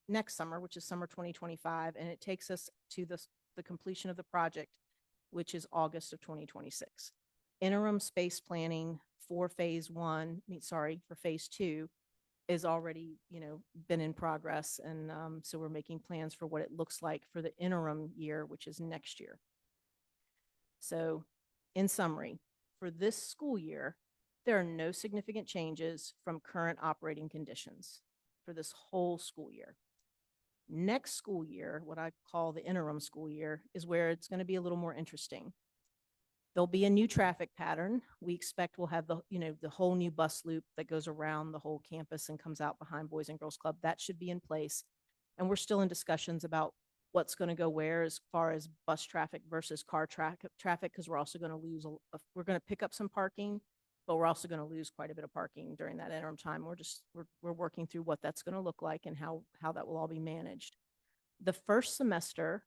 next summer, which is summer 2025, and it takes us to the completion of the project, which is August of 2026. Interim space planning for phase 2 is already, been in progress. And so we're making plans for what it looks like for the interim year, which is next year. So in summary, for this school year, there are no significant changes from current operating conditions for this whole school year. Next school year, what I call the interim school year, is where it's going to be a little more interesting. There'll be a new traffic pattern. We expect we'll have the whole new bus loop that goes around the whole campus and comes out behind Boys and Girls Club. That should be in place. And we're still in discussions about what's going to go where as far as bus traffic versus car traffic, because we're also going to lose, we're going to pick up some parking, but we're also going to lose quite a bit of parking during that interim time. We're working through what that's going to look like and how that will all be managed. The first semester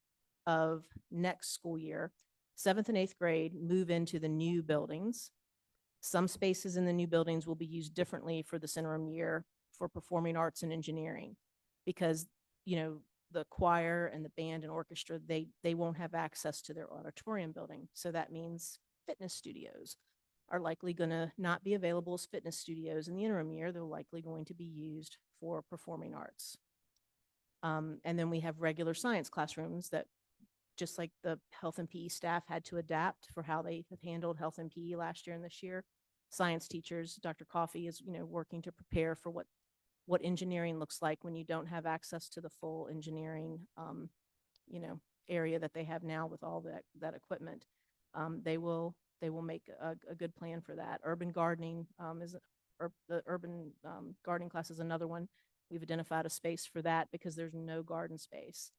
of next school year, 7th and 8th grade move into the new buildings. Some spaces in the new buildings will be used differently for this interim year for performing arts and engineering, because, the choir and the band and orchestra, they won't have access to their auditorium building. So that means fitness studios are likely going to not be available as fitness studios in the interim year. They're likely going to be used for performing arts. And then we have regular science classrooms that, just like the health and PE staff had to adapt for how they have handled health and PE last year and this year. Science teachers, Dr. Coffey is, working to prepare for what engineering looks like when you don't have access to the full engineering, area that they have now with all that equipment. They will make a good plan for that. Urban gardening the urban gardening class is another one. We've identified a space for that because there's no garden space.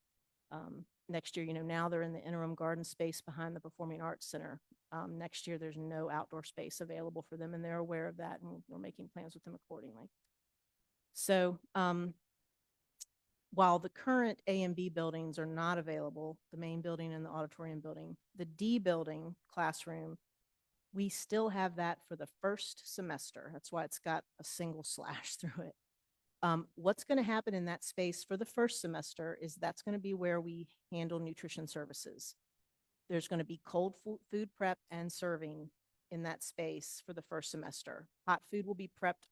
Next year, now they're in the interim garden space behind the Performing Arts Center. Next year, there's no outdoor space available for them, and they're aware of that, and we're making plans with them accordingly. So, while the current A and B buildings are not available, the main building and the auditorium building, the D building classroom, we still have that for the first semester. That's why it's got a single slash through it. What's going to happen in that space for the first semester is that's going to be where we handle nutrition services. There's going to be cold food prep and serving in that space for the first semester. Hot food will be prepped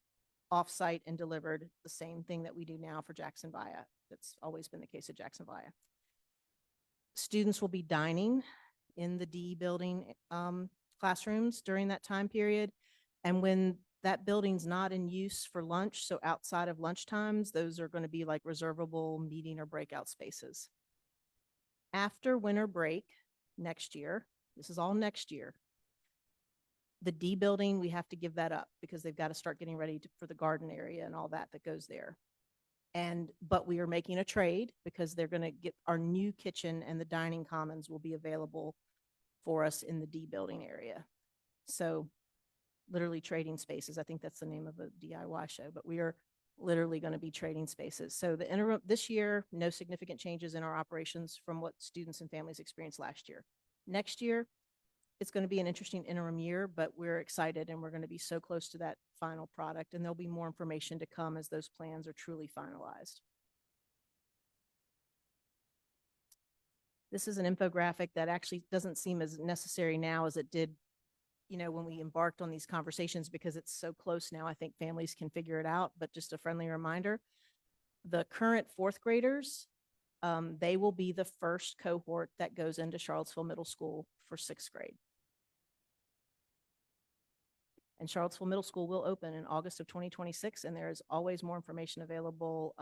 off-site and delivered, the same thing that we do now for Jackson Via. That's always been the case at Jackson Via. Students will be dining in the D building classrooms during that time period. And when that building's not in use for lunch, so outside of lunch times, those are going to be like reservable meeting or breakout spaces. After winter break next year, this is all next year, the D building, we have to give that up because they've got to start getting ready for the garden area and all that goes there. But we are making a trade because they're going to get our new kitchen, and the dining commons will be available for us in the D building area. So literally trading spaces. I think that's the name of a DIY show, but we are literally going to be trading spaces. So the interim this year, no significant changes in our operations from what students and families experienced last year. Next year, it's going to be an interesting interim year, but we're excited and we're going to be so close to that final product, and there'll be more information to come as those plans are truly finalized. This is an infographic that actually doesn't seem as necessary now as it did, when we embarked on these conversations, because it's so close now. I think families can figure it out, but just a friendly reminder, the current fourth graders, they will be the first cohort that goes into Charlottesville Middle School for sixth grade. And Charlottesville Middle School will open in August of 2026, and there is always more information available.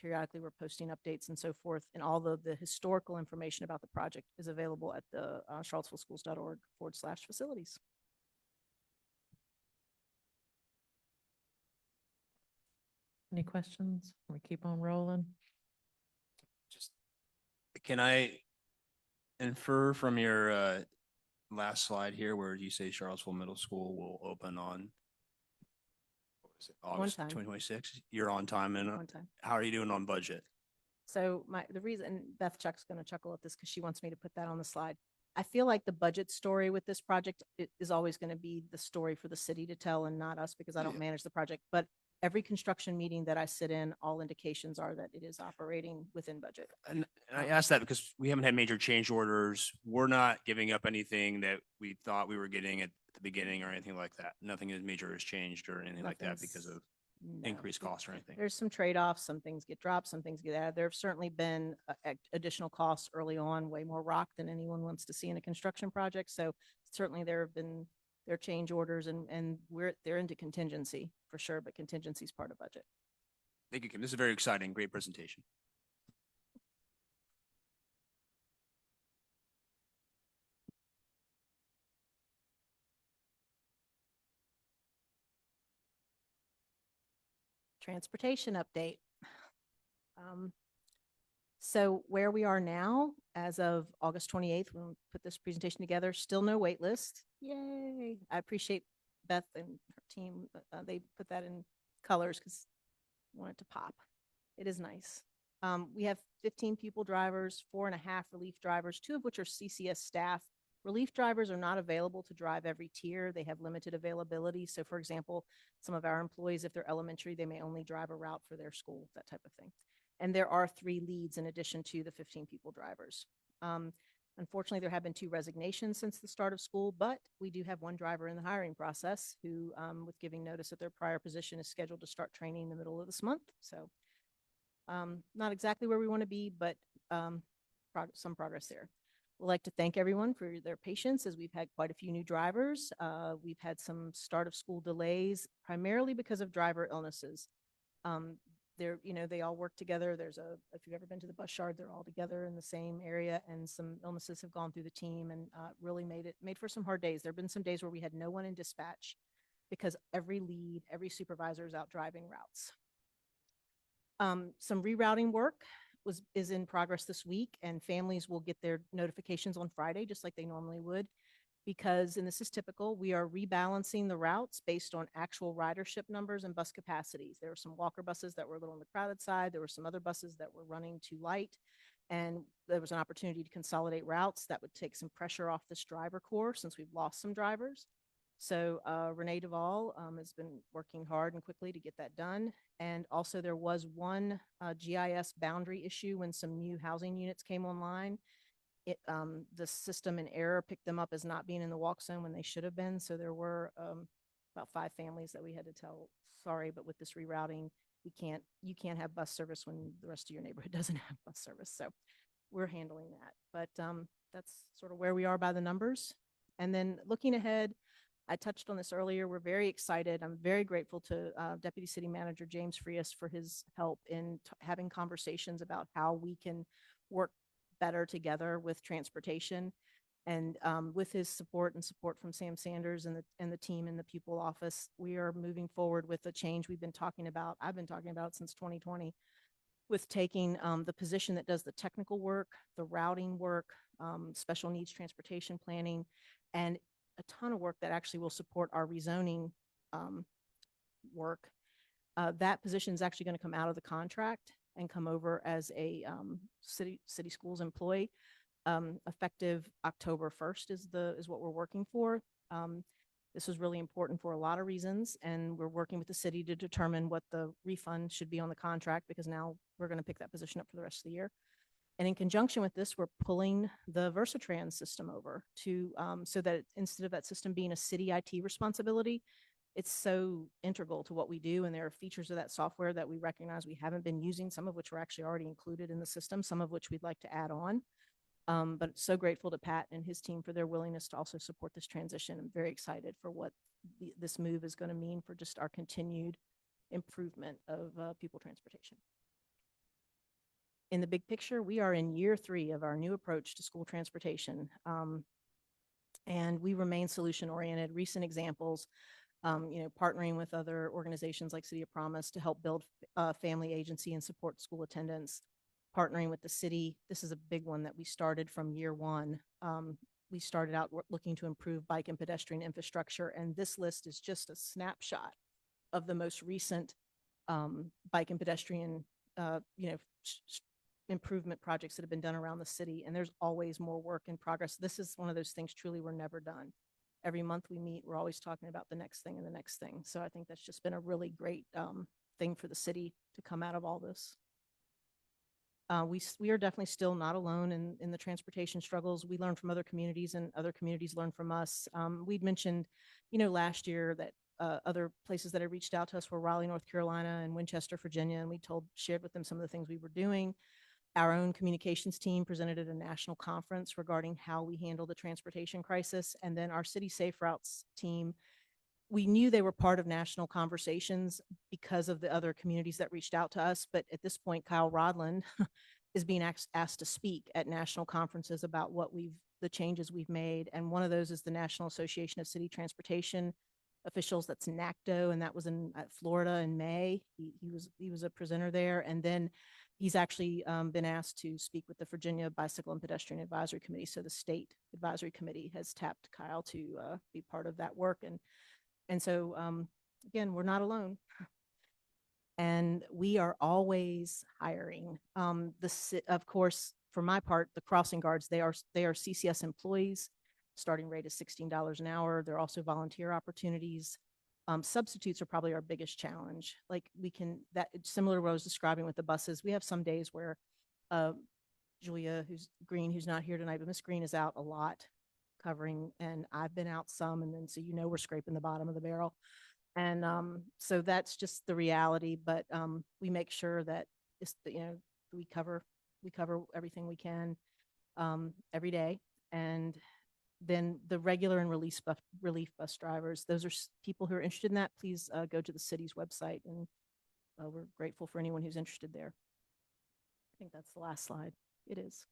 Periodically, we're posting updates and so forth, and all the historical information about the project is available at the charlottesvilleschools.org/facilities. Any questions? Can we keep on rolling? Can I infer from your last slide here where you say Charlottesville Middle School will open on August time. 2026? You're on time, and On time. how are you doing on budget? So the reason Beth Chuck's going to chuckle at this because she wants me to put that on the slide. I feel like the budget story with this project is always going to be the story for the city to tell and not us, because I don't manage the project. But every construction meeting that I sit in, all indications are that it is operating within budget. And I asked that because we haven't had major change orders. We're not giving up anything that we thought we were getting at the beginning or anything like that. Nothing as major has changed or anything like that because of increased costs or anything. There's some trade-offs. Some things get dropped, some things get added. There have certainly been additional costs early on, way more rock than anyone wants to see in a construction project. So certainly there are change orders, and they're into contingency for sure, but contingency is part of budget. Thank you, Kim. This is very exciting. Great presentation. Transportation update. So where we are now, as of August 28th, when we put this presentation together, still no wait list. Yay. I appreciate Beth and her team. They put that in colors because I want it to pop. It is nice. We have 15 pupil drivers, 4.5 relief drivers, 2 of which are CCS staff. Relief drivers are not available to drive every tier. They have limited availability. So for example, some of our employees, if they're elementary, they may only drive a route for their school, that type of thing. And there are 3 leads in addition to the 15 pupil drivers. Unfortunately, there have been 2 resignations since the start of school, but we do have 1 driver in the hiring process who, with giving notice that their prior position is scheduled to start training in the middle of this month. So not exactly where we want to be, but some progress there. We'd like to thank everyone for their patience as we've had quite a few new drivers. We've had some start of school delays, primarily because of driver illnesses. They all work together. If you've ever been to the bus yard, they're all together in the same area, and some illnesses have gone through the team and really made for some hard days. There have been some days where we had no one in dispatch because every lead, every supervisor is out driving routes. Some rerouting work is in progress this week, and families will get their notifications on Friday, just like they normally would. Because, and this is typical, we are rebalancing the routes based on actual ridership numbers and bus capacities. There were some Walker buses that were a little on the crowded side. There were some other buses that were running too light. And there was an opportunity to consolidate routes that would take some pressure off this driver corps since we've lost some drivers. So Renee Duvall has been working hard and quickly to get that done. And also there was one GIS boundary issue when some new housing units came online. The system in error picked them up as not being in the walk zone when they should have been. So there were about 5 families that we had to tell, sorry, but with this rerouting, you can't have bus service when the rest of your neighborhood doesn't have bus service. So we're handling that, but that's sort of where we are by the numbers. And then looking ahead, I touched on this earlier. We're very excited. I'm very grateful to Deputy City Manager James Frias for his help in having conversations about how we can work better together with transportation. And with his support and support from Sam Sanders and the team in the pupil office, we are moving forward with the change we've been talking about. I've been talking about since 2020, with taking the position that does the technical work, the routing work, special needs transportation planning, and a ton of work that actually will support our rezoning work. That position is actually going to come out of the contract and come over as a city schools employee. Effective October 1st is what we're working for. This was really important for a lot of reasons, and we're working with the city to determine what the refund should be on the contract, because now we're going to pick that position up for the rest of the year. And in conjunction with this, we're pulling the Versatrans system over to so that instead of that system being a city IT responsibility, it's so integral to what we do. And there are features of that software that we recognize we haven't been using, some of which were actually already included in the system, some of which we'd like to add on. But so grateful to Pat and his team for their willingness to also support this transition. I'm very excited for what this move is going to mean for just our continued improvement of pupil transportation. In the big picture, we are in year 3 of our new approach to school transportation. And we remain solution oriented. Recent examples, partnering with other organizations like City of Promise to help build family agency and support school attendance. Partnering with the city. This is a big one that we started from year 1. We started out looking to improve bike and pedestrian infrastructure, and this list is just a snapshot of the most recent bike and pedestrian improvement projects that have been done around the city, and there's always more work in progress. This is one of those things truly we're never done. Every month we meet, we're always talking about the next thing and the next thing. So I think that's just been a really great thing for the city to come out of all this. We are definitely still not alone in the transportation struggles. We learn from other communities and other communities learn from us. We'd mentioned, last year that other places that had reached out to us were Raleigh, North Carolina and Winchester, Virginia, and we shared with them some of the things we were doing. Our own communications team presented at a national conference regarding how we handle the transportation crisis. And then our City Safe Routes team, we knew they were part of national conversations because of the other communities that reached out to us. But at this point, Kyle Rodland is being asked to speak at national conferences about the changes we've made. And one of those is the National Association of City Transportation Officials. That's NACTO. And that was in Florida in May. He was a presenter there. And then he's actually been asked to speak with the Virginia Bicycle and Pedestrian Advisory Committee. So the state advisory committee has tapped Kyle to be part of that work. And so, again, we're not alone. And we are always hiring. Of course, for my part, the crossing guards, they are CCS employees. Starting rate is $16 an hour. There are also volunteer opportunities. Substitutes are probably our biggest challenge. Like similar to what I was describing with the buses, we have some days where Julia, who's not here tonight, but Miss Green is out a lot covering, and I've been out some, and then so we're scraping the bottom of the barrel. And so that's just the reality, but we make sure that we cover everything we can every day. And then the regular and relief bus drivers, those are people who are interested in that. Please go to the city's website, and we're grateful for anyone who's interested there. I think that's the last slide. It is.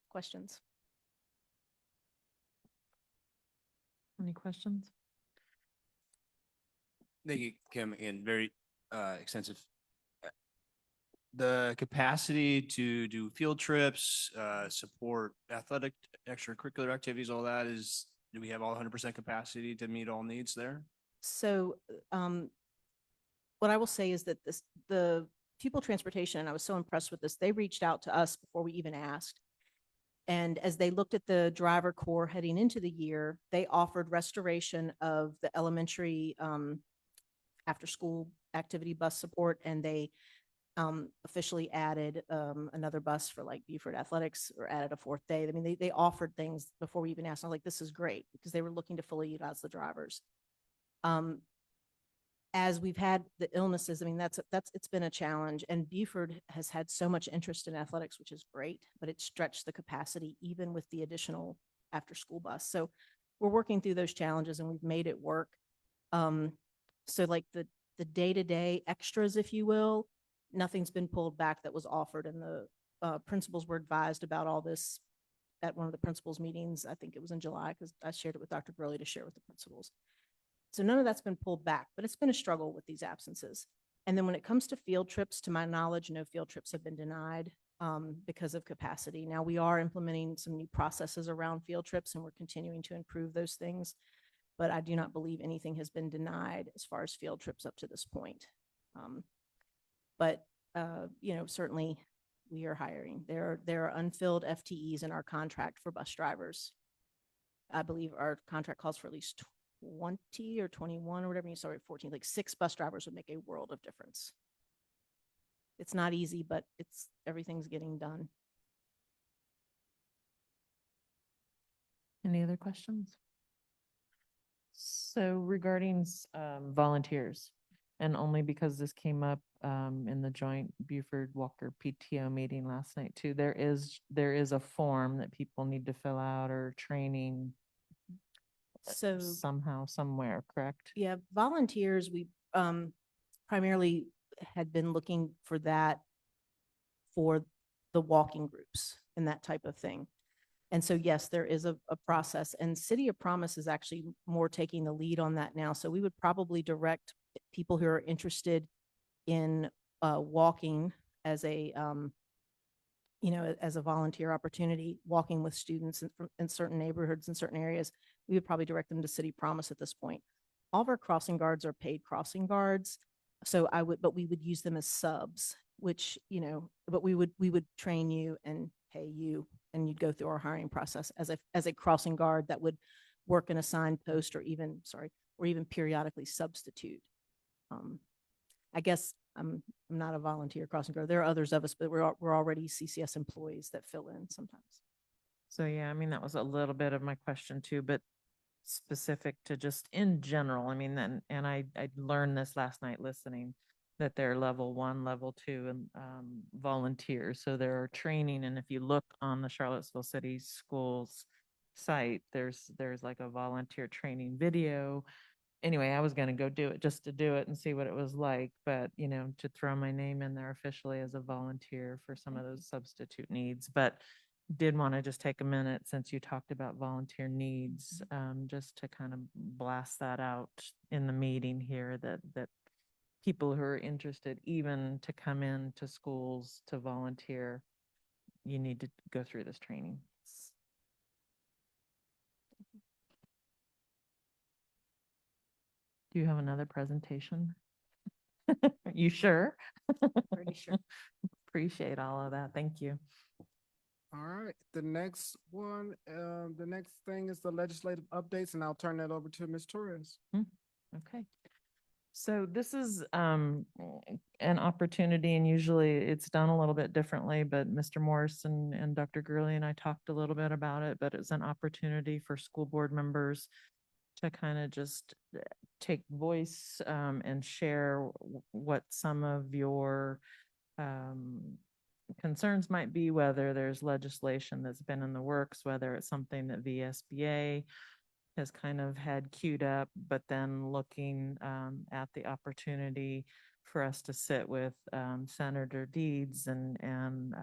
Questions? Any questions? Thank you, Kim. Again, very extensive the capacity to do field trips, support athletic, extracurricular activities, all that do we have all 100% capacity to meet all needs there? So, what I will say is that the pupil transportation, and I was so impressed with this, they reached out to us before we even asked. And as they looked at the driver corps heading into the year, they offered restoration of the elementary after-school activity bus support, and they officially added another bus for like Beaufort Athletics, or added a fourth day. I mean, they offered things before we even asked. I was like, this is great, because they were looking to fully utilize the drivers. As we've had the illnesses, I mean, it's been a challenge, and Beaufort has had so much interest in athletics, which is great, but it stretched the capacity even with the additional after-school bus. So we're working through those challenges, and we've made it work. So like the day-to-day extras, if you will, nothing's been pulled back that was offered, and the principals were advised about all this at one of the principals meetings. I think it was in July, because I shared it with Dr. Gurley to share with the principals. So none of that's been pulled back, but it's been a struggle with these absences. And then when it comes to field trips, to my knowledge, no field trips have been denied because of capacity. Now, we are implementing some new processes around field trips, and we're continuing to improve those things. But I do not believe anything has been denied as far as field trips up to this point. Certainly we are hiring. There are unfilled FTEs in our contract for bus drivers. I believe our contract calls for at least 20 or 21 or whatever, you saw at 14, like 6 bus drivers would make a world of difference. It's not easy, but everything's getting done. Any other questions? So regarding volunteers, and only because this came up in the joint Buford Walker PTO meeting last night too, there is a form that people need to fill out, or training So somehow, somewhere, correct? yeah, volunteers, we primarily had been looking for that for the walking groups and that type of thing. And so, yes, there is a process, and City of Promise is actually more taking the lead on that now. So we would probably direct people who are interested in walking as a as a volunteer opportunity, walking with students in certain neighborhoods, in certain areas. We would probably direct them to City Promise at this point. All of our crossing guards are paid crossing guards. So but we would use them as subs, which, but we would train you and pay you, and you'd go through our hiring process as a crossing guard that would work in a signpost, or even periodically substitute. I guess I'm not a volunteer crossing guard. There are others of us, but we're already CCS employees that fill in sometimes. So yeah, I mean, that was a little bit of my question too, but specific to just in general, I mean, and I learned this last night listening, that they're level 1, level 2, and volunteers. So there are training, and if you look on the Charlottesville City Schools site, there's like a volunteer training video. Anyway, I was going to go do it just to do it and see what it was like, but to throw my name in there officially as a volunteer for some of those substitute needs. But did want to just take a minute, since you talked about volunteer needs, just to kind of blast that out in the meeting here, that people who are interested even to come in to schools to volunteer, you need to go through this training. Do you have another presentation? You sure? Pretty sure. Appreciate all of that. Thank you. All right, the next thing is the legislative updates, and I'll turn that over to Ms. Torres. Okay. So this is an opportunity, and usually it's done a little bit differently, but Mr. Morris and Dr. Gurley and I talked a little bit about it, but it's an opportunity for school board members to kind of just take voice and share what some of your concerns might be, whether there's legislation that's been in the works, whether it's something that VSBA has kind of had queued up, but then looking at the opportunity for us to sit with Senator Deeds and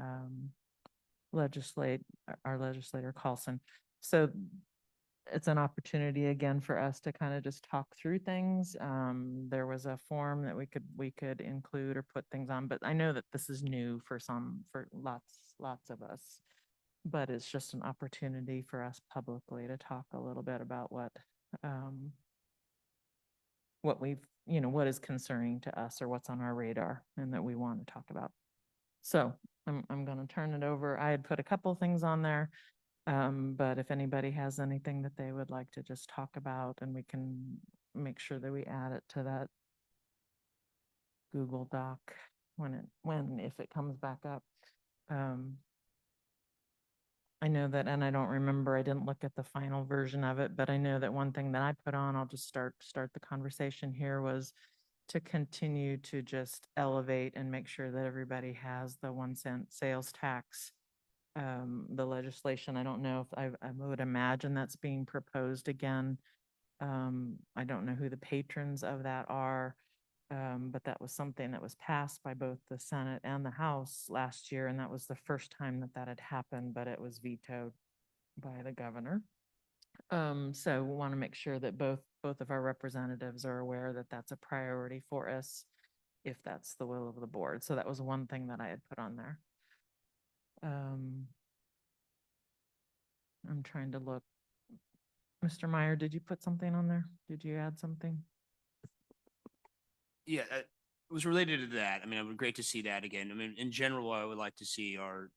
our legislator Carlson. So it's an opportunity again for us to kind of just talk through things. There was a form that we could include or put things on, but I know that this is new for lots of us. But it's just an opportunity for us publicly to talk a little bit about what we've, what is concerning to us or what's on our radar and that we want to talk about. So I'm going to turn it over. I had put a couple things on there. But if anybody has anything that they would like to just talk about, and we can make sure that we add it to that Google Doc if it comes back up. I know that, and I don't remember, I didn't look at the final version of it, but I know that one thing that I put on, I'll just start the conversation here, was to continue to just elevate and make sure that everybody has the 1 cent sales tax. The legislation, I don't know if I would imagine that's being proposed again. I don't know who the patrons of that are. But that was something that was passed by both the Senate and the House last year, and that was the first time that had happened, but it was vetoed by the governor. So we want to make sure that both of our representatives are aware that that's a priority for us, if that's the will of the board. So that was one thing that I had put on there. I'm trying to look. Mr. Meyer, did you put something on there? Did you add something? Yeah, it was related to that. I mean, it would be great to see that again. I mean, in general, I would like to see our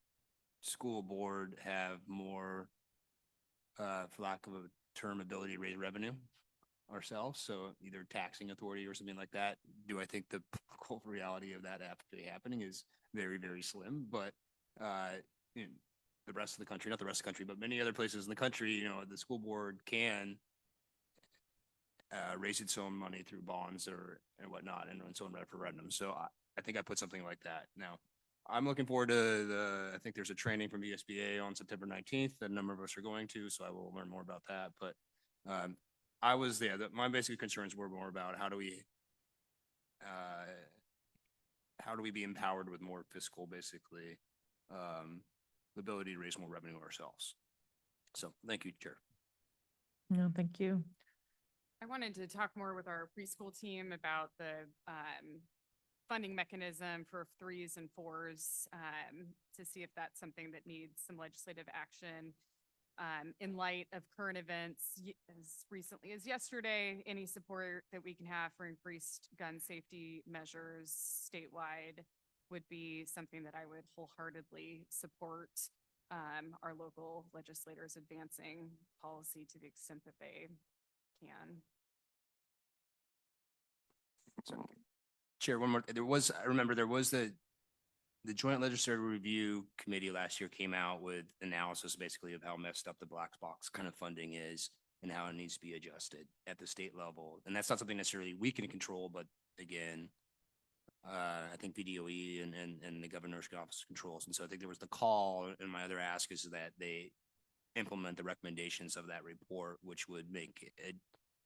school board have more, for lack of a term, ability to raise revenue ourselves. So either taxing authority or something like that. Do I think the political reality of that actually happening is very, very slim, but, in the rest of the country, not the rest of the country, but many other places in the country, the school board can raise its own money through bonds and whatnot and its own referendum. So I think I put something like that. Now, I'm looking forward to I think there's a training from ESBA on September 19th that a number of us are going to, so I will learn more about that. But my basic concerns were more about how do we be empowered with more fiscal, basically, the ability to raise more revenue ourselves. So thank you, Chair. No, thank you. I wanted to talk more with our preschool team about the funding mechanism for 3s and 4s to see if that's something that needs some legislative action. In light of current events, as recently as yesterday, any support that we can have for increased gun safety measures statewide would be something that I would wholeheartedly support. Our local legislators advancing policy to the extent that they can. So, Chair, one more. I remember there was the Joint Legislative Review Committee last year came out with analysis basically of how messed up the black box kind of funding is and how it needs to be adjusted at the state level. And that's not something necessarily we can control, but again, I think VDOE and the governor's office controls. And so I think there was the call, and my other ask is that they implement the recommendations of that report, which would make it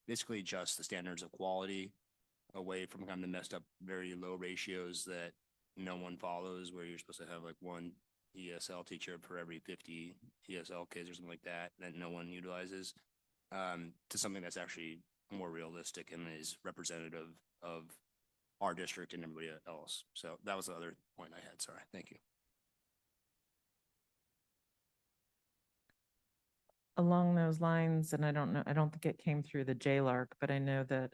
basically adjust the standards of quality away from kind of the messed up, very low ratios that no one follows, where you're supposed to have like one ESL teacher for every 50 ESL kids or something like that no one utilizes, to something that's actually more realistic and is representative of our district and everybody else. So that was the other point I had. Sorry. Thank you. Along those lines, and I don't know, I don't think it came through the JLARC, but I know that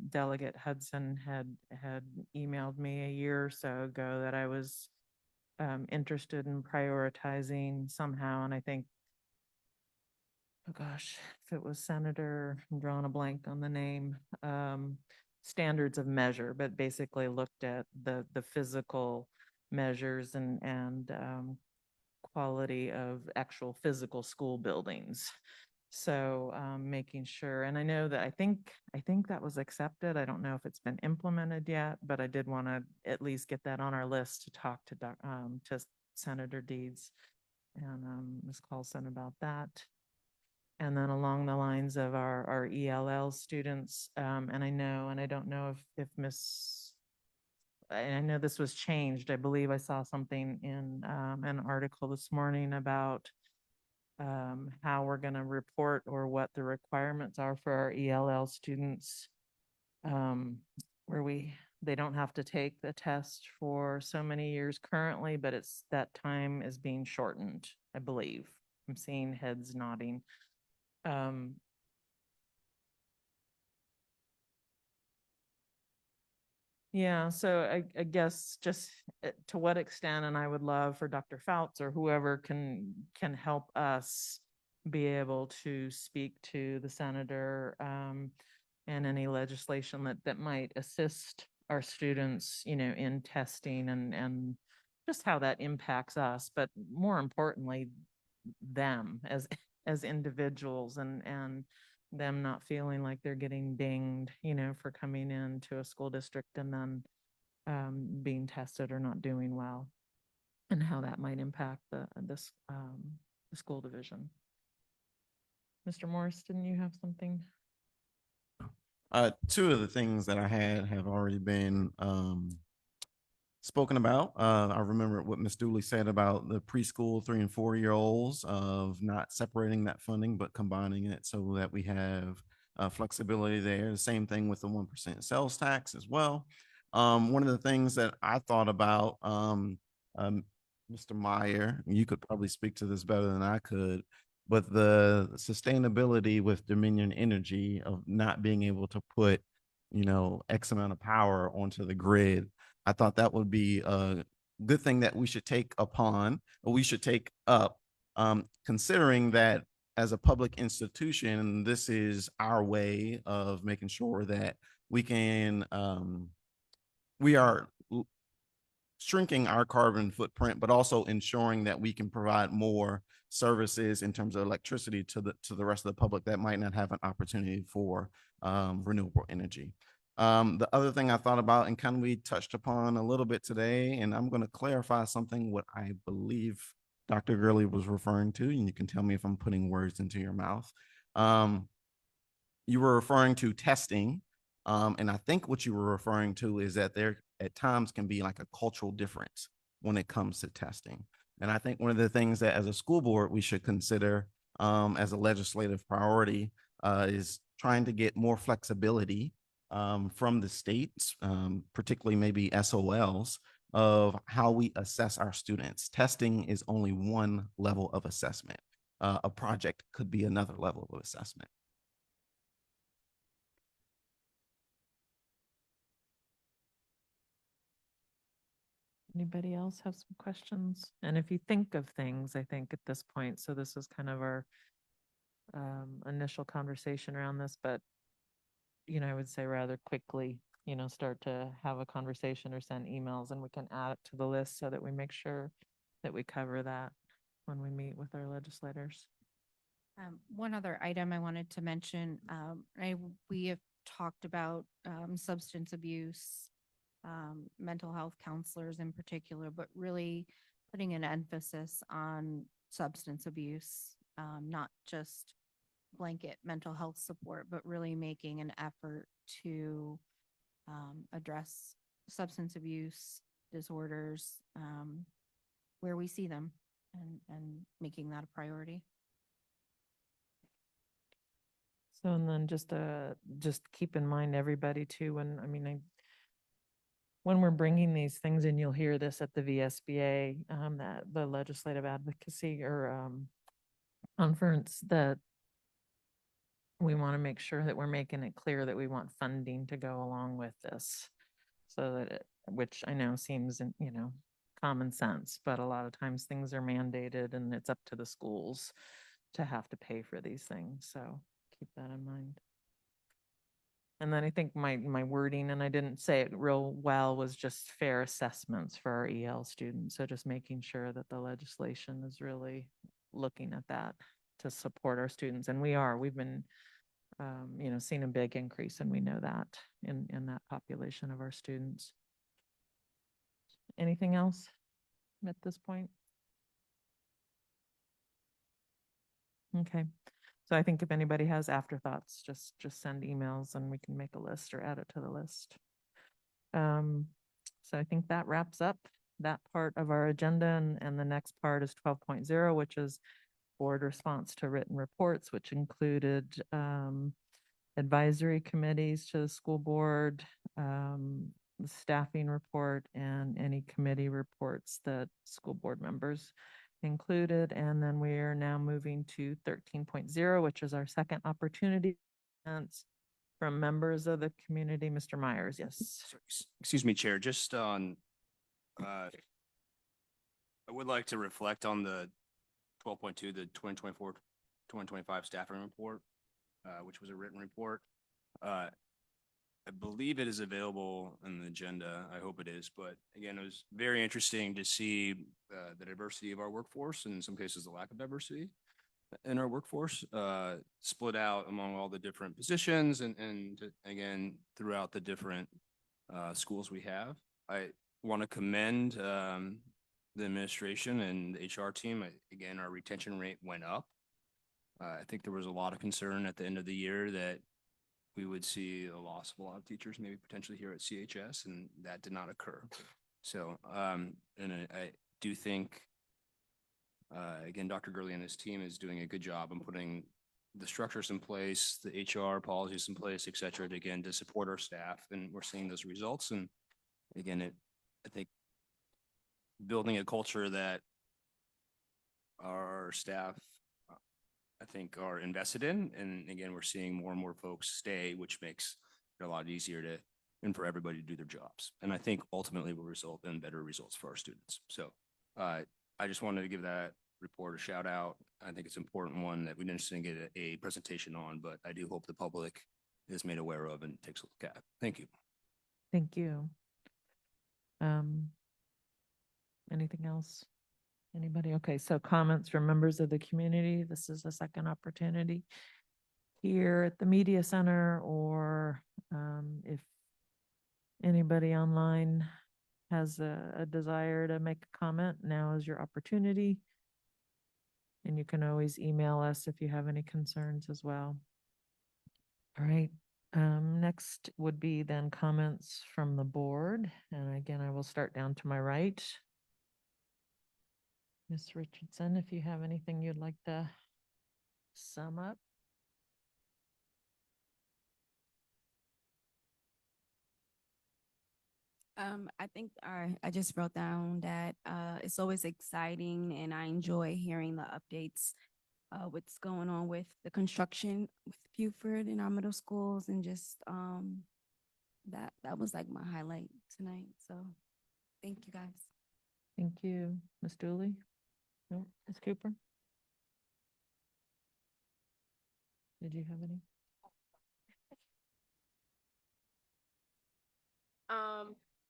Delegate Hudson had emailed me a year or so ago that I was interested in prioritizing somehow, and I think, oh gosh, if it was Senator, I'm drawing a blank on the name, standards of measure, but basically looked at the physical measures and quality of actual physical school buildings. So making sure, and I know that I think that was accepted. I don't know if it's been implemented yet, but I did want to at least get that on our list to talk to Senator Deeds and Ms. Carlson about that. And then along the lines of our ELL students, and I don't know if I know this was changed. I believe I saw something in an article this morning about how we're going to report or what the requirements are for our ELL students. Where they don't have to take the test for so many years currently, but that time is being shortened, I believe. I'm seeing heads nodding. Yeah, so I guess just to what extent, and I would love for Dr. Fouts or whoever can help us be able to speak to the senator and any legislation that might assist our students, in testing and just how that impacts us, but more importantly, them as individuals and them not feeling like they're getting dinged, for coming into a school district and then being tested or not doing well, and how that might impact the school division. Mr. Morris, didn't you have something? Two of the things that I had have already been spoken about. I remember what Ms. Dooley said about the preschool 3 and 4-year-olds of not separating that funding, but combining it so that we have flexibility there. The same thing with the 1% sales tax as well. One of the things that I thought about, Mr. Meyer, you could probably speak to this better than I could, but the sustainability with Dominion Energy of not being able to put, X amount of power onto the grid. I thought that would be a good thing that we should take upon, or we should take up, considering that as a public institution, this is our way of making sure that we can, we are shrinking our carbon footprint, but also ensuring that we can provide more services in terms of electricity to the rest of the public that might not have an opportunity for renewable energy. The other thing I thought about, and kind of we touched upon a little bit today, and I'm going to clarify something what I believe Dr. Gurley was referring to, and you can tell me if I'm putting words into your mouth. You were referring to testing, and I think what you were referring to is that there at times can be like a cultural difference when it comes to testing. And I think one of the things that as a school board we should consider as a legislative priority is trying to get more flexibility from the states, particularly maybe SOLs, of how we assess our students. Testing is only one level of assessment. A project could be another level of assessment. Anybody else have some questions? And if you think of things, I think at this point, so this is kind of our initial conversation around this, but I would say rather quickly, start to have a conversation or send emails, and we can add it to the list so that we make sure that we cover that when we meet with our legislators. One other item I wanted to mention, we have talked about substance abuse, mental health counselors in particular, but really putting an emphasis on substance abuse, not just blanket mental health support, but really making an effort to address substance abuse disorders where we see them and making that a priority. So, and then just keep in mind, everybody too, when we're bringing these things in, you'll hear this at the VSBA, that the legislative advocacy or conference, that we want to make sure that we're making it clear that we want funding to go along with this, so that which I know seems, common sense, but a lot of times things are mandated and it's up to the schools to have to pay for these things. So keep that in mind. And then I think my wording, and I didn't say it real well, was just fair assessments for our EL students. So just making sure that the legislation is really looking at that to support our students. And we've been, seeing a big increase, and we know that in that population of our students. Anything else at this point? Okay. So I think if anybody has afterthoughts, just send emails and we can make a list or add it to the list. So I think that wraps up that part of our agenda, and the next part is 12.0, which is board response to written reports, which included advisory committees to the school board, the staffing report, and any committee reports that school board members included. And then we are now moving to 13.0, which is our second opportunity from members of the community. Mr. Myers, yes. Excuse me, Chair, just on, I would like to reflect on the 12.2, the 2024-2025 staffing report, which was a written report. I believe it is available in the agenda. I hope it is, but again, it was very interesting to see the diversity of our workforce, and in some cases, the lack of diversity in our workforce, split out among all the different positions and again, throughout the different schools we have. I want to commend the administration and the HR team. Again, our retention rate went up. I think there was a lot of concern at the end of the year that we would see a loss of a lot of teachers, maybe potentially here at CHS, and that did not occur. So, and I do think, again, Dr. Gurley and his team is doing a good job in putting the structures in place, the HR policies in place, et cetera, to support our staff, and we're seeing those results. And again, I think building a culture that our staff, I think, are invested in. And again, we're seeing more and more folks stay, which makes it a lot easier and for everybody to do their jobs. And I think ultimately will result in better results for our students. So I just wanted to give that report a shout out. I think it's an important one that we didn't get a presentation on, but I do hope the public is made aware of and takes a look at. Thank you. Thank you. Anything else? Anybody? Okay, so comments from members of the community. This is the second opportunity here at the media center, or if anybody online has a desire to make a comment, now is your opportunity. And you can always email us if you have any concerns as well. All right. Next would be then comments from the board. And again, I will start down to my right. Ms. Richardson, if you have anything you'd like to sum up. I think I just wrote down that it's always exciting and I enjoy hearing the updates, what's going on with the construction with Buford in our middle schools, and just that was like my highlight tonight. So thank you guys. Thank you. Ms. Dooley? No, Ms. Cooper? Did you have any?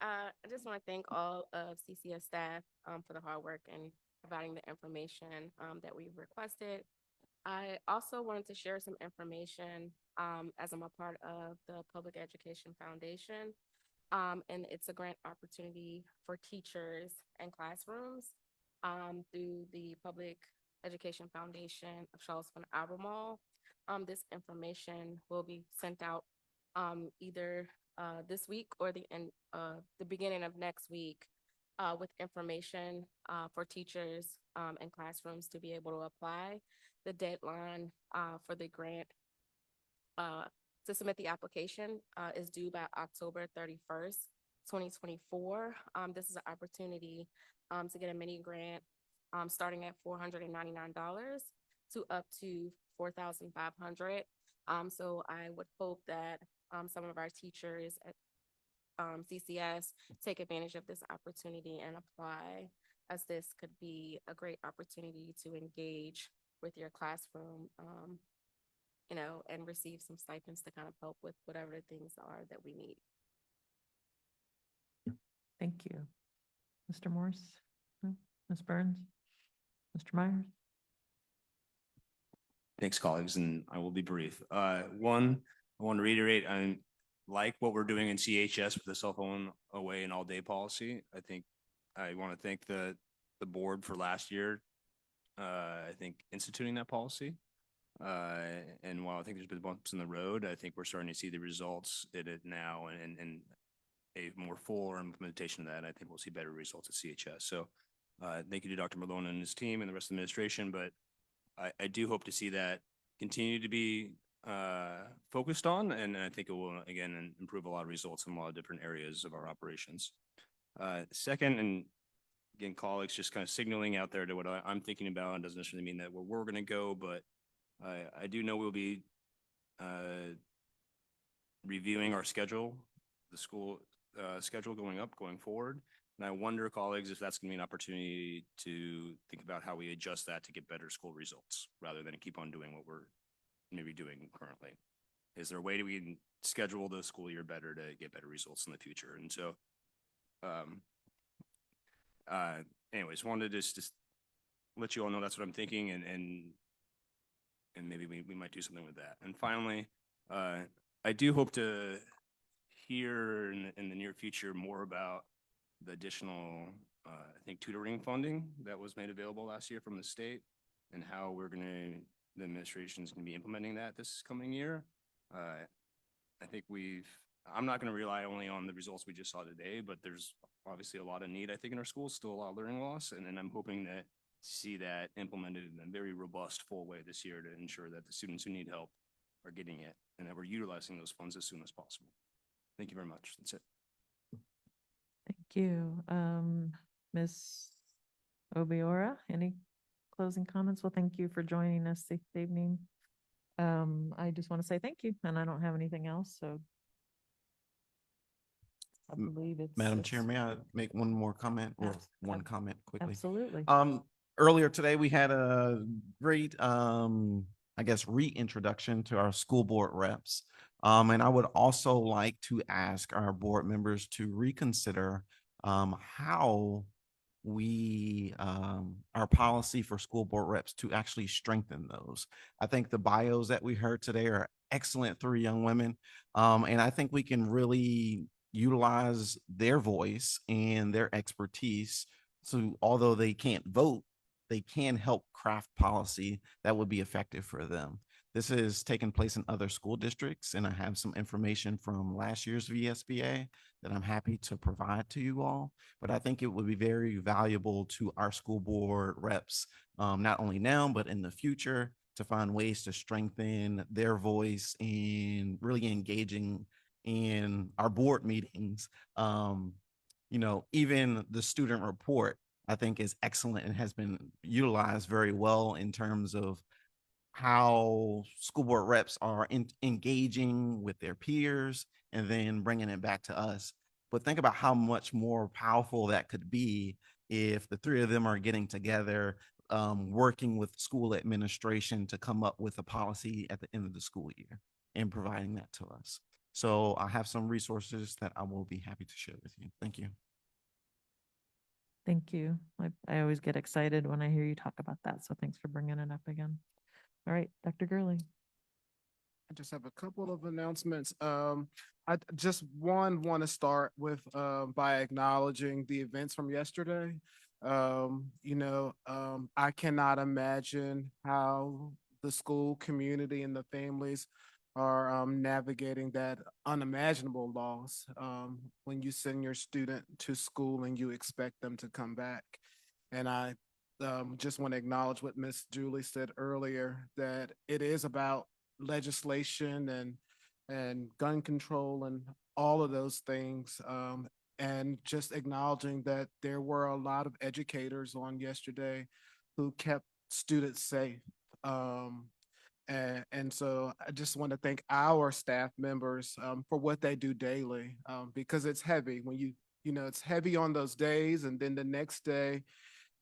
I just want to thank all of CCS staff for the hard work and providing the information that we've requested. I also wanted to share some information as I'm a part of the Public Education Foundation. And it's a grant opportunity for teachers and classrooms through the Public Education Foundation of Charlottesville and Albemarle. This information will be sent out either this week or the beginning of next week with information for teachers and classrooms to be able to apply. The deadline for the grant to submit the application is due by October 31st, 2024. This is an opportunity to get a mini grant starting at $499 to up to $4,500. So I would hope that some of our teachers at CCS take advantage of this opportunity and apply, as this could be a great opportunity to engage with your classroom, you know, and receive some stipends to kind of help with whatever the things are that we need. Thank you. Mr. Morris? No? Ms. Burns? Mr. Myers? Thanks, colleagues, and I will be brief. One, I want to reiterate, I like what we're doing in CHS with the cell phone away and all day policy. I think I want to thank the board for last year. I think instituting that policy. And while I think there's been bumps in the road, I think we're starting to see the results in it now, and a more full implementation of that. I think we'll see better results at CHS. So thank you to Dr. Malone and his team and the rest of the administration, but I do hope to see that continue to be focused on, and I think it will, again, improve a lot of results in a lot of different areas of our operations. Second, and again, colleagues, just kind of signaling out there to what I'm thinking about. It doesn't necessarily mean that we're going to go, but I do know we'll be reviewing our schedule, the school schedule going forward. And I wonder, colleagues, if that's going to be an opportunity to think about how we adjust that to get better school results rather than keep on doing what we're maybe doing currently. Is there a way that we can schedule the school year better to get better results in the future? And so, anyways, wanted to just let you all know that's what I'm thinking, and maybe we might do something with that. And finally, I do hope to hear in the near future more about the additional, I think, tutoring funding that was made available last year from the state, and how the administration is going to be implementing that this coming year. I think I'm not going to rely only on the results we just saw today, but there's obviously a lot of need, I think, in our schools, still a lot of learning loss, and I'm hoping that see that implemented in a very robust, full way this year to ensure that the students who need help are getting it, and that we're utilizing those funds as soon as possible. Thank you very much. That's it. Thank you. Ms. Obiora, any closing comments? Well, thank you for joining us this evening. I just want to say thank you, and I don't have anything else, so I believe it's. Madam Chair, may I make one more comment or Abs- one ab- comment quickly? Absolutely. Earlier today, we had a great, I guess, reintroduction to our school board reps. And I would also like to ask our board members to reconsider how we, our policy for school board reps to actually strengthen those. I think the bios that we heard today are excellent, 3 young women. And I think we can really utilize their voice and their expertise. So although they can't vote, they can help craft policy that would be effective for them. This has taken place in other school districts, and I have some information from last year's VSBA that I'm happy to provide to you all. But I think it would be very valuable to our school board reps, not only now, but in the future, to find ways to strengthen their voice and really engaging in our board meetings. Even the student report, I think, is excellent and has been utilized very well in terms of how school board reps are engaging with their peers and then bringing it back to us. But think about how much more powerful that could be if the 3 of them are getting together, working with school administration to come up with a policy at the end of the school year and providing that to us. So I have some resources that I will be happy to share with you. Thank you. Thank you. I always get excited when I hear you talk about that, so thanks for bringing it up again. All right, Dr. Gurley. I just have a couple of announcements. I just want to start with by acknowledging the events from yesterday. I cannot imagine how the school community and the families are navigating that unimaginable loss when you send your student to school and you expect them to come back. And I just want to acknowledge what Miss Julie said earlier, that it is about legislation and gun control and all of those things. And just acknowledging that there were a lot of educators on yesterday who kept students safe. And so I just want to thank our staff members for what they do daily, because it's heavy when it's heavy on those days. And then the next day,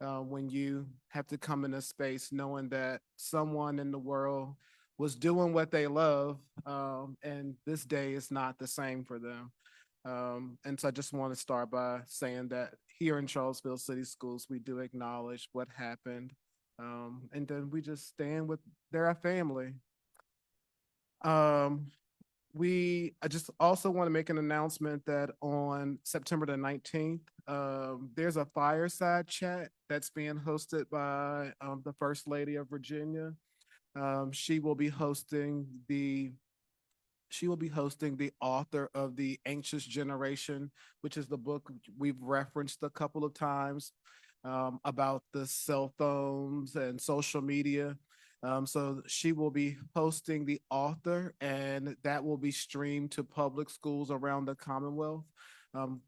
when you have to come in a space knowing that someone in the world was doing what they love, and this day is not the same for them. And so I just want to start by saying that here in Charlottesville City Schools, we do acknowledge what happened. And then we just stand with their family. I just also want to make an announcement that on September the 19th, there's a fireside chat that's being hosted by the First Lady of Virginia. She will be hosting the author of The Anxious Generation, which is the book we've referenced a couple of times, about the cell phones and social media. So she will be hosting the author, and that will be streamed to public schools around the Commonwealth.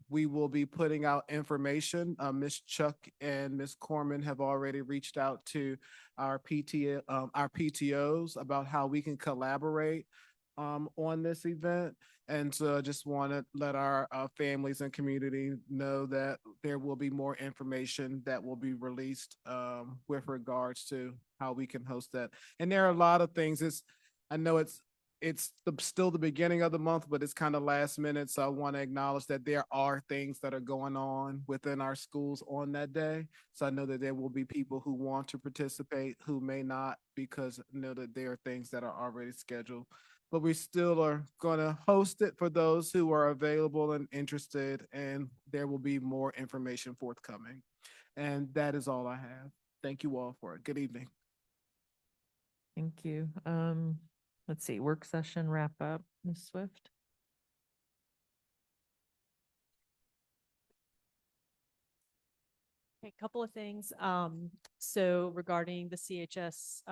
We will be putting out information. Ms. Chuck and Ms. Corman have already reached out to our PTOs about how we can collaborate on this event. And so I just want to let our families and community know that there will be more information that will be released with regards to how we can host that. And there are a lot of things. I know still the beginning of the month, but it's kind of last minute. So I want to acknowledge that there are things that are going on within our schools on that day. So I know that there will be people who want to participate who may not, because I know that there are things that are already scheduled. But we still are going to host it for those who are available and interested, and there will be more information forthcoming. And that is all I have. Thank you all for it. Good evening. Thank you. Let's see, work session wrap up, Ms. Swift. A couple of things. So regarding the CHS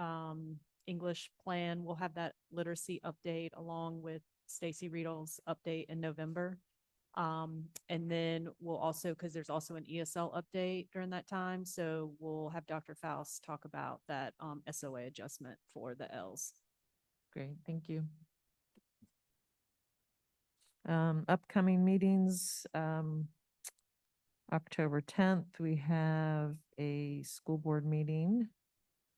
English plan, we'll have that literacy update along with Stacy Riedel's update in November. And then we'll also, because there's also an ESL update during that time, so we'll have Dr. Faust talk about that SOA adjustment for the Ls. Great, thank you. Upcoming meetings, October 10th, we have a school board meeting.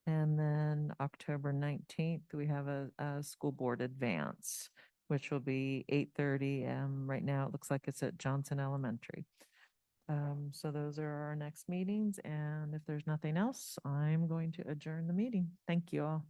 And then October 19th, we have a school board advance, which will be 8:30. Right now, it looks like it's at Johnson Elementary. So those are our next meetings. And if there's nothing else, I'm going to adjourn the meeting. Thank you all.